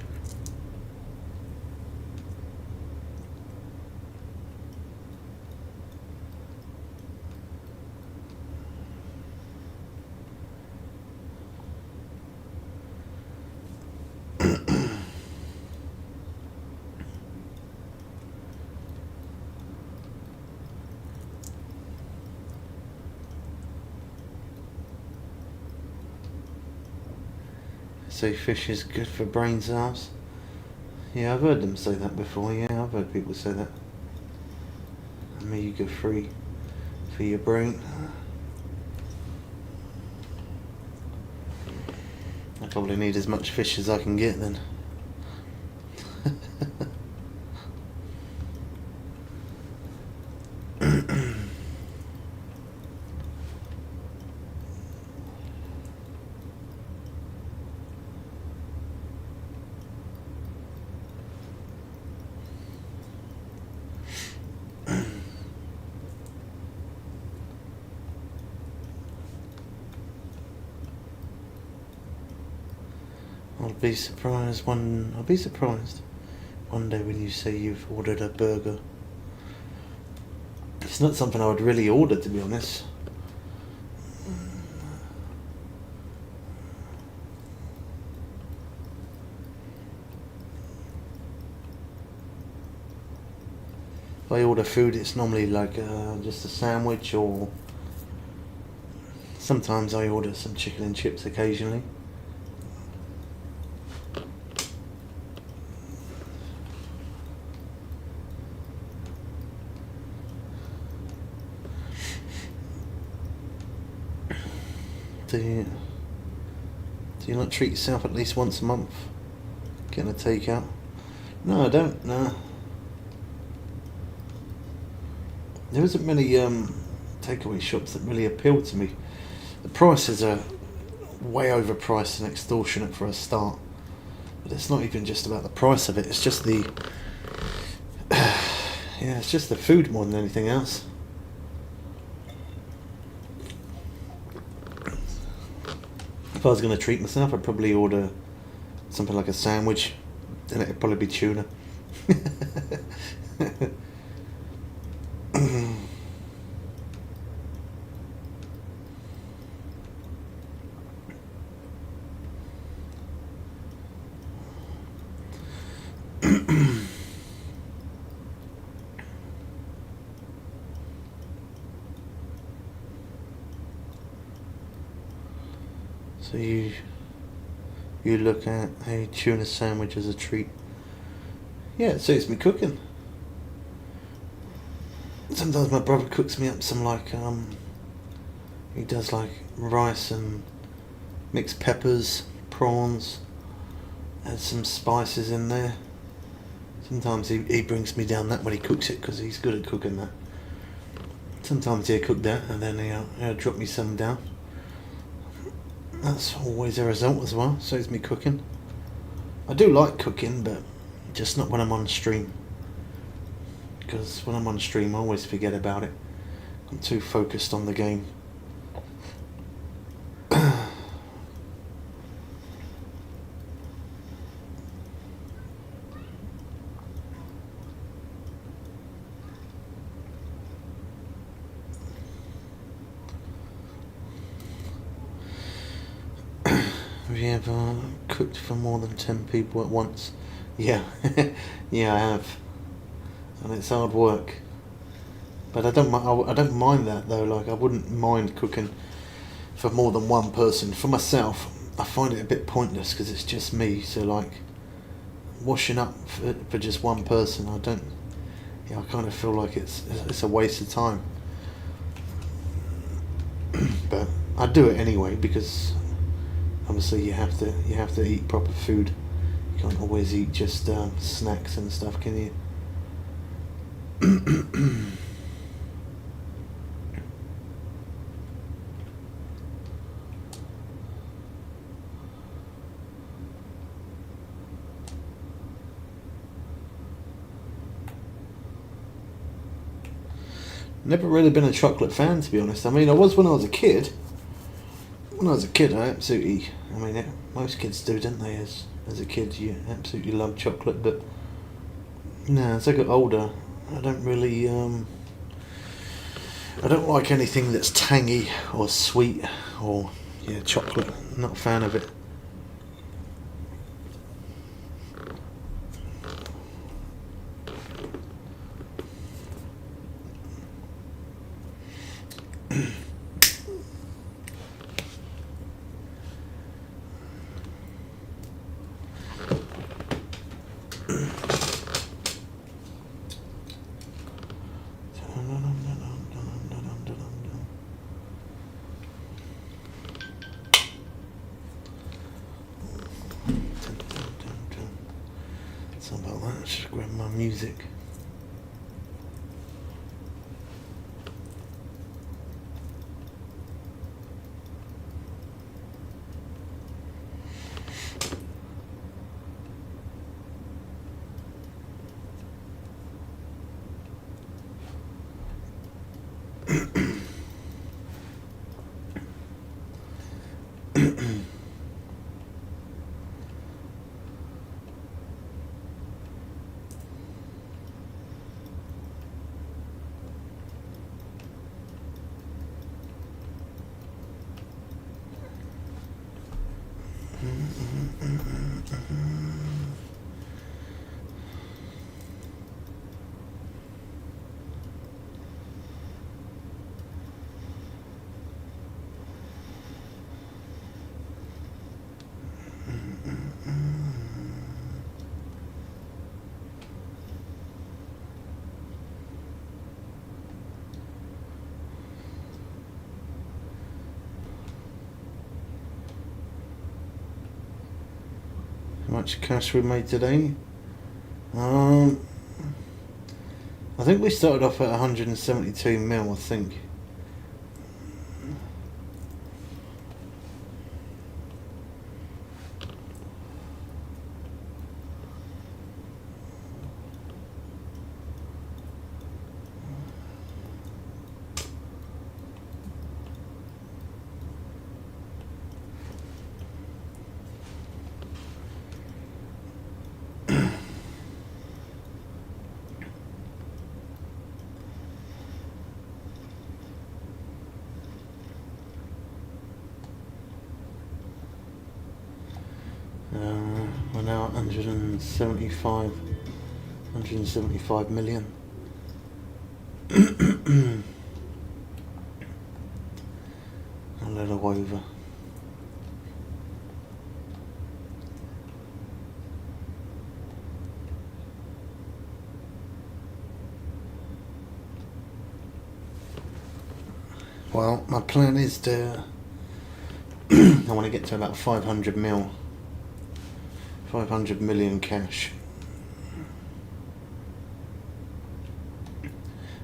Say fish is good for brain cells. Yeah, I've heard them say that before. Yeah, I've heard people say that. Omega-3 for your brain. I probably need as much fish as I can get then. I'll be surprised one day when you say you've ordered a burger. It's not something I would really order, to be honest. If I order food, it's normally like just a sandwich, or sometimes I order some chicken and chips occasionally. Do you not treat yourself at least once a month? Getting a takeout? No, I don't. No. There isn't many takeaway shops that really appeal to me. The prices are way overpriced and extortionate for a start. But it's not even just about the price of it. It's just the it's just the food more than anything else. If I was going to treat myself, I'd probably order something like a sandwich, and it'd probably be tuna. So you look at a tuna sandwich as a treat. Yeah, it suits me cooking. Sometimes my brother cooks me up some he does like rice and mixed peppers, prawns, adds some spices in there. Sometimes he brings me down that when he cooks it, because he's good at cooking that. Sometimes he'll cook that and then he'll drop me some down. That's always a result as well. Saves me cooking. I do like cooking, but just not when I'm on stream. Because when I'm on stream, I always forget about it. I'm too focused on the game. Have you ever cooked for more than 10 people at once? Yeah, yeah, I have, and it's hard work. But I don't mind that though. Like, I wouldn't mind cooking for more than one person. For myself, I find it a bit pointless because it's just me. So like, washing up for just one person, I kind of feel like it's a waste of time. But I do it anyway because obviously you have to eat proper food. You can't always eat just snacks and stuff, can you? Never really been a chocolate fan, to be honest. I mean, I was when I was a kid. When I was a kid, most kids do, don't they? As a kid, you absolutely love chocolate. But no, as I got older, I don't really. I don't like anything that's tangy or sweet or chocolate. I'm not a fan of it. Something about that. Just grab my music. much cash we made today. I think we started off at 172 mil, I think. We're now at 175 million. A little over. Well, my plan is to I want to get to about 500 million cash.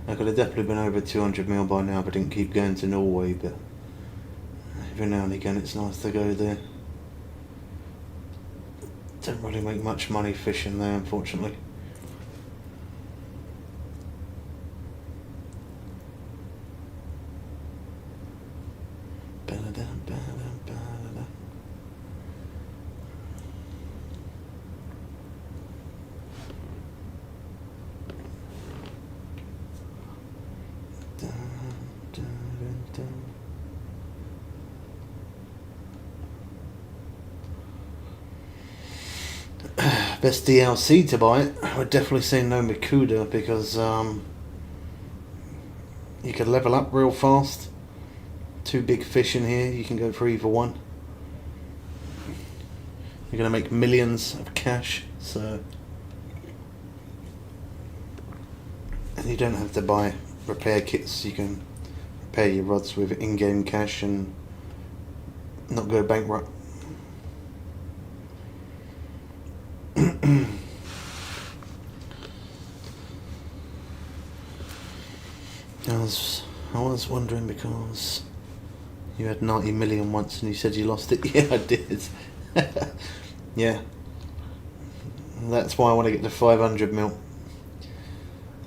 I could have definitely been over 200 mil by now if I didn't keep going to Norway, but every now and again it's nice to go there. Don't really make much money fishing there, unfortunately. Best DLC to buy it, I would definitely say no Mikuda, because you can level up real fast. 2 big fish in here, you can go for either one. You're going to make millions of cash, so... And you don't have to buy repair kits, you can repair your rods with in-game cash and not go bankrupt. I was wondering, because you had 90 million once and you said you lost it. Yeah, I did. Yeah. That's why I want to get to 500 mil.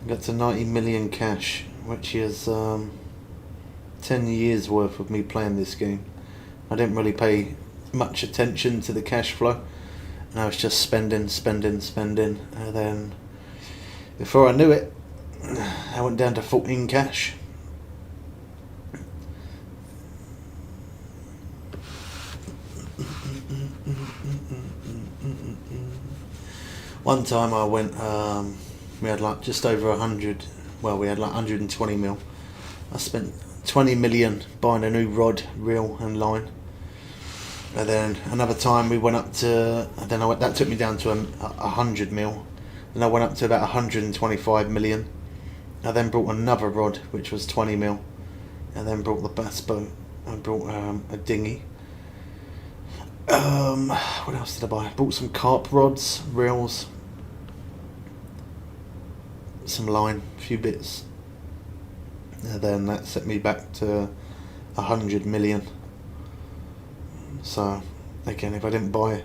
I got to 90 million cash, which is 10 years worth of me playing this game. I didn't really pay much attention to the cash flow, and I was just spending, and then before I knew it, I went down to 14 cash. One time I went, we had like just over 100, well, we had like 120 mil. I spent 20 million buying a new rod, reel and line. And then another time we went up to, that took me down to 100 mil. And I went up to about 125 million. I then brought another rod, which was 20 mil. And then brought the bass boat. I brought a dinghy. What else did I buy? I bought some carp rods, reels, some line, a few bits. And then that set me back to 100 million. So again, if I didn't buy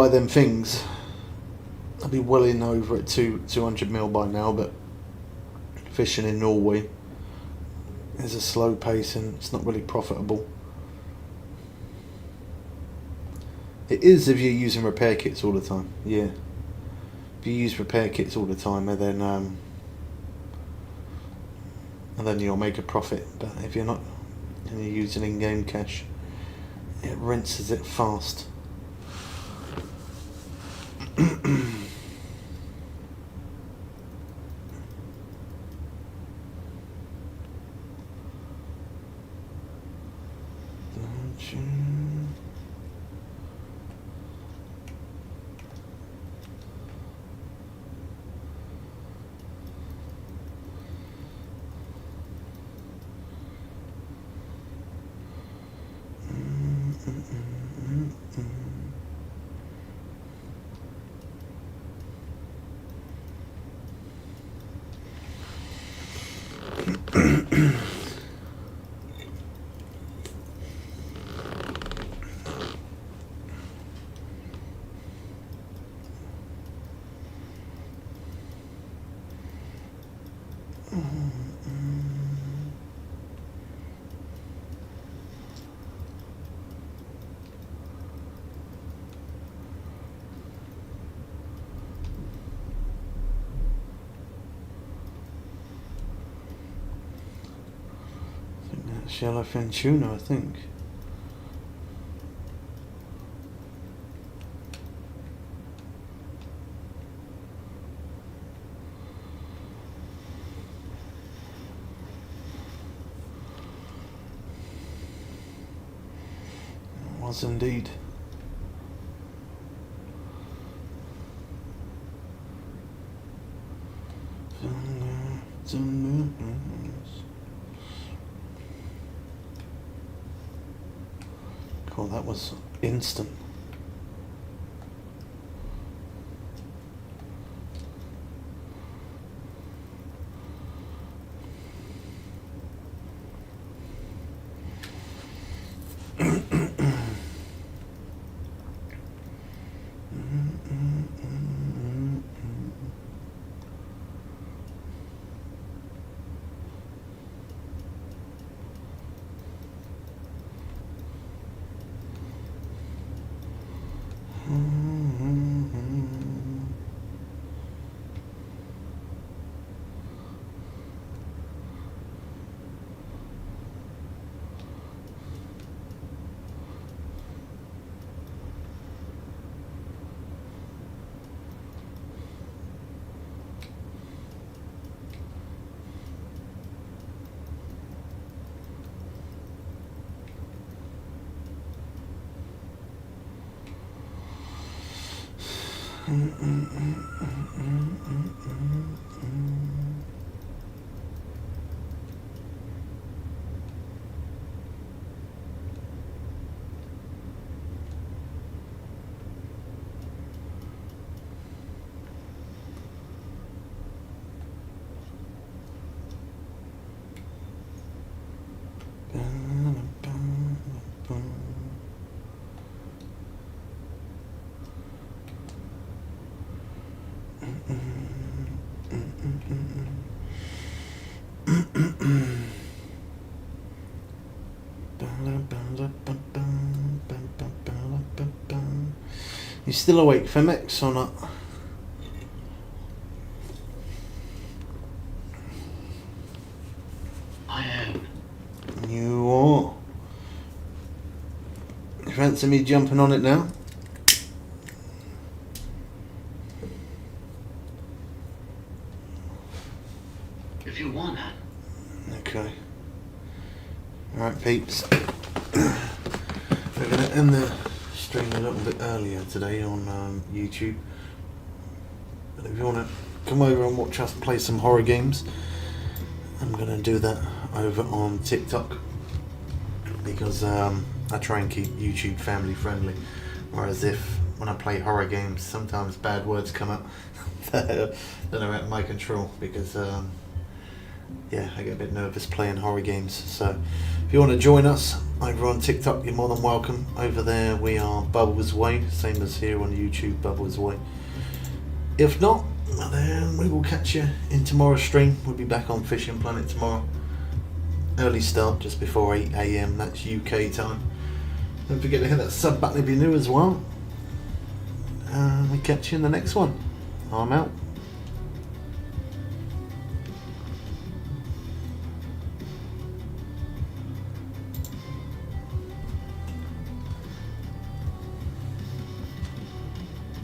them things, I'd be well in over at 200 mil by now. But fishing in Norway is a slow pace and it's not really profitable. It is if you're using repair kits all the time. Yeah, if you use repair kits all the time, and then you'll make a profit. But if you're not, and you're using in-game cash, it rinses it fast. Yellowfin tuna, I think. It was indeed. Cool, that was instant. You still awake, Femex, or not? I am. You are. You fancy me jumping on it now? If you want it. Okay. Alright, peeps. We're going to end the stream a little bit earlier today on YouTube. But if you want to come over and watch us play some horror games, I'm going to do that over on TikTok. Because I try and keep YouTube family friendly. Whereas when I play horror games, sometimes bad words come up that are out of my control. Because yeah, I get a bit nervous playing horror games. So if you want to join us over on TikTok, you're more than welcome. Over there we are Bubbles Way, same as here on YouTube, Bubbles Way. If not, then we will catch you in tomorrow's stream. We'll be back on Fishing Planet tomorrow. Early start, just before 8 AM, that's UK time. Don't forget to hit that sub button if you're new as well. And we catch you in the next one. I'm out.